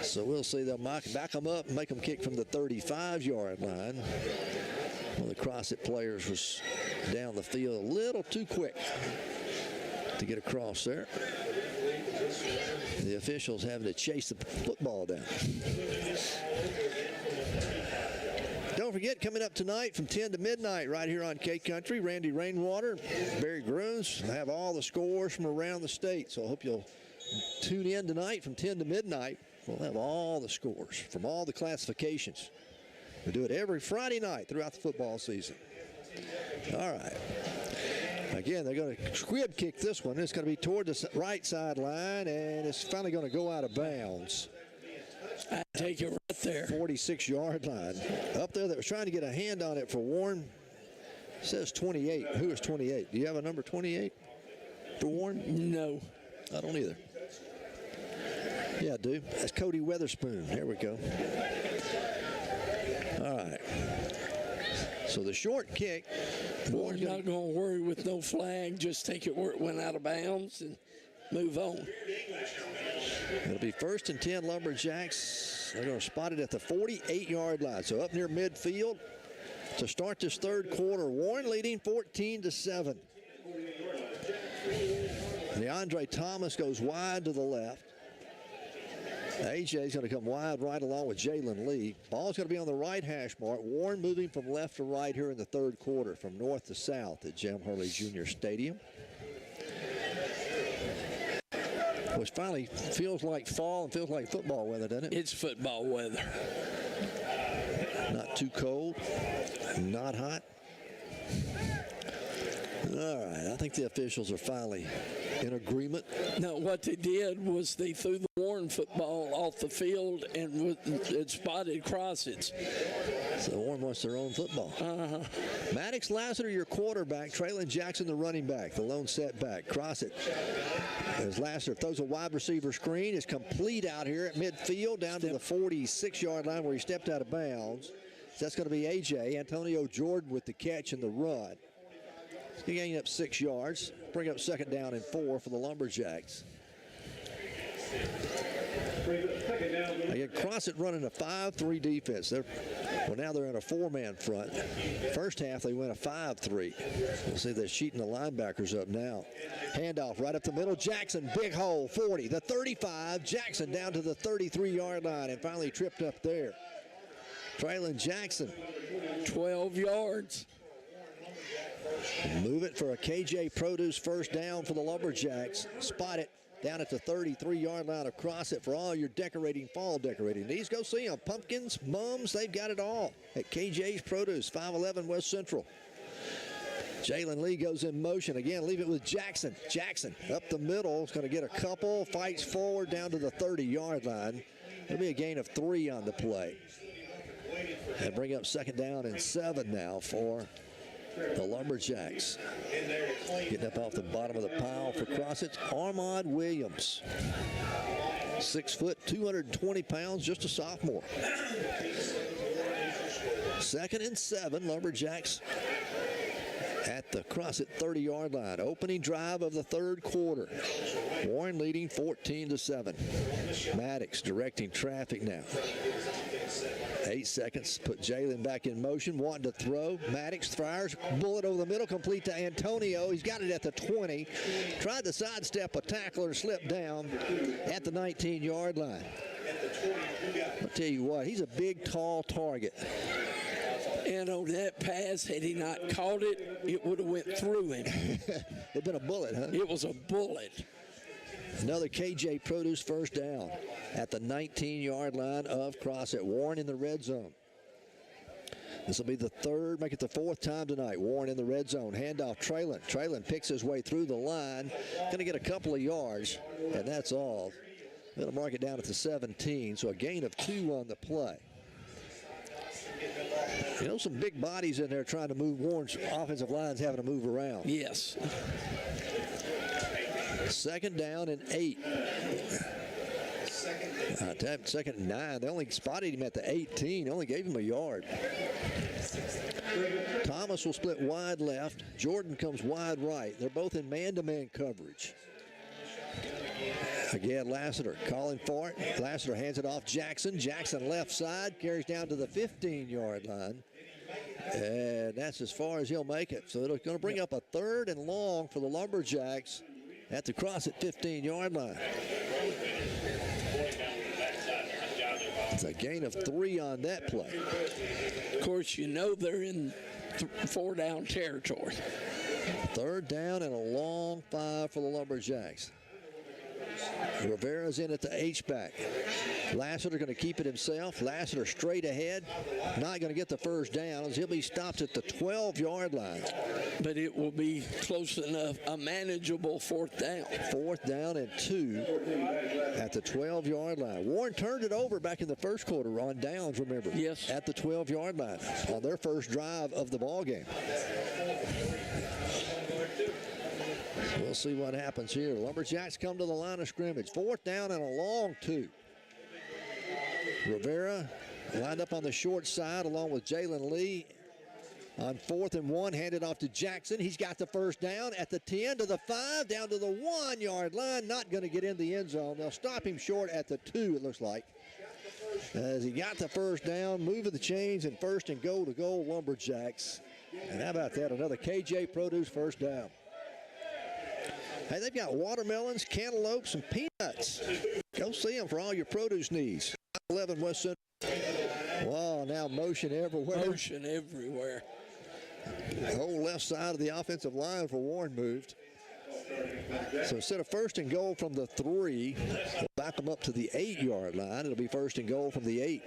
So we'll see. They'll back them up and make them kick from the 35-yard line. One of the Crossett players was down the field a little too quick to get across there. The officials having to chase the football down. Don't forget, coming up tonight from 10 to midnight right here on K-Country, Randy Rainwater, Barry Grooms have all the scores from around the state. So I hope you'll tune in tonight from 10 to midnight. We'll have all the scores from all the classifications. We do it every Friday night throughout the football season. All right. Again, they're going to squib kick this one. It's going to be toward the right sideline, and it's finally going to go out of bounds. I take it right there. 46-yard line. Up there that was trying to get a hand on it for Warren. It says 28. Who is 28? Do you have a number 28 for Warren? No. I don't either. Yeah, I do. That's Cody Weatherspoon. There we go. All right. So the short kick. We're not going to worry with no flag. Just take it where it went out of bounds and move on. It'll be 1st and 10 Lumberjacks. They're going to spot it at the 48-yard line. So up near midfield to start this third quarter. Warren leading 14-7. DeAndre Thomas goes wide to the left. AJ's going to come wide right along with Jalen Lee. Ball's going to be on the right hash mark. Warren moving from left to right here in the third quarter, from north to south at Jim Hurley Jr. Stadium. Which finally feels like fall and feels like football weather, doesn't it? It's football weather. Not too cold, not hot. All right, I think the officials are finally in agreement. No, what they did was they threw the Warren football off the field and it spotted Crossett's. So Warren wants their own football. Maddox Lassiter, your quarterback. Traylon Jackson, the running back, the lone setback. Crossett, as Lassiter throws a wide receiver screen, is complete out here at midfield down to the 46-yard line where he stepped out of bounds. So that's going to be A.J. Antonio Jordan with the catch and the run. He's gaining up 6 yards. Bring up 2nd down and 4 for the Lumberjacks. Again, Crossett running a 5-3 defense. Now they're in a 4-man front. First half, they went a 5-3. We'll see they're sheeting the linebackers up now. Handoff right up the middle. Jackson, big hole, 40, the 35. Jackson down to the 33-yard line and finally tripped up there. Traylon Jackson. 12 yards. Move it for a KJ Produce first down for the Lumberjacks. Spot it down at the 33-yard line of Crossett for all your decorating, fall decorating needs. Go see them. Pumpkins, mums, they've got it all at KJ's Produce, 511 West Central. Jalen Lee goes in motion. Again, leave it with Jackson. Jackson up the middle. Is going to get a couple. Fights forward down to the 30-yard line. There'll be a gain of 3 on the play. And bring up 2nd down and 7 now for the Lumberjacks. Getting up off the bottom of the pile for Crossett, Armand Williams. 6 foot, 220 pounds, just a sophomore. 2nd and 7, Lumberjacks at the Crossett 30-yard line. Opening drive of the third quarter. Warren leading 14-7. Maddox directing traffic now. 8 seconds, put Jalen back in motion, wanting to throw. Maddox fires, bullet over the middle, complete to Antonio. He's got it at the 20. Tried to sidestep a tackler, slipped down at the 19-yard line. I'll tell you what, he's a big, tall target. And on that pass, had he not caught it, it would have went through him. It'd been a bullet, huh? It was a bullet. Another KJ Produce first down at the 19-yard line of Crossett. Warren in the red zone. This will be the third, make it the 4th time tonight. Warren in the red zone. Handoff Traylon. Traylon picks his way through the line. Going to get a couple of yards, and that's all. It'll mark it down at the 17, so a gain of 2 on the play. You know, some big bodies in there trying to move. Warren's offensive line's having to move around. Yes. Second down and 8. Second and 9. They only spotted him at the 18. They only gave him a yard. Thomas will split wide left. Jordan comes wide right. They're both in man-to-man coverage. Again, Lassiter calling for it. Lassiter hands it off Jackson. Jackson left side, carries down to the 15-yard line. And that's as far as he'll make it. So it's going to bring up a 3rd and long for the Lumberjacks at the Crossett 15-yard line. It's a gain of 3 on that play. Of course, you know they're in 4-down territory. 3rd down and a long 5 for the Lumberjacks. Rivera's in at the H-back. Lassiter going to keep it himself. Lassiter straight ahead. Not going to get the first down as he'll be stopped at the 12-yard line. But it will be close enough, a manageable 4th down. 4th down and 2 at the 12-yard line. Warren turned it over back in the first quarter on downs, remember. Yes. At the 12-yard line on their first drive of the ball game. We'll see what happens here. Lumberjacks come to the line of scrimmage. 4th down and a long 2. Rivera lined up on the short side along with Jalen Lee. On 4th and 1, handed off to Jackson. He's got the first down at the 10 to the 5, down to the 1-yard line. Not going to get in the end zone. They'll stop him short at the 2, it looks like. As he got the first down, moving the chains, and 1st and goal to goal Lumberjacks. And how about that? Another KJ Produce first down. Hey, they've got watermelons, cantaloupes, and peanuts. Go see them for all your produce needs. 11 West Central. Wow, now motion everywhere. Motion everywhere. The whole left side of the offensive line for Warren moved. So instead of 1st and goal from the 3, we'll back them up to the 8-yard line. It'll be 1st and goal from the 8.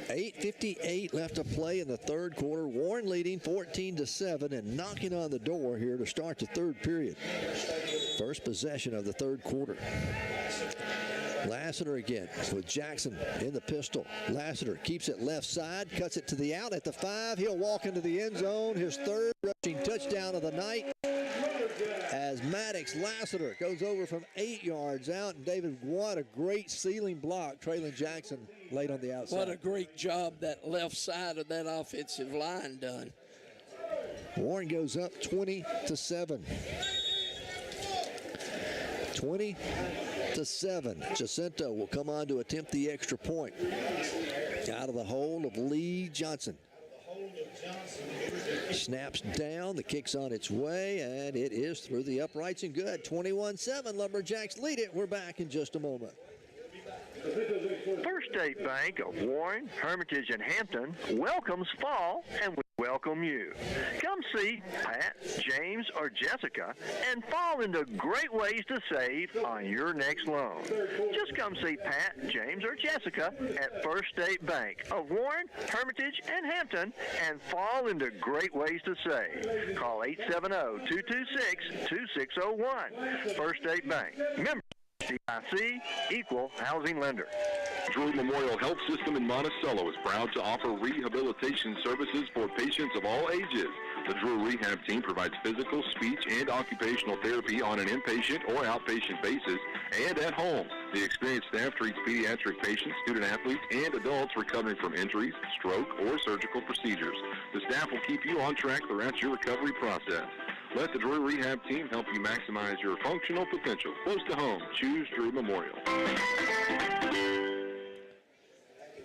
8:58 left to play in the 3rd quarter. Warren leading 14-7 and knocking on the door here to start the 3rd period. First possession of the 3rd quarter. Lassiter again with Jackson in the pistol. Lassiter keeps it left side, cuts it to the out at the 5. He'll walk into the end zone. His 3rd rushing touchdown of the night as Maddox Lassiter goes over from 8 yards out. And David, what a great ceiling block Traylon Jackson laid on the outside. What a great job that left side of that offensive line done. Warren goes up 20-7. 20-7. Jacinto will come on to attempt the extra point. Out of the hold of Lee Johnson. Snaps down, the kick's on its way, and it is through the uprights and good. 21-7, Lumberjacks lead it. We're back in just a moment. First State Bank of Warren, Hermitage, and Hampton welcomes fall, and we welcome you. Come see Pat, James, or Jessica and fall into great ways to save on your next loan. Just come see Pat, James, or Jessica at First State Bank of Warren, Hermitage, and Hampton and fall into great ways to save. Call 870-226-2601. First State Bank. Member CIC, Equal Housing Lender. Drury Memorial Health System in Monticello is proud to offer rehabilitation services for patients of all ages. The Drury Rehab Team provides physical, speech, and occupational therapy on an inpatient or outpatient basis and at home. The experienced staff treats pediatric patients, student athletes, and adults recovering from injuries, stroke, or surgical procedures. The staff will keep you on track throughout your recovery process. Let the Drew Rehab Team help you maximize your functional potential. Close to home. Choose Drew Memorial.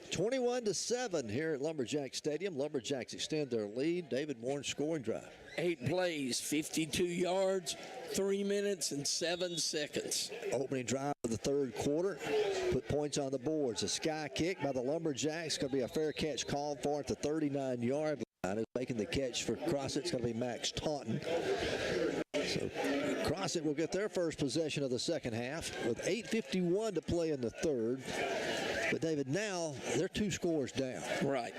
21-7 here at Lumberjack Stadium. Lumberjacks extend their lead. David Warren scoring drive. 8 plays, 52 yards, 3 minutes and 7 seconds. Opening drive of the 3rd quarter. Put points on the boards. A sky kick by the Lumberjacks. Going to be a fair catch called for at the 39-yard line. Is making the catch for Crossett. It's going to be Max Taunton. So Crossett will get their first possession of the second half with 8:51 to play in the 3rd. But David, now they're 2 scores down. Right.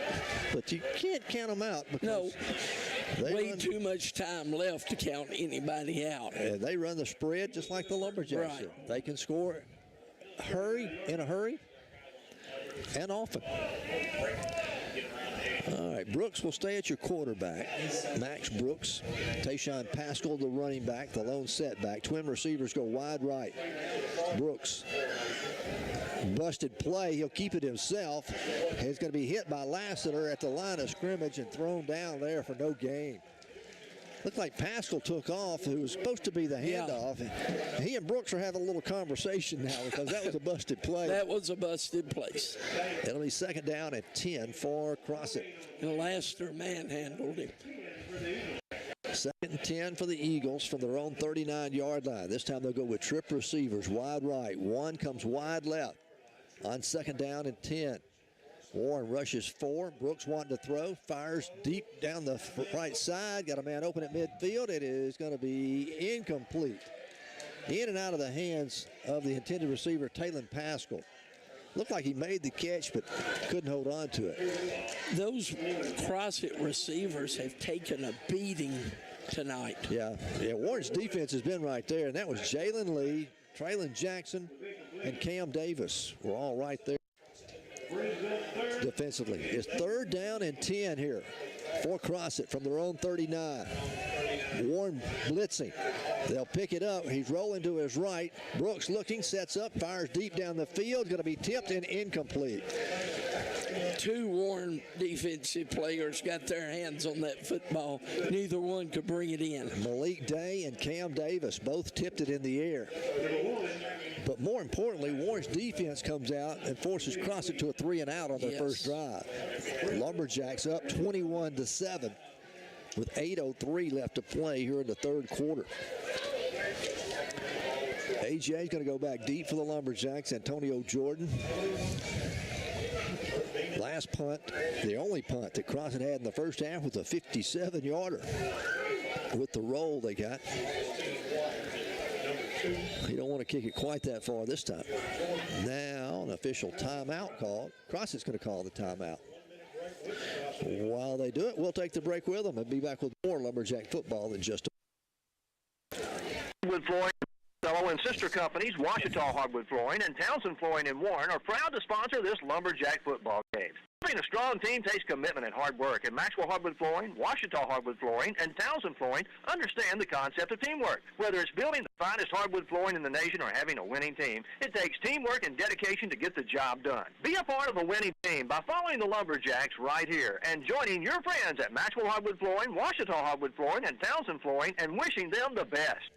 But you can't count them out because Way too much time left to count anybody out. And they run the spread just like the Lumberjacks Right. do. They can score in a hurry, and often. All right, Brooks will stay at your quarterback. Max Brooks, Tayshawn Pascal, the running back, the lone setback. Twin receivers go wide right. Brooks, busted play. He'll keep it himself. He's going to be hit by Lassiter at the line of scrimmage and thrown down there for no gain. Looked like Pascal took off, who was supposed to be the handoff. Yeah. He and Brooks are having a little conversation now because that was a busted play. That was a busted place. It'll be second down at 10 for Crossett. And Lassiter manhandled him. Second and 10 for the Eagles from their own 39-yard line. This time they'll go with trip receivers, wide right. One comes wide left on second down and 10. Warren rushes 4. Brooks wanting to throw. Fires deep down the right side. Got a man open at midfield. It is going to be incomplete. In and out of the hands of the intended receiver, Taylon Pascal. Looked like he made the catch, but couldn't hold on to it. Those Crossett receivers have taken a beating tonight. Yeah, Warren's defense has been right there, and that was Jalen Lee, Traylon Jackson, and Cam Davis were all right there defensively. It's third down and 10 here for Crossett from their own 39. Warren blitzing. They'll pick it up. He's rolling to his right. Brooks looking, sets up, fires deep down the field. Going to be tipped and incomplete. Two Warren defensive players got their hands on that football. Neither one could bring it in. Malik Day and Cam Davis both tipped it in the air. But more importantly, Warren's defense comes out and forces Crossett to a 3-and-out on their first drive. Lumberjacks up 21-7 with 8:03 left to play here in the third quarter. AJ is going to go back deep for the Lumberjacks. Antonio Jordan. Last punt, the only punt that Crossett had in the first half was a 57-yarder. With the roll they got. You don't want to kick it quite that far this time. Now an official timeout called. Crossett's going to call the timeout. While they do it, we'll take the break with them and be back with more Lumberjack football in just a Hardwood Flooring and sister companies, Washita Hardwood Flooring and Townsend Flooring in Warren, are proud to sponsor this Lumberjack football game. Being a strong team takes commitment and hard work, and Maxwell Hardwood Flooring, Washita Hardwood Flooring, and Townsend Flooring understand the concept of teamwork. Whether it's building the finest hardwood flooring in the nation or having a winning team, it takes teamwork and dedication to get the job done. Be a part of a winning team by following the Lumberjacks right here and joining your friends at Maxwell Hardwood Flooring, Washita Hardwood Flooring, and Townsend Flooring, and wishing them the best.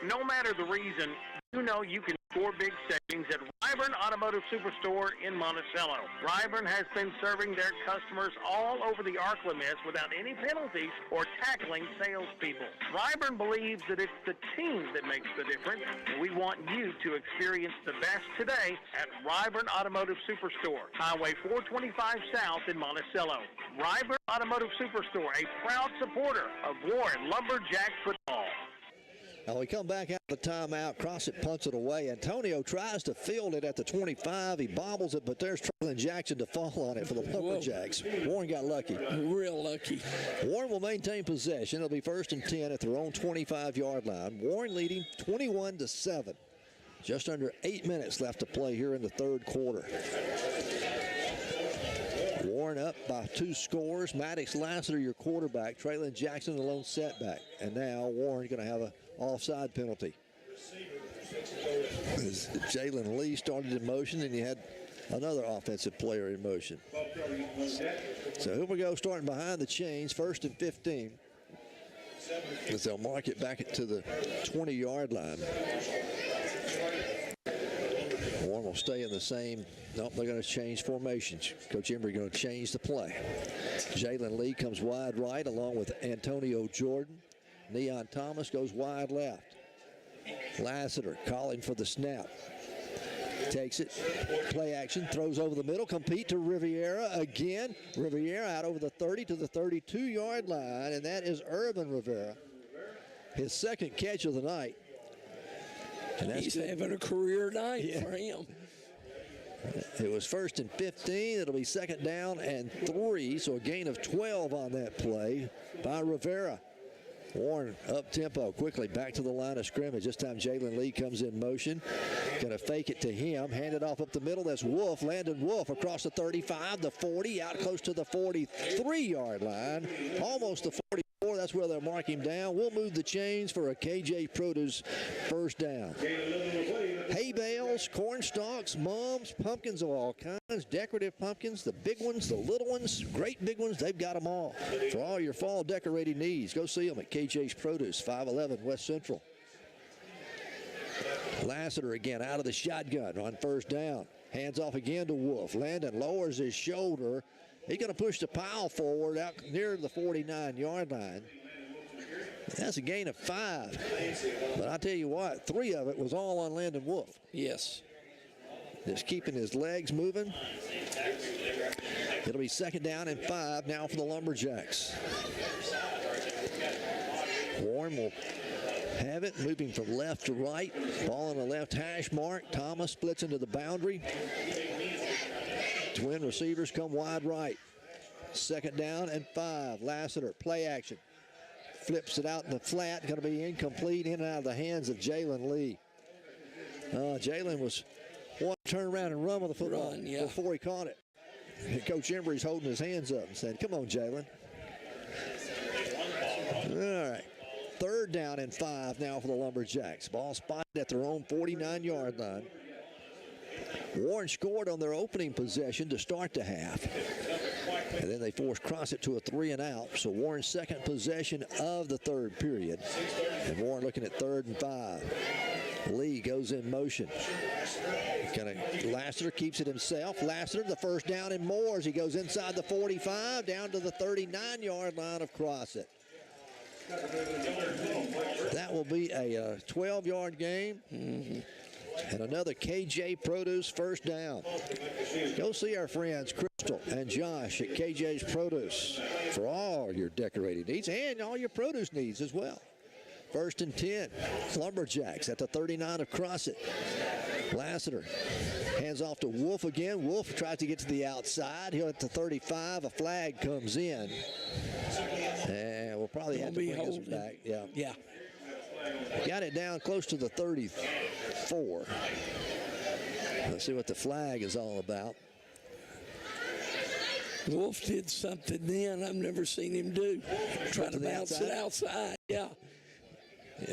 No matter the reason, you know you can score big savings at Ryburn Automotive Superstore in Monticello. Ryburn has been serving their customers all over the ArkLaMiss without any penalties or tackling salespeople. Ryburn believes that it's the team that makes the difference, and we want you to experience the best today at Ryburn Automotive Superstore, Highway 425 South in Monticello. Ryburn Automotive Superstore, a proud supporter of Warren Lumberjack football. Now we come back out of the timeout. Crossett punts it away. Antonio tries to field it at the 25. He bobbles it, but there's Traylon Jackson to fall on it for the Lumberjacks. Warren got lucky. Real lucky. Warren will maintain possession. It'll be first and 10 at their own 25-yard line. Warren leading 21-7. Just under 8 minutes left to play here in the third quarter. Warren up by 2 scores. Maddox Lassiter, your quarterback. Traylon Jackson, the lone setback. And now Warren going to have a offside penalty. As Jalen Lee started in motion, and you had another offensive player in motion. So here we go, starting behind the chains, first and 15. As they'll mark it back to the 20-yard line. Warren will stay in the same. Nope, they're going to change formations. Coach Embry going to change the play. Jalen Lee comes wide right along with Antonio Jordan. Neon Thomas goes wide left. Lassiter calling for the snap. Takes it. Play action. Throws over the middle. Compete to Riviera again. Riviera out over the 30 to the 32-yard line. And that is Urban Rivera. His second catch of the night. And that's He's having a career night for him. It was 1st and 15. It'll be 2nd down and 3, so a gain of 12 on that play by Rivera. Warren up tempo quickly back to the line of scrimmage. This time Jalen Lee comes in motion. Going to fake it to him. Hand it off up the middle. That's Wolf. Landon Wolf across the 35, the 40, out close to the 43-yard line. Almost the 44. That's where they'll mark him down. We'll move the chains for a KJ Produce first down. Hay bales, corn stalks, mums, pumpkins of all kinds, decorative pumpkins, the big ones, the little ones, great big ones, they've got them all. For all your fall decorating needs, go see them at KJ's Produce, 511 West Central. Lassiter again out of the shotgun on first down. Hands off again to Wolf. Landon lowers his shoulder. He's going to push the pile forward out near the 49-yard line. That's a gain of 5. But I tell you what, 3 of it was all on Landon Wolf. Yes. Just keeping his legs moving. It'll be 2nd down and 5 now for the Lumberjacks. Warren will have it, moving from left to right. Ball on the left hash mark. Thomas splits into the boundary. Twin receivers come wide right. 2nd down and 5. Lassiter, play action. Flips it out in the flat. Going to be incomplete, in and out of the hands of Jalen Lee. Jalen was wanting to turn around and run with the football before he caught it. And Coach Embry's holding his hands up and saying, come on, Jalen. All right. 3rd down and 5 now for the Lumberjacks. Ball spotted at their own 49-yard line. Warren scored on their opening possession to start the half. And then they forced Crossett to a 3-and-out. So Warren's 2nd possession of the 3rd period. And Warren looking at 3rd and 5. Lee goes in motion. Lassiter keeps it himself. Lassiter, the first down and more as he goes inside the 45 down to the 39-yard line of Crossett. That will be a 12-yard game. And another KJ Produce first down. Go see our friends Crystal and Josh at KJ's Produce for all your decorating needs and all your produce needs as well. 1st and 10. Lumberjacks at the 39 of Crossett. Lassiter hands off to Wolf again. Wolf tries to get to the outside. He'll at the 35. A flag comes in. And we'll probably have to bring this back. Yeah. Got it down close to the 34. Let's see what the flag is all about. Wolf did something then I've never seen him do. Trying to bounce it outside. Yeah,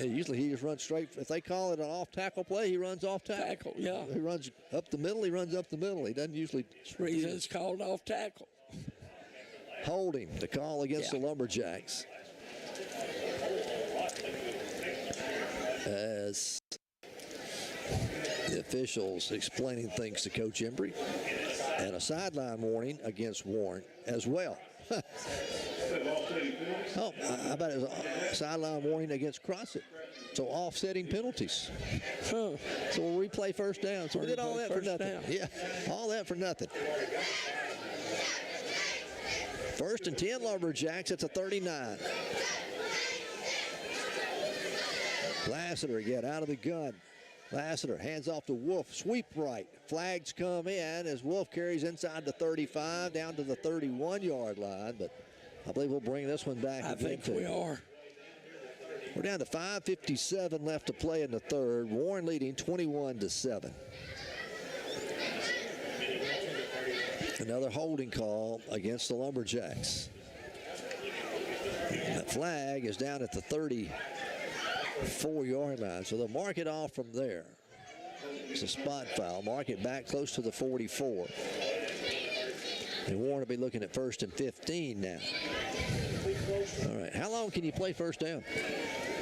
usually he just runs straight. If they call it an off-tackle play, he runs off-tackle. Yeah. He runs up the middle, he runs up the middle. He doesn't usually. That's the reason it's called off-tackle. Holding the call against the Lumberjacks. As the officials explaining things to Coach Embry. And a sideline warning against Warren as well. Oh, how about a sideline warning against Crossett? So offsetting penalties. So we'll replay first down. So we did all that for nothing. Yeah, all that for nothing. 1st and 10 Lumberjacks at the 39. Lassiter again out of the gun. Lassiter hands off to Wolf. Sweep right. Flags come in as Wolf carries inside the 35 down to the 31-yard line. But I believe we'll bring this one back. I think we are. We're down to 5:57 left to play in the 3rd. Warren leading 21-7. Another holding call against the Lumberjacks. The flag is down at the 34-yard line, so they'll mark it off from there. It's a spot foul. Mark it back close to the 44. And Warren will be looking at 1st and 15 now. All right, how long can you play first down?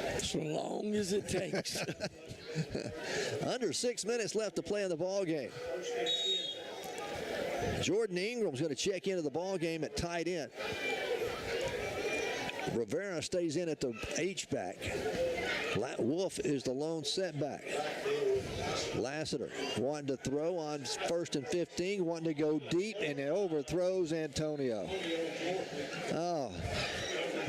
As long as it takes. Under 6 minutes left to play in the ball game. Jordan Ingram's going to check into the ball game at tight end. Rivera stays in at the H-back. Wolf is the lone setback. Lassiter wanting to throw on 1st and 15, wanting to go deep, and it overthrows Antonio. Oh,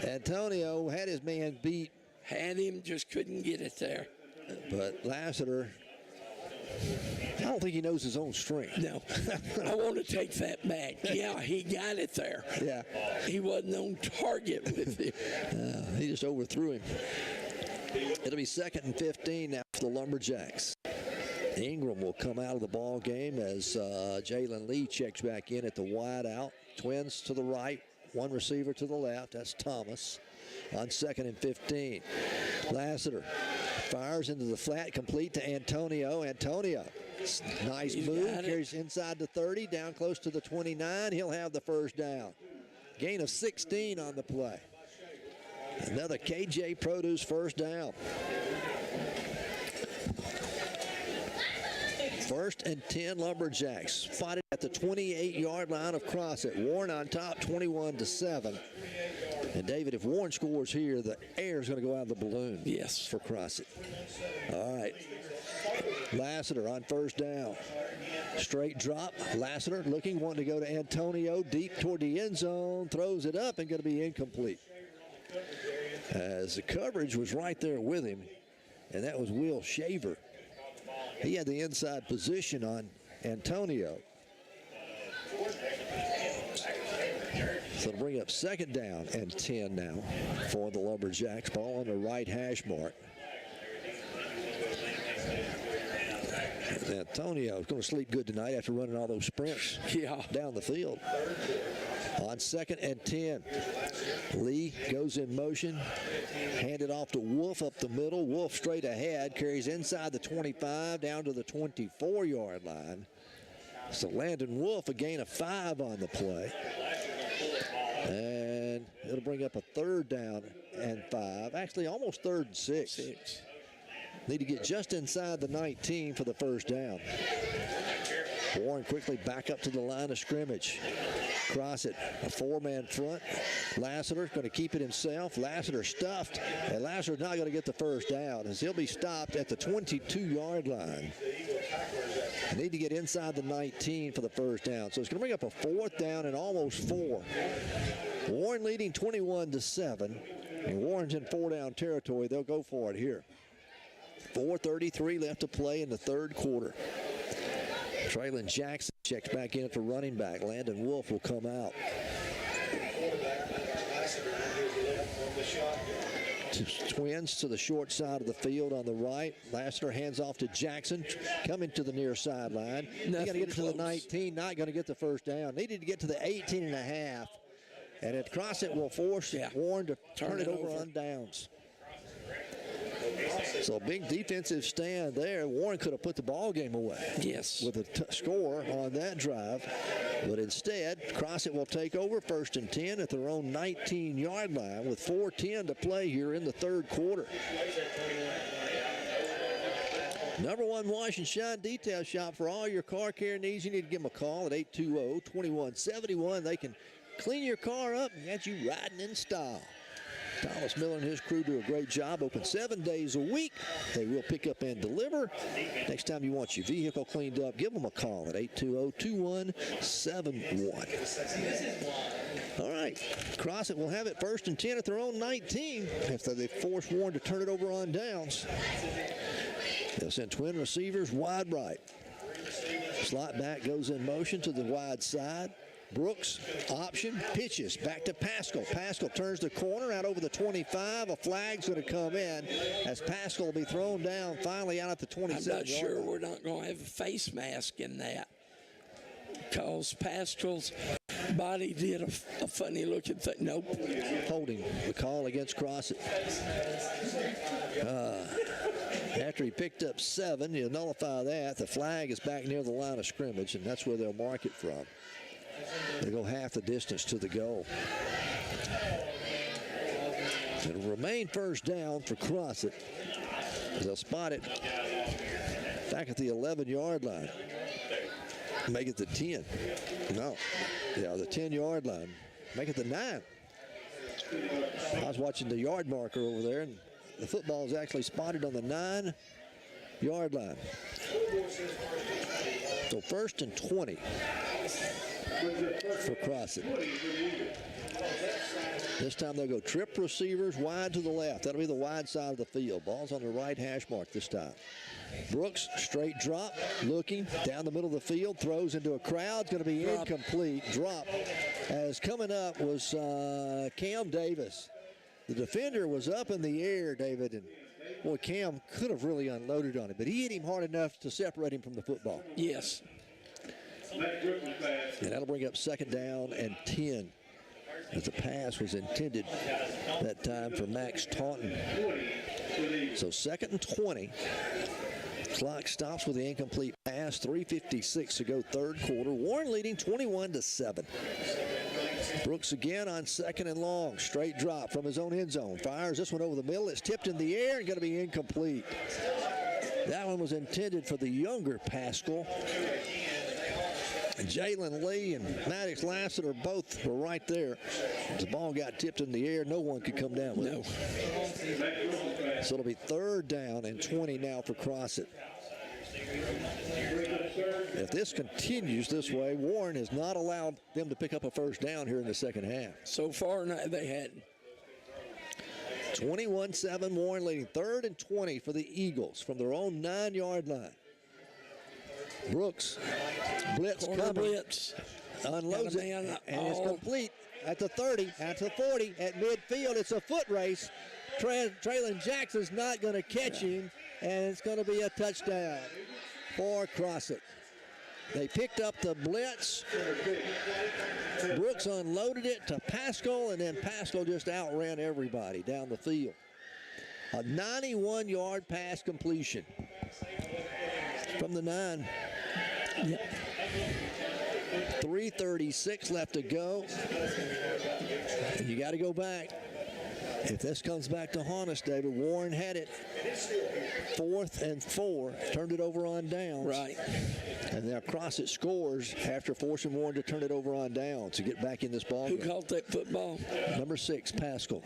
Antonio had his man beat. Had him, just couldn't get it there. But Lassiter I don't think he knows his own strength. No, I want to take that back. Yeah, he got it there. Yeah. He wasn't on target with it. He just overthrew him. It'll be 2nd and 15 now for the Lumberjacks. Ingram will come out of the ball game as Jalen Lee checks back in at the wide out. Twins to the right, one receiver to the left. That's Thomas on 2nd and 15. Lassiter fires into the flat, complete to Antonio. Antonio, nice move, carries inside the 30, down close to the 29. He'll have the first down. Gain of 16 on the play. Another KJ Produce first down. 1st and 10 Lumberjacks. Spotted at the 28-yard line of Crossett. Warren on top, 21-7. And David, if Warren scores here, the air is going to go out of the balloon. Yes. For Crossett. All right. Lassiter on first down. Straight drop. Lassiter looking, wanting to go to Antonio deep toward the end zone. Throws it up and going to be incomplete. As the coverage was right there with him, and that was Will Shaver. He had the inside position on Antonio. So it'll bring up 2nd down and 10 now for the Lumberjacks. Ball on the right hash mark. Antonio is going to sleep good tonight after running all those sprints down the field. On 2nd and 10, Lee goes in motion, handed off to Wolf up the middle. Wolf straight ahead, carries inside the 25 down to the 24-yard line. So Landon Wolf, a gain of 5 on the play. And it'll bring up a 3rd down and 5. Actually, almost 3rd and 6. Need to get just inside the 19 for the first down. Warren quickly back up to the line of scrimmage. Crossett, a 4-man front. Lassiter's going to keep it himself. Lassiter stuffed, and Lassiter's not going to get the first down as he'll be stopped at the 22-yard line. Need to get inside the 19 for the first down. So it's going to bring up a 4th down and almost 4. Warren leading 21-7, and Warren's in 4-down territory. They'll go for it here. 4:33 left to play in the 3rd quarter. Traylon Jackson checks back in for running back. Landon Wolf will come out. Twins to the short side of the field on the right. Lassiter hands off to Jackson, coming to the near sideline. They got to get it to the 19, not going to get the first down. Needed to get to the 18.5. And at Crossett will force Warren to turn it over on downs. So a big defensive stand there. Warren could have put the ball game away. Yes. With a score on that drive. But instead, Crossett will take over 1st and 10 at their own 19-yard line with 4:10 to play here in the 3rd quarter. Number 1 Wash and Shine Detail Shop. For all your car care needs, you need to give them a call at 820-2171. They can clean your car up and get you riding in style. Thomas Miller and his crew do a great job. Open 7 days a week. They will pick up and deliver. Next time you want your vehicle cleaned up, give them a call at 820-2171. All right. Crossett will have it 1st and 10 at their own 19 after they force Warren to turn it over on downs. They'll send twin receivers wide right. Slot back goes in motion to the wide side. Brooks, option, pitches back to Pascal. Pascal turns the corner out over the 25. A flag's going to come in as Pascal will be thrown down finally out at the 27. I'm not sure we're not going to have a face mask in that because Pascal's body did a funny looking thing. Nope. Holding the call against Crossett. After he picked up 7, you nullify that. The flag is back near the line of scrimmage, and that's where they'll mark it from. They go half the distance to the goal. It'll remain first down for Crossett. They'll spot it back at the 11-yard line. Make it the 10. No. Yeah, the 10-yard line. Make it the 9. I was watching the yard marker over there, and the football is actually spotted on the 9-yard line. So 1st and 20. for Crossett. This time they'll go trip receivers wide to the left. That'll be the wide side of the field. Ball's on the right hash mark this time. Brooks, straight drop, looking down the middle of the field, throws into a crowd. It's going to be incomplete. Drop. As coming up was Cam Davis. The defender was up in the air, David, and boy, Cam could have really unloaded on it, but he hit him hard enough to separate him from the football. Yes. And that'll bring up second down and 10. As the pass was intended that time for Max Taunton. So 2nd and 20. Clock stops with the incomplete pass. 3:56 to go, third quarter. Warren leading 21-7. Brooks again on 2nd and long. Straight drop from his own end zone. Fires this one over the middle. It's tipped in the air and going to be incomplete. That one was intended for the younger Pascal. Jalen Lee and Maddox Lassiter were right there. The ball got tipped in the air. No one could come down with it. So it'll be 3rd down and 20 now for Crossett. If this continues this way, Warren has not allowed them to pick up a first down here in the second half. So far, they hadn't. 21-7, Warren leading. 3rd and 20 for the Eagles from their own 9-yard line. Brooks, blitz Corner coming. blitz. Unloads it, and it's complete at the 30, at the 40, at midfield. It's a foot race. Traylon Jackson's not going to catch him, and it's going to be a touchdown for Crossett. They picked up the blitz. Brooks unloaded it to Pascal, and then Pascal just outran everybody down the field. A 91-yard pass completion from the 9. Yep. 3:36 left to go. And you got to go back. If this comes back to haunt us, David, Warren had it. 4th and 4. Turned it over on downs. Right. And now Crossett scores after forcing Warren to turn it over on downs to get back in this ball Who game. caught that football? Number 6, Pascal.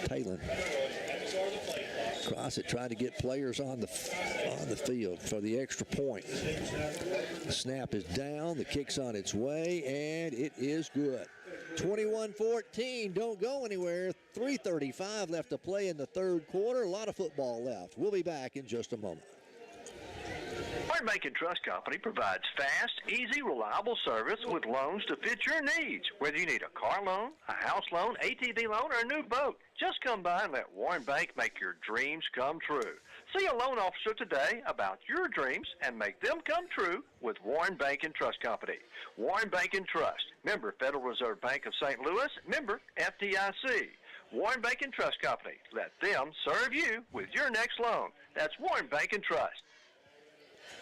Talon. Crossett trying to get players on the field for the extra point. The snap is down. The kick's on its way, and it is good. 21-14. Don't go anywhere. 3:35 left to play in the third quarter. A lot of football left. We'll be back in just a moment. Warren Bank and Trust Company provides fast, easy, reliable service with loans to fit your needs. Whether you need a car loan, a house loan, ATV loan, or a new boat, just come by and let Warren Bank make your dreams come true. See a loan officer today about your dreams and make them come true with Warren Bank and Trust Company. Warren Bank and Trust, member Federal Reserve Bank of St. Louis, member FDIC. Warren Bank and Trust Company. Let them serve you with your next loan. That's Warren Bank and Trust.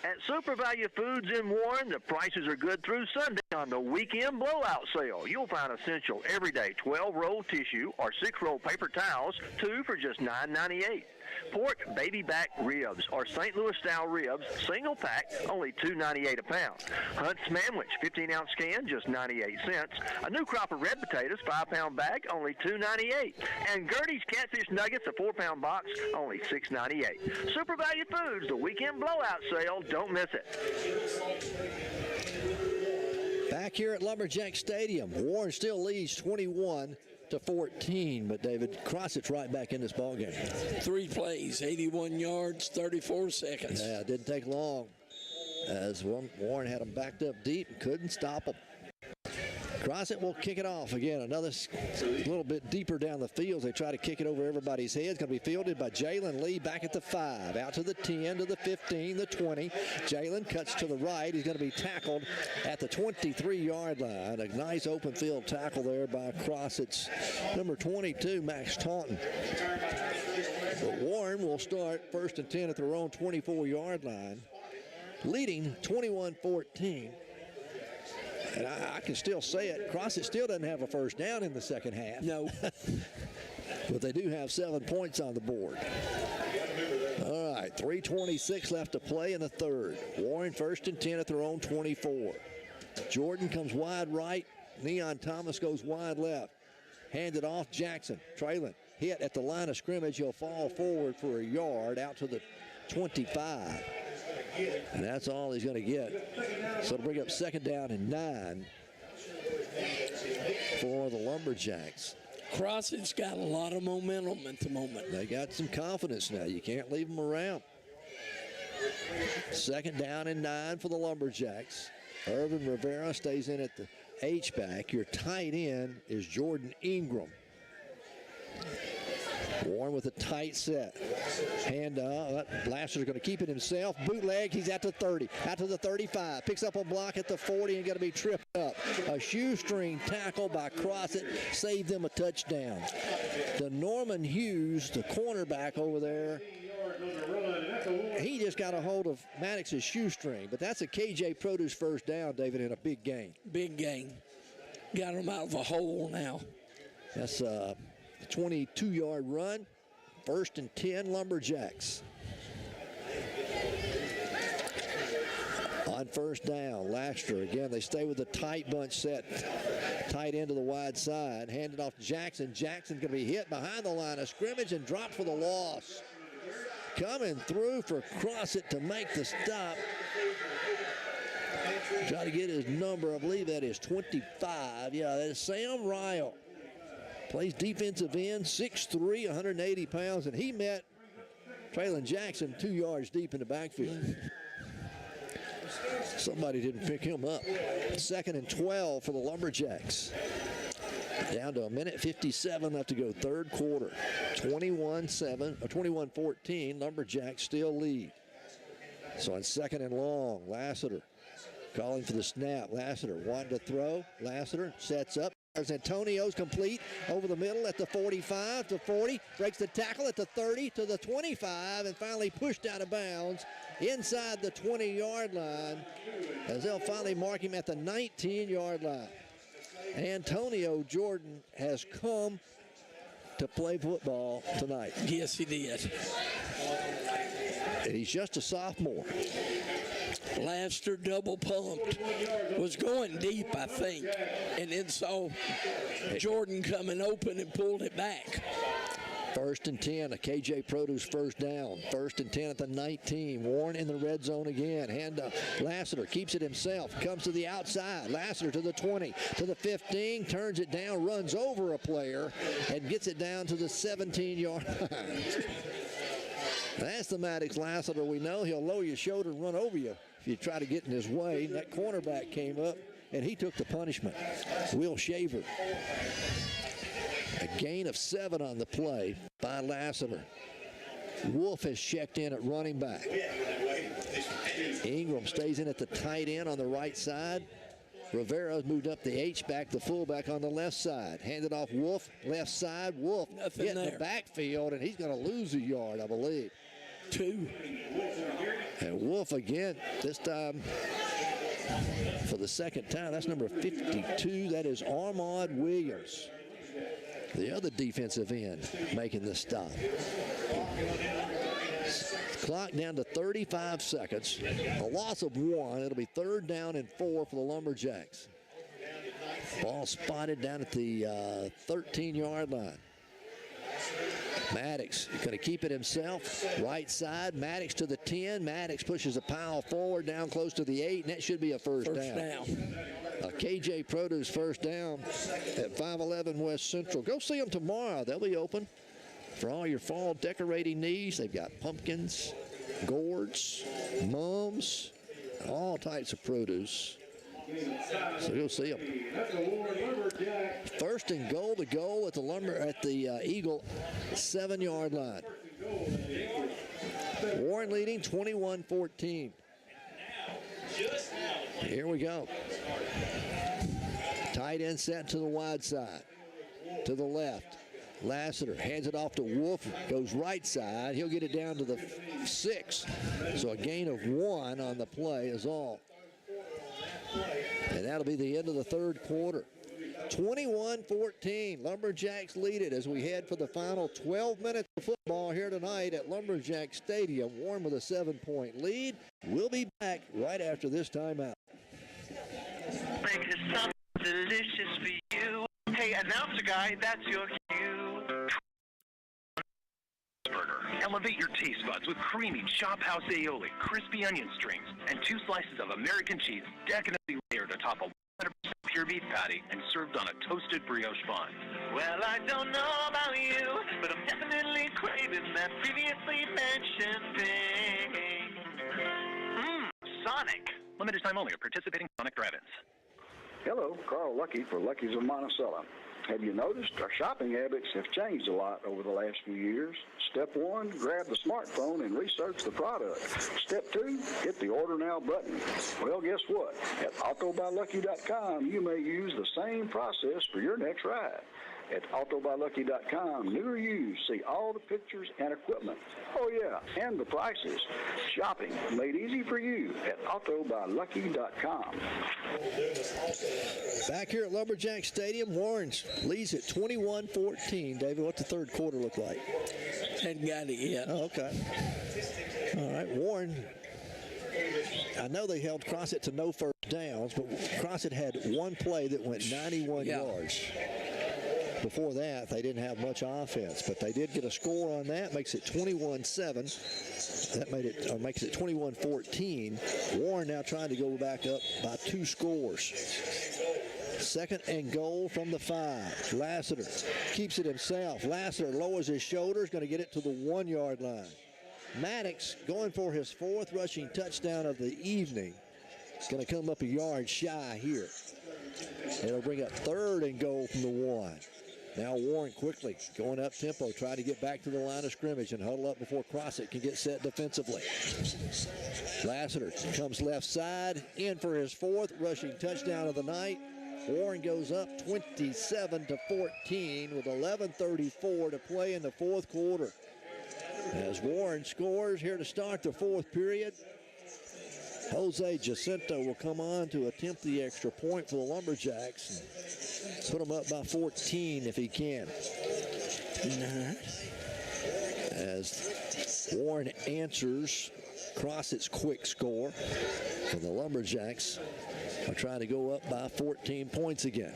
At Super Value Foods in Warren, the prices are good through Sunday on the weekend blowout sale. You'll find essential everyday 12-roll tissue or 6-roll paper towels, 2 for just $9.98. Pork baby back ribs or St. Louis-style ribs, single pack, only $2.98 a pound. Hunt's Manwich, 15-ounce can, just 98 cents. A new crop of red potatoes, 5-pound bag, only $2.98. And Gertie's Catfish Nuggets, a 4-pound box, only $6.98. Super Value Foods, the weekend blowout sale. Don't miss it. Back here at Lumberjack Stadium, Warren still leads 21-14, but David, Crossett's right back in this ballgame. 3 plays, 81 yards, 34 seconds. Yeah, it didn't take long as Warren had them backed up deep and couldn't stop them. Crossett will kick it off again. Another little bit deeper down the field. They try to kick it over everybody's heads. Going to be fielded by Jalen Lee back at the 5. Out to the 10, to the 15, the 20. Jalen cuts to the right. He's going to be tackled at the 23-yard line. A nice open field tackle there by Crossett's number 22, Max Taunton. But Warren will start 1st and 10 at their own 24-yard line, leading 21-14. And I can still say it, Crossett still doesn't have a first down in the second half. No. But they do have 7 points on the board. All right, 3:26 left to play in the third. Warren 1st and 10 at their own 24. Jordan comes wide right. Neon Thomas goes wide left. Handed off Jackson. Traylon hit at the line of scrimmage. He'll fall forward for a yard out to the 25. And that's all he's going to get. So to bring up 2nd down and 9 for the Lumberjacks. Crossett's got a lot of momentum at the moment. They got some confidence now. You can't leave them around. 2nd down and 9 for the Lumberjacks. Irvin Rivera stays in at the H-back. Your tight end is Jordan Ingram. Warren with a tight set. Hand Blaster's going to keep it himself. Bootleg, he's out to 30, out to the 35. Picks up a block at the 40 and going to be tripped up. A shoestring tackle by Crossett saved them a touchdown. The Norman Hughes, the cornerback over there, he just got a hold of Maddox's shoestring. But that's a KJ Produce first down, David, in a big game. Big game. Got him out of a hole now. That's a 22-yard run. 1st and 10, Lumberjacks. On 1st down, Laster again. They stay with the tight bunch set. Tight end to the wide side. Handed off to Jackson. Jackson's going to be hit behind the line of scrimmage and dropped for the loss. Coming through for Crossett to make the stop. Try to get his number. I believe that is 25. Yeah, that is Sam Ryle. Plays defensive end, 6'3", 180 pounds, and he met Traylon Jackson 2 yards deep in the backfield. Somebody didn't pick him up. 2nd and 12 for the Lumberjacks. Down to 1:57 left to go, 3rd quarter. 21-14, Lumberjacks still lead. So on 2nd and long, Lassiter calling for the snap. Lassiter wanting to throw. Lassiter sets up. Antonio's complete over the middle at the 45 to 40. Breaks the tackle at the 30 to the 25 and finally pushed out of bounds inside the 20-yard line as they'll finally mark him at the 19-yard line. Antonio Jordan has come to play football tonight. Yes, he did. And he's just a sophomore. Laster double pumped. Was going deep, I think, and then saw Jordan coming open and pulled it back. 1st and 10, a KJ Produce first down. 1st and 10 at the 19. Warren in the red zone again. Hand to Lassiter, keeps it himself, comes to the outside. Lassiter to the 20, to the 15, turns it down, runs over a player, and gets it down to the 17-yard line. That's the Maddox Lassiter we know. He'll lower your shoulder and run over you if you try to get in his way. And that cornerback came up, and he took the punishment. Will Shaver. A gain of 7 on the play by Lassiter. Wolf has checked in at running back. Ingram stays in at the tight end on the right side. Rivera's moved up the H-back, the fullback on the left side. Handed off Wolf, left side. Wolf getting the backfield, and he's going to lose a yard, I believe. 2. And Wolf again, this time for the 2nd time. That's number 52. That is Armand Williams, the other defensive end, making the stop. Clock down to 35 seconds. A loss of 1. It'll be 3rd down and 4 for the Lumberjacks. Ball spotted down at the 13-yard line. Maddox going to keep it himself. Right side. Maddox to the 10. Maddox pushes a pile forward down close to the 8, and that should be a first down. A KJ Produce first down at 511 West Central. Go see them tomorrow. They'll be open for all your fall decorating needs. They've got pumpkins, gourds, mums, all types of produce. So you'll see them. 1st and goal to goal at the Eagle 7-yard line. Warren leading 21-14. Here we go. Tight end set to the wide side. To the left. Lassiter hands it off to Wolf, goes right side. He'll get it down to the 6. So a gain of 1 on the play is all. And that'll be the end of the 3rd quarter. 21-14. Lumberjacks lead it as we head for the final 12 minutes of football here tonight at Lumberjack Stadium. Warren with a 7-point lead. We'll be back right after this timeout. Make something delicious for you. Hey, announcer guy, that's your cue. Burger. Elevate your taste buds with creamy Shop House aioli, crispy onion strings, and 2 slices of American cheese decadently layered atop a 100% pure secure beef patty and served on a toasted brioche bun. Well, I don't know about you, but I'm definitely craving that previously mentioned thing. Sonic. Limited time only at participating Sonic drive-ins. Hello, Carl Lucky for Lucky's of Monticello. Have you noticed our shopping habits have changed a lot over the last few years? Step 1, grab the smartphone and research the product. Step 2, hit the Order Now button. Well, guess what? At AutoBuyLucky.com, you may use the same process for your next ride. At AutoBuyLucky.com, new or used, see all the pictures and equipment. Oh, yeah, and the prices. Shopping made easy for you at AutoBuyLucky.com. Back here at Lumberjack Stadium, Warren leads at 21-14. David, what's the third quarter look like? Hadn't got it yet. Oh, okay. All right, Warren. I know they held Crossett to no first downs, but Crossett had one play that went 91 yards. Before that, they didn't have much offense, but they did get a score on that. Makes it 21-7. That makes it 21-14. Warren now trying to go back up by 2 scores. 2nd and goal from the 5. Lassiter keeps it himself. Lassiter lowers his shoulders, going to get it to the 1-yard line. Maddox going for his 4th rushing touchdown of the evening. It's going to come up a yard shy here. It'll bring up 3rd and goal from the 1. Now Warren quickly going up tempo, trying to get back to the line of scrimmage and huddle up before Crossett can get set defensively. Lassiter comes left side, in for his 4th rushing touchdown of the night. Warren goes up 27-14 with 11:34 to play in the 4th quarter. As Warren scores here to start the 4th period, Jose Jacinto will come on to attempt the extra point for the Lumberjacks and put them up by 14 if he can. As Warren answers Crossett's quick score for the Lumberjacks are trying to go up by 14 points again.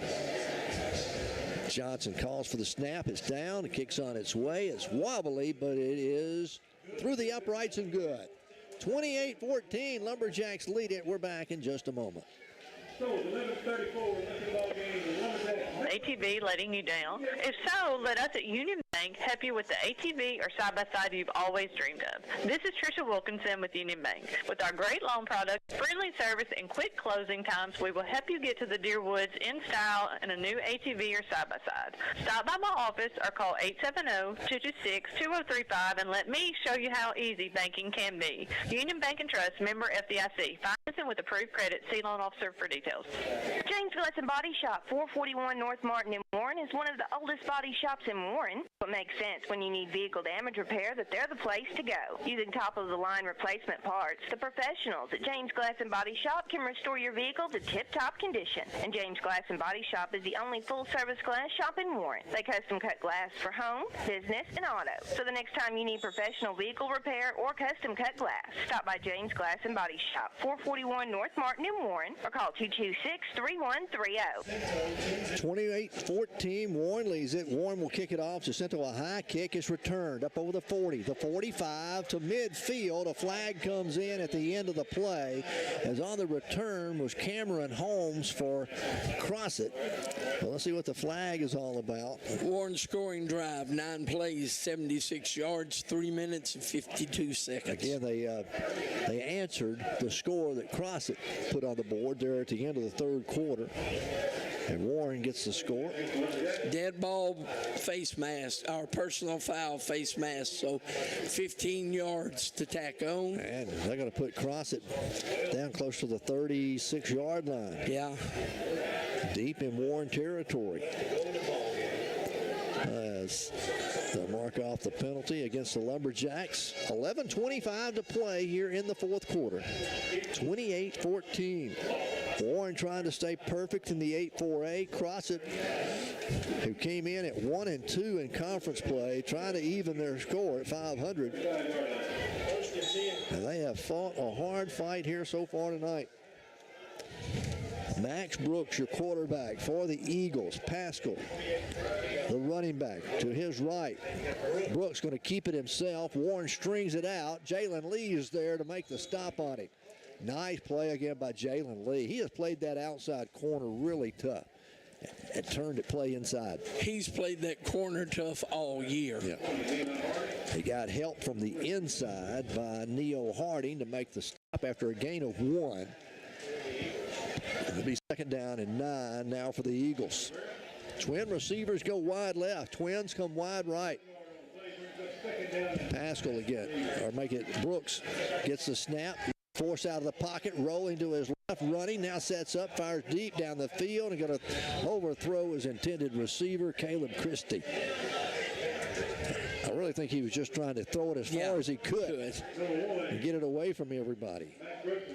Johnson calls for the snap. It's down. It kicks on its way. It's wobbly, but it is through the uprights and good. 28-14, Lumberjacks lead it. We're back in just a moment. ATV letting you down? If so, let us at Union Bank help you with the ATV or side-by-side you've always dreamed of. This is Tricia Wilkinson with Union Bank. With our great loan product, friendly service, and quick closing times, we will help you get to the dear woods in style in a new ATV or side-by-side. Stop by my office or call 870-226-2035 and let me show you how easy banking can be. Union Bank and Trust, member FDIC. Financing with approved credit. See loan officer for details. James Glass and Body Shop, 441 North Martin in Warren, is one of the oldest body shops in Warren. It makes sense when you need vehicle damage repair that they're the place to go. Using top-of-the-line replacement parts, the professionals at James Glass and Body Shop can restore your vehicle to tip-top condition. And James Glass and Body Shop is the only full-service glass shop in Warren. They custom-cut glass for home, business, and auto. So the next time you need professional vehicle repair or custom-cut glass, stop by James Glass and Body Shop, 441 North Martin in Warren, or call 226-3130. 28-14, Warren leads it. Warren will kick it off. Jacinto, a high kick is returned up over the 40, the 45 to midfield. A flag comes in at the end of the play, as on the return was Cameron Holmes for Crossett. Well, let's see what the flag is all about. Warren scoring drive, 9 plays, 76 yards, 3 minutes and 52 seconds. Again, they answered the score that Crossett put on the board there at the end of the 3rd quarter. And Warren gets the score. Dead ball face mask, our personal foul face mask, so 15 yards to tack on. And they're going to put Crossett down close to the 36-yard line. Yeah. Deep in Warren territory. As they'll mark off the penalty against the Lumberjacks. 11:25 to play here in the 4th quarter. 28-14. Warren trying to stay perfect in the 8-4A. Crossett, who came in at 1-2 in conference play, trying to even their score at 500. And they have fought a hard fight here so far tonight. Max Brooks, your quarterback for the Eagles. Pascal, the running back, to his right. Brooks going to keep it himself. Warren strings it out. Jalen Lee is there to make the stop on him. Nice play again by Jalen Lee. He has played that outside corner really tough and turned it play inside. He's played that corner tough all year. Yeah. He got help from the inside by Neo Harding to make the stop after a gain of 1. It'll be 2nd down and 9 now for the Eagles. Twin receivers go wide left. Twins come wide right. Pascal again, or make it Brooks, gets the snap. Force out of the pocket, rolling to his left, running, now sets up, fires deep down the field, and going to overthrow his intended receiver, Caleb Christie. I really think he was just trying to throw it as far as he could and get it away from everybody.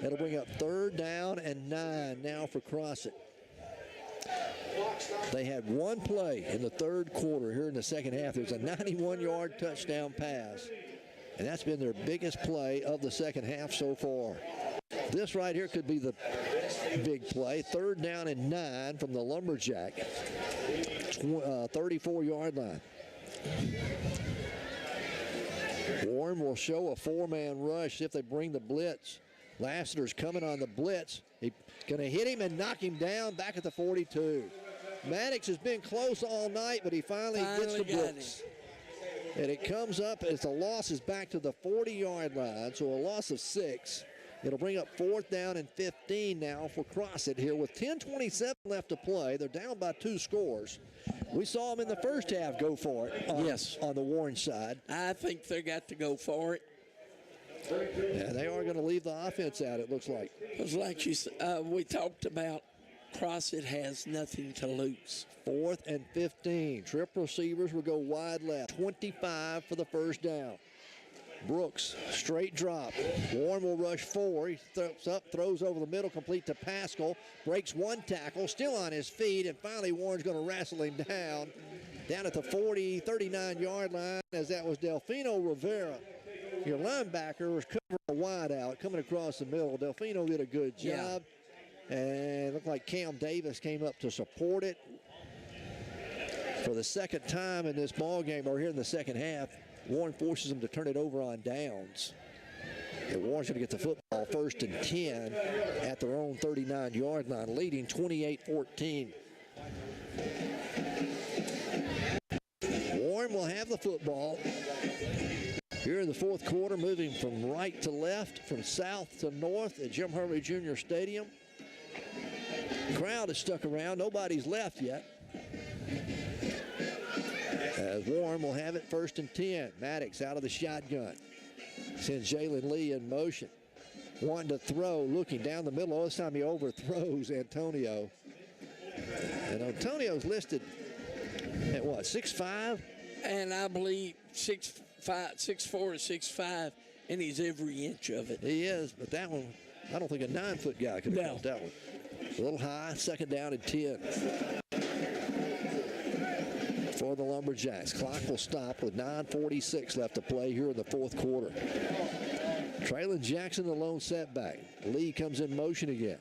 That'll bring up 3rd down and 9 now for Crossett. They had one play in the 3rd quarter here in the 2nd half. There's a 91-yard touchdown pass. And that's been their biggest play of the 2nd half so far. This right here could be the big play. 3rd down and 9 from the Lumberjack. 34-yard line. Warren will show a 4-man rush if they bring the blitz. Lassiter's coming on the blitz. He's going to hit him and knock him down back at the 42. Maddox has been close all night, but he finally gets to Brooks. And it comes up as the loss is back to the 40-yard line, so a loss of 6. It'll bring up 4th down and 15 now for Crossett here with 10:27 left to play. They're down by 2 scores. We saw them in the first half go for it on the Warren side. I think they got to go for it. Yeah, they are going to leave the offense out, it looks like. Because like you said, we talked about, Crossett has nothing to lose. 4th and 15. Trip receivers will go wide left. 25 for the 1st down. Brooks, straight drop. Warren will rush 4. He throws up, throws over the middle, complete to Pascal. Breaks 1 tackle, still on his feet, and finally Warren's going to wrestle him down at the 40, 39-yard line, as that was Delfino Rivera. Your linebacker was covering a wide out, coming across the middle. Delfino did a good job. And it looked like Cam Davis came up to support it. For the 2nd time in this ball game, or here in the 2nd half, Warren forces them to turn it over on downs. And Warren's going to get the football 1st and 10 at their own 39-yard line, leading 28-14. Warren will have the football here in the 4th quarter, moving from right to left, from south to north at Jim Hurley Jr. Stadium. Crowd is stuck around. Nobody's left yet. As Warren will have it 1st and 10. Maddox out of the shotgun. Sends Jalen Lee in motion. Wanting to throw, looking down the middle. This time he overthrows Antonio. And Antonio's listed at what, 6'5"? And I believe 6'4" or 6'5", and he's every inch of it. He is, but that one, I don't think a 9-foot guy could have caught that one. A little high, 2nd down and 10 for the Lumberjacks. Clock will stop with 9:46 left to play here in the 4th quarter. Traylon Jackson, the lone setback. Lee comes in motion again.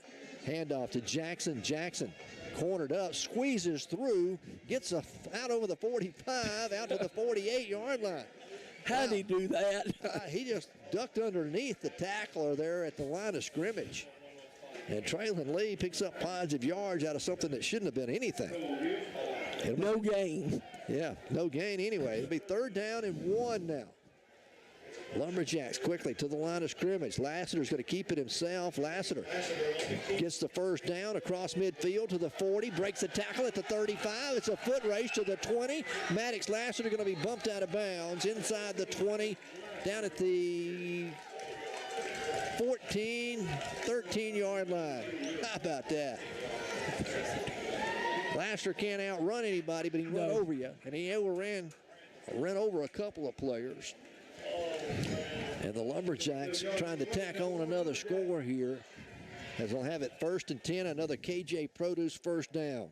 Handoff to Jackson. Jackson cornered up, squeezes through, gets out over the 45, out to the 48-yard line. How did he do that? He just ducked underneath the tackler there at the line of scrimmage. And Traylon Lee picks up positive yards out of something that shouldn't have been anything. No gain. Yeah, no gain anyway. It'll be 3rd down and 1 now. Lumberjacks quickly to the line of scrimmage. Lassiter's going to keep it himself. Lassiter gets the 1st down across midfield to the 40. Breaks the tackle at the 35. It's a foot race to the 20. Maddox Lassiter going to be bumped out of bounds inside the 20. Down at the 14, 13-yard line. How about that? Lassiter can't outrun anybody, but he run over you. And he ran over a couple of players. And the Lumberjacks trying to tack on another score here, as they'll have it 1st and 10, another KJ Produce 1st down.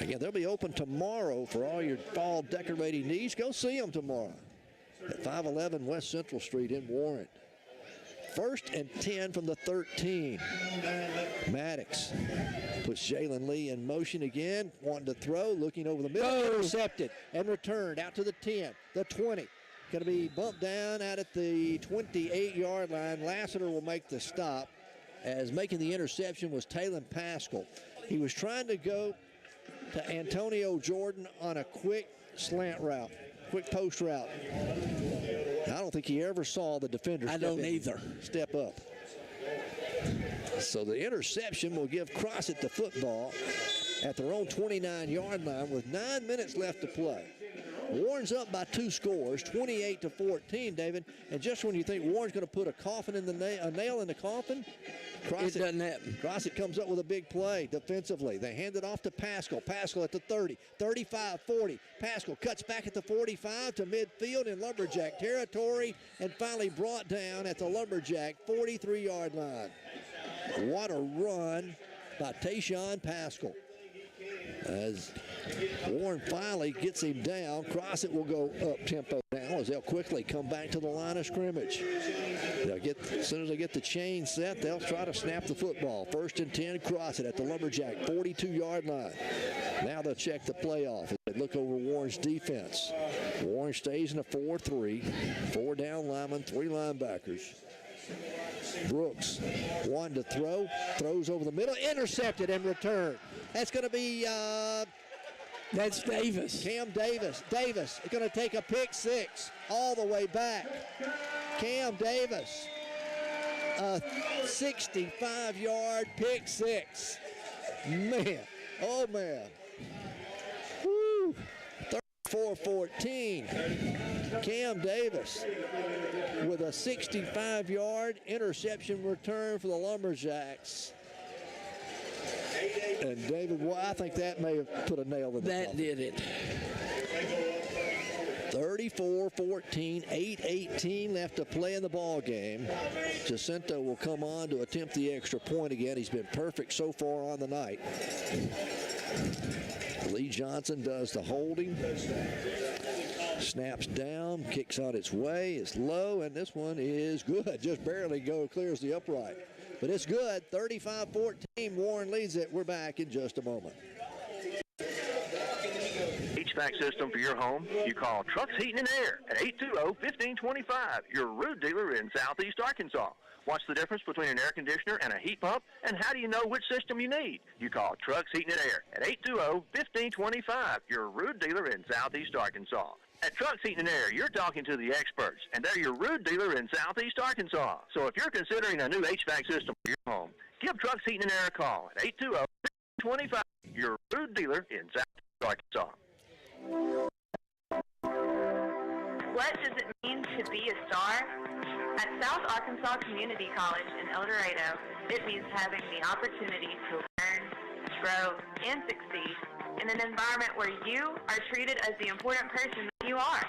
Again, they'll be open tomorrow for all your fall decorating needs. Go see them tomorrow at 511 West Central Street in Warren. 1st and 10 from the 13. Maddox puts Jalen Lee in motion again, wanting to throw, looking over the middle, intercepted and returned out to the 10, the 20. Going to be bumped down out at the 28-yard line. Lassiter will make the stop, as making the interception was Talon Pascal. He was trying to go to Antonio Jordan on a quick slant route, quick post route. I don't think he ever saw the defender step up. So the interception will give Crossett the football at their own 29-yard line with 9 minutes left to play. Warren's up by 2 scores, 28-14, David. And just when you think Warren's going to put a nail in the coffin, It doesn't happen. Crossett comes up with a big play defensively. They hand it off to Pascal. Pascal at the 30, 35, 40. Pascal cuts back at the 45 to midfield in Lumberjack territory, and finally brought down at the Lumberjack 43-yard line. What a run by Tayshawn Pascal. As Warren finally gets him down, Crossett will go up tempo now as they'll quickly come back to the line of scrimmage. As soon as they get the chain set, they'll try to snap the football. 1st and 10, Crossett at the Lumberjack 42-yard line. Now they'll check the playoff as they look over Warren's defense. Warren stays in a 4-3, 4 down linemen, 3 linebackers. Brooks wanting to throw, throws over the middle, intercepted and returned. That's going to be that's Davis. Cam Davis. Davis is going to take a pick 6 all the way back. Cam Davis, a 65-yard pick 6. Man, oh man. Woo. 34-14. Cam Davis with a 65-yard interception return for the Lumberjacks. And David, well, I think that may have put a nail in the coffin. Did it. 34-14, 8:18 left to play in the ball game. Jacinto will come on to attempt the extra point again. He's been perfect so far on the night. Lee Johnson does the holding. Snaps down, kicks on its way. It's low, and this one is good. Just barely clears the upright. But it's good. 35-14. Warren leads it. We're back in just a moment. HVAC system for your home? You call Trucks Heating and Air at 820-1525, your Rude dealer in Southeast Arkansas. What's the difference between an air conditioner and a heat pump? And how do you know which system you need? You call Trucks Heating and Air at 820-1525, your Rude dealer in Southeast Arkansas. At Trucks Heating and Air, you're talking to the experts, and they're your Rude dealer in Southeast Arkansas. So if you're considering a new HVAC system for your home, give Trucks Heating and Air a call at 820-1525, your Rude dealer in Southeast Arkansas. What does it mean to be a star? At South Arkansas Community College in El Dorado, it means having the opportunity to learn, grow, and succeed in an environment where you are treated as the important person that you are.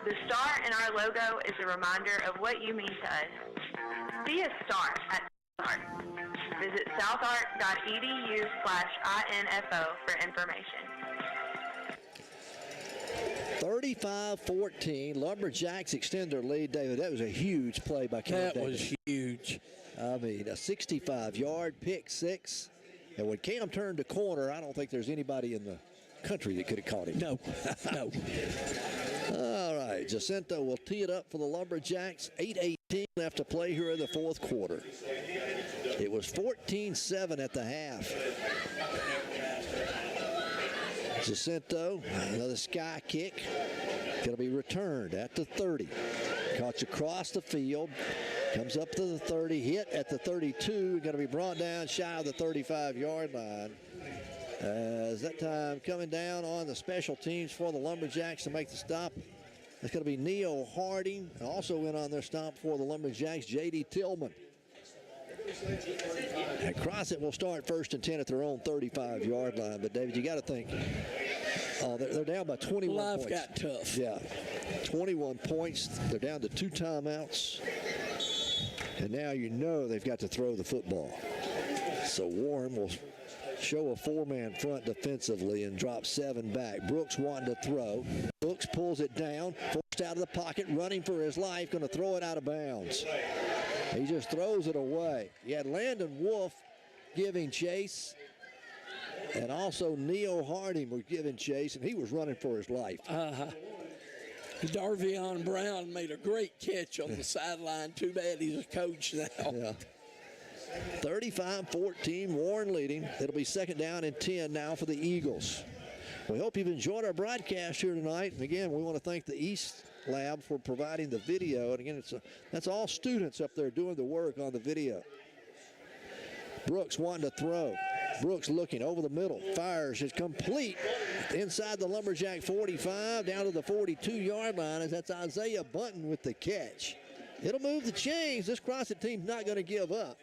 The star in our logo is a reminder of what you mean to us. Be a star at South Ark. Visit southark.edu/info for information. 35-14. Lumberjacks extend their lead, David. That was a huge play by Cam Davis. That was huge. I mean, a 65-yard pick 6. And when Cam turned the corner, I don't think there's anybody in the country that could have caught him. No, no. All right, Jacinto will tee it up for the Lumberjacks. 8:18 left to play here in the fourth quarter. It was 14-7 at the half. Jacinto, another sky kick. Going to be returned at the 30. Cuts across the field. Comes up to the 30. Hit at the 32. Going to be brought down shy of the 35-yard line. As that time coming down on the special teams for the Lumberjacks to make the stop. It's going to be Neo Harding. Also in on their stop for the Lumberjacks, J.D. Tillman. And Crossett will start 1st and 10 at their own 35-yard line. But, David, you got to think, they're down by 21 Life points. got tough. Yeah, 21 points. They're down to 2 timeouts. And now you know they've got to throw the football. So Warren will show a 4-man front defensively and drop 7 back. Brooks wanting to throw. Brooks pulls it down, forced out of the pocket, running for his life, going to throw it out of bounds. He just throws it away. You had Landon Wolf giving chase, and also Neo Harding was giving chase, and he was running for his life. Darvion Brown made a great catch on the sideline. Too bad he's a coach now. Yeah. 35-14, Warren leading. It'll be second down and 10 now for the Eagles. We hope you've enjoyed our broadcast here tonight. And again, we want to thank the East Lab for providing the video. And again, that's all students up there doing the work on the video. Brooks wanting to throw. Brooks looking over the middle. Fires is complete inside the Lumberjack 45 down to the 42-yard line as that's Isaiah Bunton with the catch. It'll move the chains. This Crossett team's not going to give up.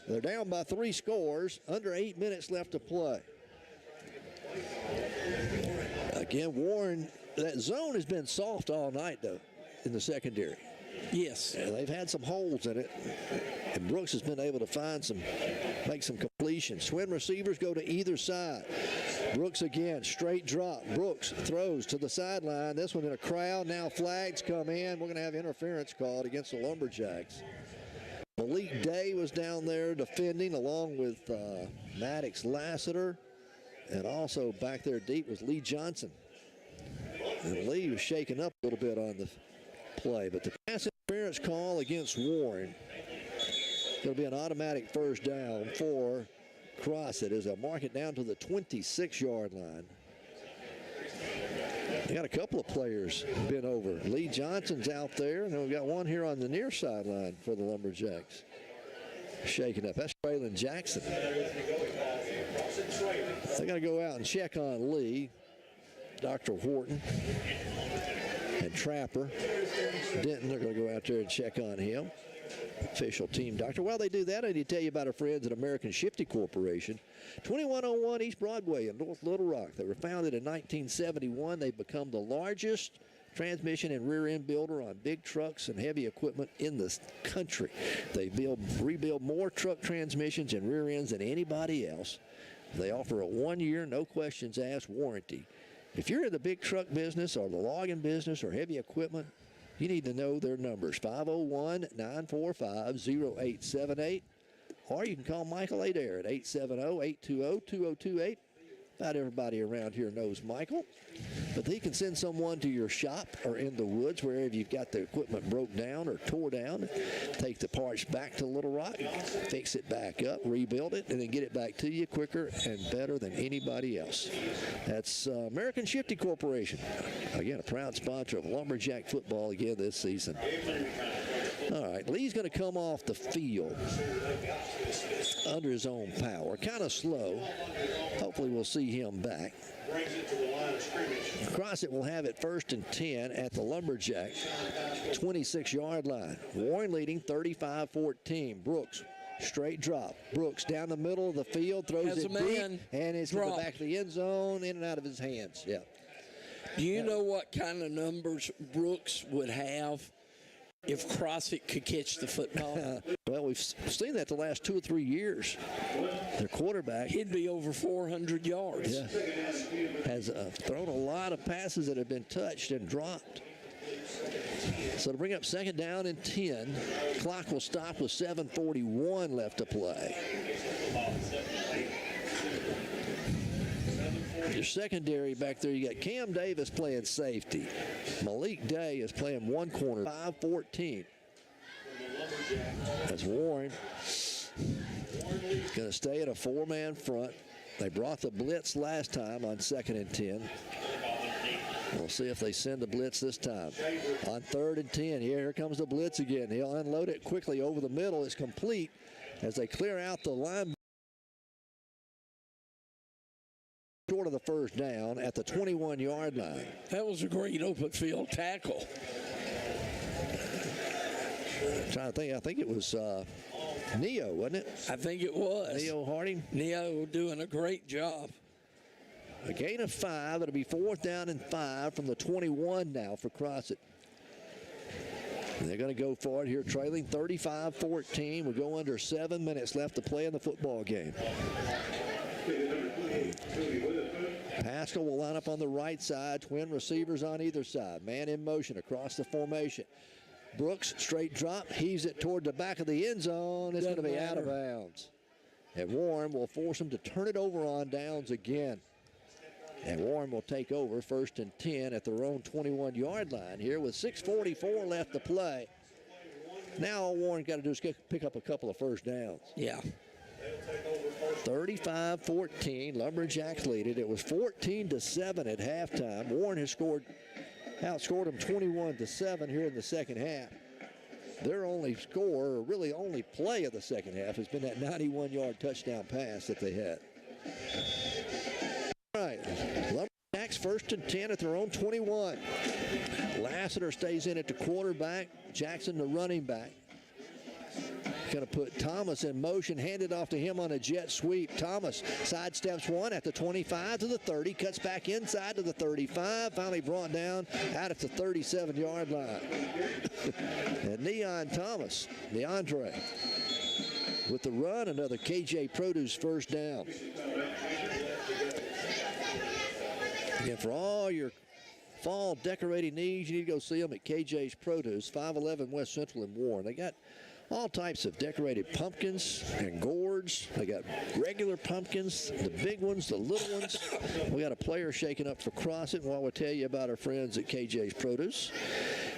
They're down by 3 scores, under 8 minutes left to play. Again, Warren, that zone has been soft all night, though, in the secondary. Yes. And they've had some holes in it, and Brooks has been able to make some completions. Twin receivers go to either side. Brooks again, straight drop. Brooks throws to the sideline. This one in a crowd. Now flags come in. We're going to have interference called against the Lumberjacks. Malik Day was down there defending along with Maddox Lassiter. And also back there deep was Lee Johnson. And Lee was shaken up a little bit on the play. But the pass interference call against Warren. Going to be an automatic first down for Crossett as they'll mark it down to the 26-yard line. They got a couple of players bent over. Lee Johnson's out there, and then we've got one here on the near sideline for the Lumberjacks. Shaking up. That's Traylon Jackson. They got to go out and check on Lee. Dr. Horton and Trapper. Denton, they're going to go out there and check on him. Official team doctor. While they do that, I need to tell you about our friends at American Shifty Corporation. 2101 East Broadway in North Little Rock. They were founded in 1971. They've become the largest transmission and rear end builder on big trucks and heavy equipment in the country. They rebuild more truck transmissions and rear ends than anybody else. They offer a 1-year, no questions asked warranty. If you're in the big truck business or the logging business or heavy equipment, you need to know their numbers, 501-945-0878, or you can call Michael Adair at 870-820-2028. Not everybody around here knows Michael, but he can send someone to your shop or in the woods, wherever you've got the equipment broke down or tore down. Take the parts back to Little Rock, fix it back up, rebuild it, and then get it back to you quicker and better than anybody else. That's American Shifty Corporation. Again, a proud sponsor of Lumberjack football again this season. All right, Lee's going to come off the field under his own power. Kind of slow. Hopefully we'll see him back. Crossett will have it 1st and 10 at the Lumberjack 26-yard line. Warren leading 35-14. Brooks, straight drop. Brooks down the middle of the field, throws it deep, and it's in the back of the end zone, in and out of his hands. Yeah. Do you know what kind of numbers Brooks would have if Crossett could catch the football? Well, we've seen that the last 2 or 3 years. Their quarterback, he'd be over 400 yards. Yeah. Has thrown a lot of passes that have been touched and dropped. So to bring up second down and 10, clock will stop with 7:41 left to play. Your secondary back there, you got Cam Davis playing safety. Malik Day is playing one corner. 5-14. That's Warren. Going to stay at a 4-man front. They brought the blitz last time on 2nd and 10. We'll see if they send the blitz this time. On 3rd and 10, here comes the blitz again. He'll unload it quickly over the middle. It's complete as they clear out the line. Short of the first down at the 21-yard line. That was a great open field tackle. I'm trying to think. I think it was Neo, wasn't it? I think it was. Neo Harding. Neo doing a great job. A gain of 5. It'll be 4th down and 5 from the 21 now for Crossett. And they're going to go for it here, trailing 35-14. We go under 7 minutes left to play in the football game. Pascal will line up on the right side. Twin receivers on either side. Man in motion across the formation. Brooks, straight drop, heaves it toward the back of the end zone. It's going to be out of bounds. And Warren will force him to turn it over on downs again. And Warren will take over 1st and 10 at their own 21-yard line here with 6:44 left to play. Now all Warren's got to do is pick up a couple of first downs. Yeah. 35-14, Lumberjacks lead it. It was 14-7 at halftime. Warren has outscored them 21-7 here in the second half. Their only score, or really only play of the second half, has been that 91-yard touchdown pass that they had. All right, Lumberjacks 1st and 10 at their own 21. Lassiter stays in at the quarterback. Jackson the running back. Going to put Thomas in motion, handed off to him on a jet sweep. Thomas sidesteps one at the 25 to the 30, cuts back inside to the 35, finally brought down out at the 37-yard line. And DeAndre, with the run, another KJ Produce first down. Again, for all your fall decorating needs, you need to go see them at KJ's Produce, 511 West Central in Warren. They got all types of decorated pumpkins and gourds. They got regular pumpkins, the big ones, the little ones. We got a player shaking up for Crossett, and we'll tell you about our friends at KJ's Produce.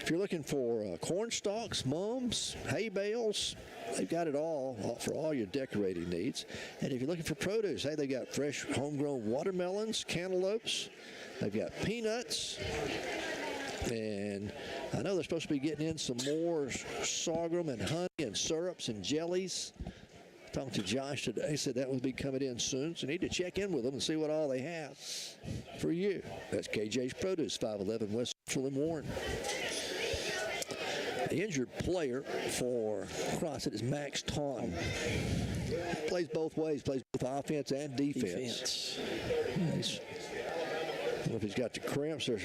If you're looking for corn stalks, mums, hay bales, they've got it all for all your decorating needs. And if you're looking for produce, hey, they got fresh homegrown watermelons, cantaloupes. They've got peanuts. And I know they're supposed to be getting in some more sorghum and honey and syrups and jellies. Talked to Josh today, said that will be coming in soon. So you need to check in with them and see what all they have for you. That's KJ's Produce, 511 West Central in Warren. The injured player for Crossett is Max Taunton. Plays both ways, plays both offense and defense. I don't know if he's got the cramps or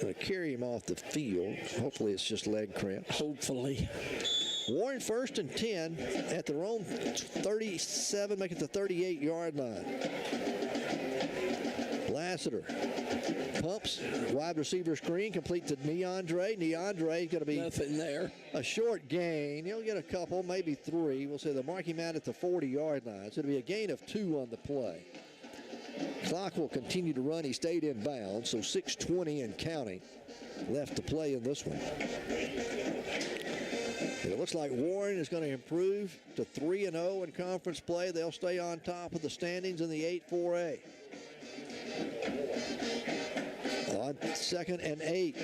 going to carry him off the field. Hopefully it's just leg cramps. Hopefully. Warren 1st and 10 at their own 37, make it the 38-yard line. Lassiter pumps, wide receiver screen, complete to DeAndre. DeAndre going to be nothing there. A short gain. He'll get a couple, maybe 3. We'll say they'll mark him out at the 40-yard line. So it'll be a gain of 2 on the play. Clock will continue to run. He stayed in bounds, so 6:20 and counting left to play in this one. And it looks like Warren is going to improve to 3-0 in conference play. They'll stay on top of the standings in the 8-4A. On 2nd and 8,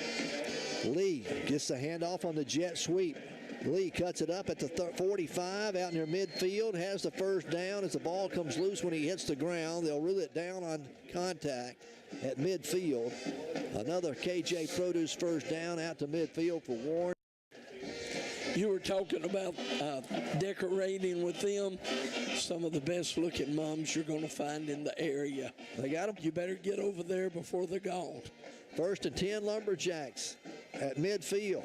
Lee gets the handoff on the jet sweep. Lee cuts it up at the 45 out near midfield, has the first down as the ball comes loose when he hits the ground. They'll rule it down on contact at midfield. Another KJ Produce first down out to midfield for Warren. You were talking about decorating with them. Some of the best looking mums you're going to find in the area. They got them? You better get over there before they're gone. 1st and 10 Lumberjacks at midfield.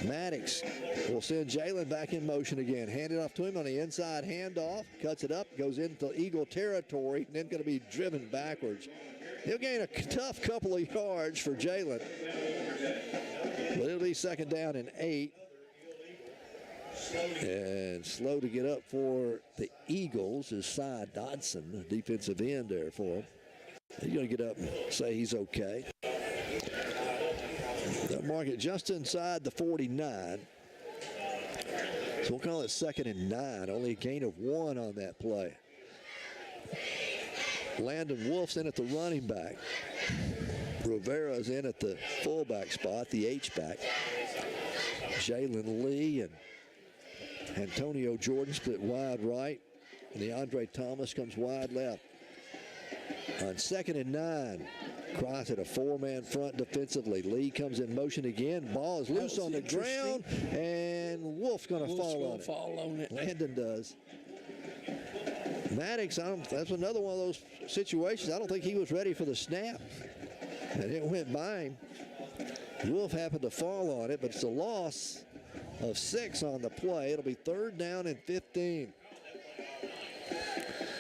Maddox will send Jalen back in motion again. Hand it off to him on the inside handoff. Cuts it up, goes into Eagle territory, and then going to be driven backwards. He'll gain a tough couple of yards for Jalen. But it'll be 2nd down and 8. And slow to get up for the Eagles is Cy Dodson, the defensive end there for him. He's going to get up and say he's okay. They'll mark it just inside the 49. So we'll call it 2nd and 9. Only a gain of 1 on that play. Landon Wolf's in at the running back. Rivera's in at the fullback spot, the H-back. Jalen Lee and Antonio Jordan split wide right. And DeAndre Thomas comes wide left. On 2nd and 9, Crossett a 4-man front defensively. Lee comes in motion again. Ball is loose on the ground, and Wolf's going to fall on it. Landon does. Maddox, that's another one of those situations. I don't think he was ready for the snap, and it went by him. Wolf happened to fall on it, but it's a loss of 6 on the play. It'll be 3rd down and 15.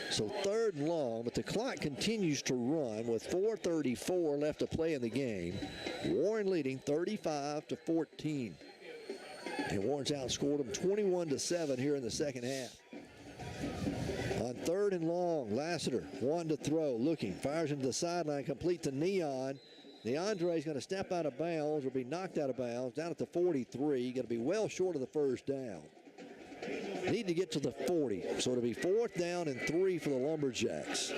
So 3rd and long, but the clock continues to run with 4:34 left to play in the game. Warren leading 35-14. And Warren's outscored them 21-7 here in the second half. On 3rd and long, Lassiter, one to throw, looking, fires into the sideline, complete to Neon. DeAndre's going to step out of bounds or be knocked out of bounds down at the 43. Going to be well short of the first down. Need to get to the 40. So it'll be 4th down and 3 for the Lumberjacks.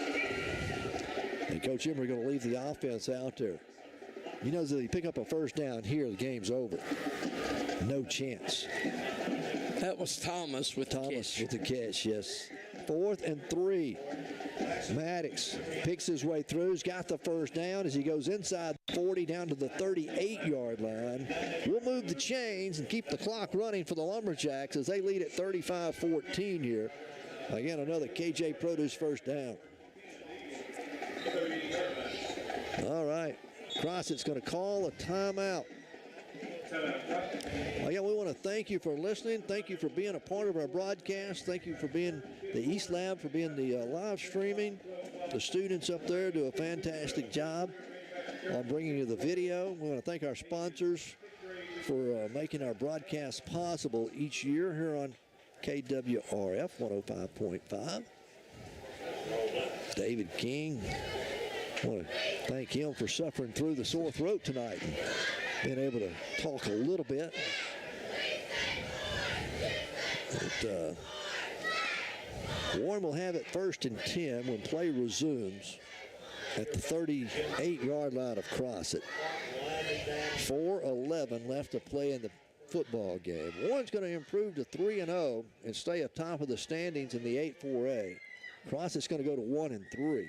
And Coach Emery going to leave the offense out there. He knows that if he pick up a first down here, the game's over. No chance. That was Thomas with the catch, yes. 4th and 3. Maddox picks his way through. He's got the first down as he goes inside 40 down to the 38-yard line. We'll move the chains and keep the clock running for the Lumberjacks as they lead at 35-14 here. Again, another KJ Produce first down. All right. Crossett's going to call a timeout. Again, we want to thank you for listening. Thank you for being a part of our broadcast. Thank you for being the East Lab, for being the live streaming. The students up there do a fantastic job on bringing you the video. We want to thank our sponsors for making our broadcast possible each year here on KWRF 105.5. David King, I want to thank him for suffering through the sore throat tonight and being able to talk a little bit. But, Warren will have it 1st and 10 when play resumes at the 38-yard line of Crossett. 4:11 left to play in the football game. Warren's going to improve to 3-0 and stay atop of the standings in the 8-4A. Crossett's going to go to 1-3.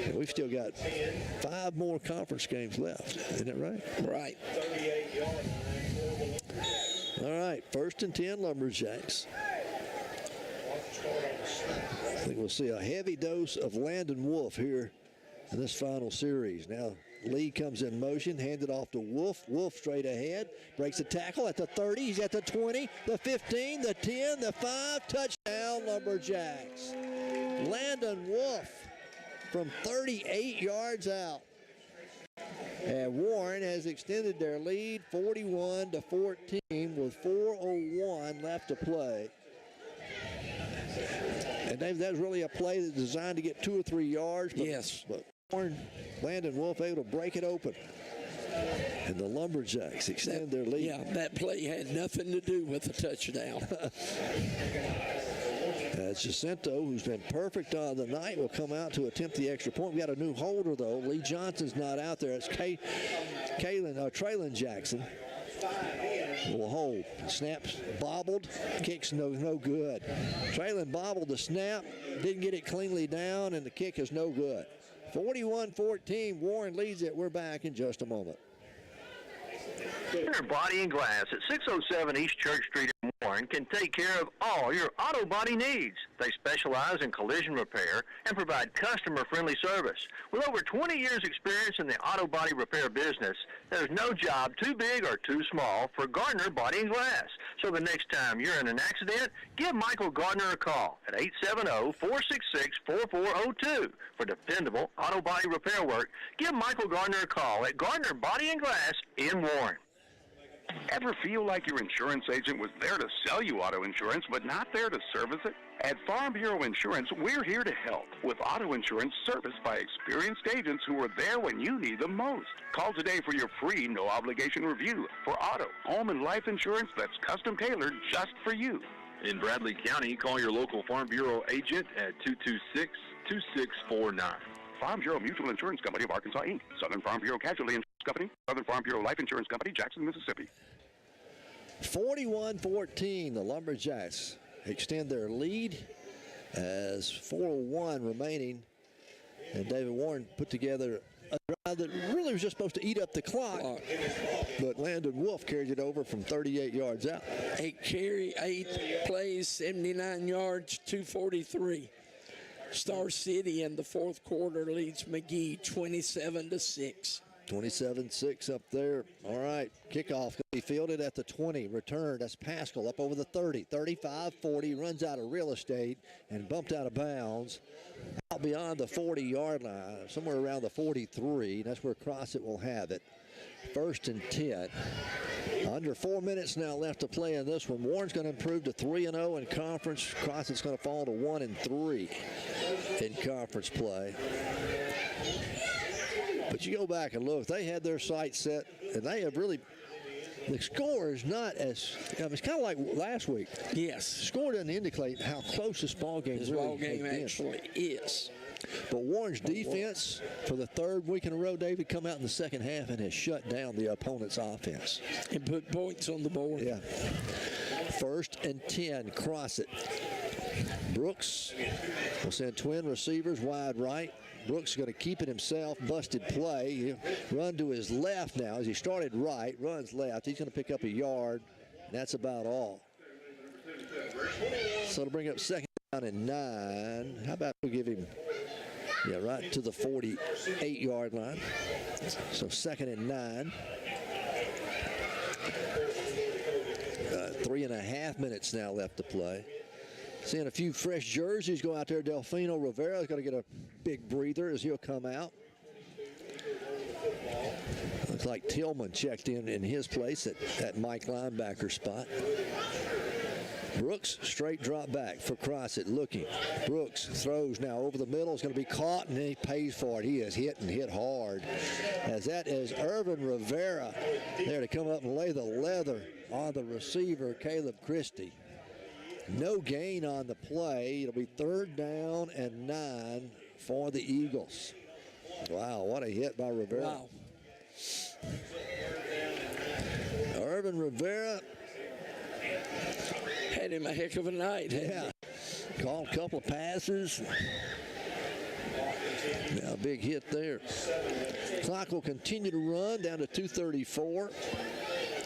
And we've still got 5 more conference games left. Isn't that right? Right. All right, 1st and 10 Lumberjacks. I think we'll see a heavy dose of Landon Wolf here in this final series. Now Lee comes in motion, handed off to Wolf. Wolf straight ahead, breaks the tackle at the 30. He's at the 20, the 15, the 10, the 5. Touchdown Lumberjacks. Landon Wolf from 38 yards out. And Warren has extended their lead 41-14 with 4:01 left to play. And Dave, that was really a play that's designed to get 2 or 3 yards. But, yes. But Warren, Landon Wolf able to break it open. And the Lumberjacks extend their lead. Yeah, that play had nothing to do with the touchdown. Jacinto, who's been perfect on the night, will come out to attempt the extra point. We got a new holder, though. Lee Johnson's not out there. It's Traylon Jackson will hold. Snaps bobbled. Kick's no good. Traylon bobbled the snap. Didn't get it cleanly down, and the kick is no good. 41-14. Warren leads it. We're back in just a moment. Center Body and Glass at 607 East Church Street in Warren can take care of all your auto body needs. They specialize in collision repair and provide customer-friendly service. With over 20 years' experience in the auto body repair business, there's no job too big or too small for Gardner Body and Glass. So the next time you're in an accident, give Michael Gardner a call at 870-466-4402 for dependable auto body repair work. Give Michael Gardner a call at Gardner Body and Glass in Warren. Ever feel like your insurance agent was there to sell you auto insurance, but not there to service it? At Farm Bureau Insurance, we're here to help with auto insurance serviced by experienced agents who are there when you need them most. Call today for your free, no-obligation review for auto, home, and life insurance that's custom-tailored just for you. In Bradley County, call your local Farm Bureau agent at 226-2649. Farm Bureau Mutual Insurance Company of Arkansas, Inc., Southern Farm Bureau Casualty Insurance Company, Southern Farm Bureau Life Insurance Company, Jackson, Mississippi. 41-14, the Lumberjacks extend their lead as 4:01 remaining. And David Warren put together a drive that really was just supposed to eat up the clock. But Landon Wolf carried it over from 38 yards out. 8 plays, 79 yards, 243. Star City in the fourth quarter leads McGee 27-6. 27-6 up there. All right, kickoff going to be fielded at the 20. Return, that's Pascal up over the 30. 35-40, runs out of real estate and bumped out of bounds. Out beyond the 40-yard line, somewhere around the 43. That's where Crossett will have it. 1st and 10. Under 4 minutes now left to play in this one. Warren's going to improve to 3-0 in conference. Crossett's going to fall to 1-3 in conference play. But you go back and look, they had their sights set, and they have really. The score is not as. It's kind of like last week. Yes. The score doesn't indicate how close this ball game This really ball game has been. actually is. But Warren's defense for the third week in a row, David, come out in the second half and has shut down the opponent's offense. And put points on the board. Yeah. 1st and 10, Crossett. Brooks will send twin receivers wide right. Brooks is going to keep it himself. Busted play. He'll run to his left now as he started right, runs left. He's going to pick up a yard, and that's about all. So to bring up 2nd down and 9. How about we give him, right to the 48-yard line. So 2nd and 9. 3.5 minutes now left to play. Seeing a few fresh jerseys go out there. Delfino Rivera is going to get a big breather as he'll come out. Looks like Tillman checked in his place at that Mike linebacker spot. Brooks, straight drop back for Crossett, looking. Brooks throws now over the middle. It's going to be caught, and then he pays for it. He is hit and hit hard. As that is Irvin Rivera there to come up and lay the leather on the receiver, Caleb Christie. No gain on the play. It'll be 3rd down and 9 for the Eagles. Wow, what a hit by Rivera. Wow. Irvin Rivera had him a heck of a night. Yeah. Called a couple of passes. Now a big hit there. Clock will continue to run down to 2:34.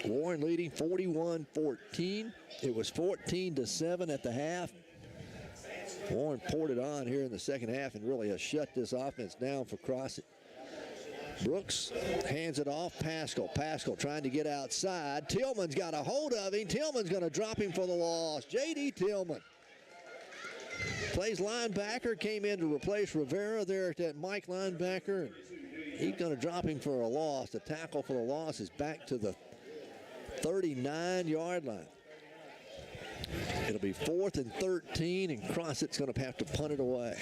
Warren leading 41-14. It was 14-7 at the half. Warren poured it on here in the second half and really has shut this offense down for Crossett. Brooks hands it off. Pascal trying to get outside. Tillman's got a hold of him. Tillman's going to drop him for the loss. J.D. Tillman plays linebacker, came in to replace Rivera there at that Mike linebacker. He's going to drop him for a loss. The tackle for the loss is back to the 39-yard line. It'll be 4th and 13, and Crossett's going to have to punt it away.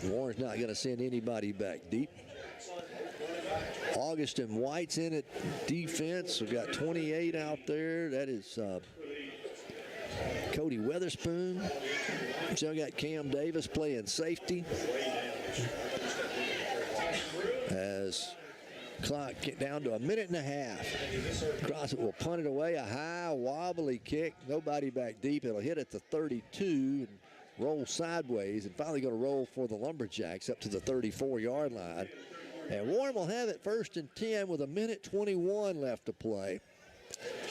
Warren's not going to send anybody back deep. Augustin White's in at defense. We've got 28 out there. That is Cody Weatherspoon. Still got Cam Davis playing safety. As clock get down to 1.5 minutes. Crossett will punt it away. A high, wobbly kick. Nobody back deep. It'll hit at the 32 and roll sideways, and finally going to roll for the Lumberjacks up to the 34-yard line. And Warren will have it 1st and 10 with 1:21 left to play.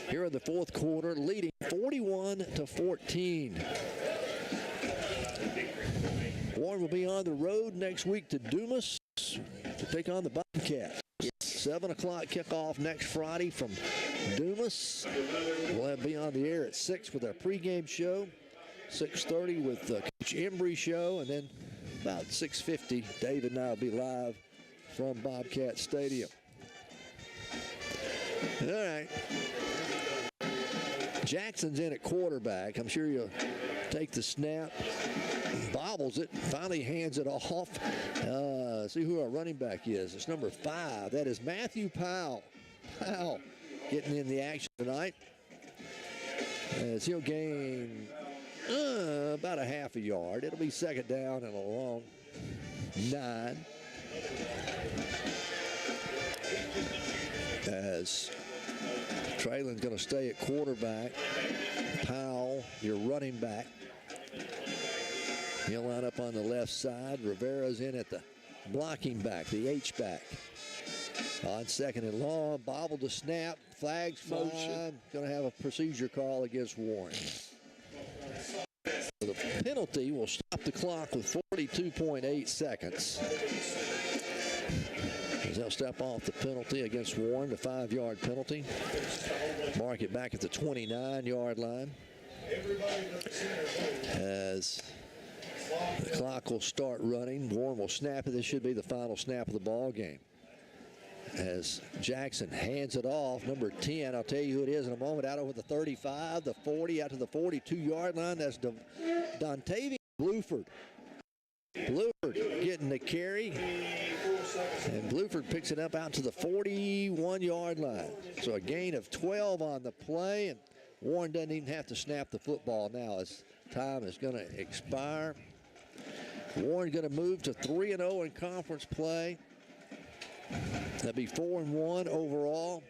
Here in the 4th quarter, leading 41-14. Warren will be on the road next week to Dumas to take on the Bobcats. 7 o'clock kickoff next Friday from Dumas. We'll be on the air at 6 with our pregame show. 6:30 with Coach Embry show, and then about 6:50, David and I will be live from Bobcat Stadium. All right. Jackson's in at quarterback. I'm sure you'll take the snap. Bobbles it, finally hands it off. See who our running back is. It's number 5. That is Matthew Powell. Powell getting in the action tonight. As he'll gain about a half a yard. It'll be 2nd down and a long 9. As Traylon's going to stay at quarterback. Powell, your running back. He'll line up on the left side. Rivera's in at the blocking back, the H-back. On 2nd and long, bobbled the snap, flags flying. Going to have a procedure call against Warren. The penalty will stop the clock with 42.8 seconds. As they'll step off the penalty against Warren, the 5-yard penalty. Mark it back at the 29-yard line. As the clock will start running, Warren will snap it. This should be the final snap of the ball game. as Jackson hands it off. Number 10, I'll tell you who it is in a moment, out over the 35, the 40, out to the 42-yard line. That's Dontavian Bluford. Bluford getting the carry, and Bluford picks it up out to the 41-yard line. So a gain of 12 on the play, and Warren doesn't even have to snap the football now as time is going to expire. Warren going to move to 3-0 in conference play. That'll be 4-1 overall.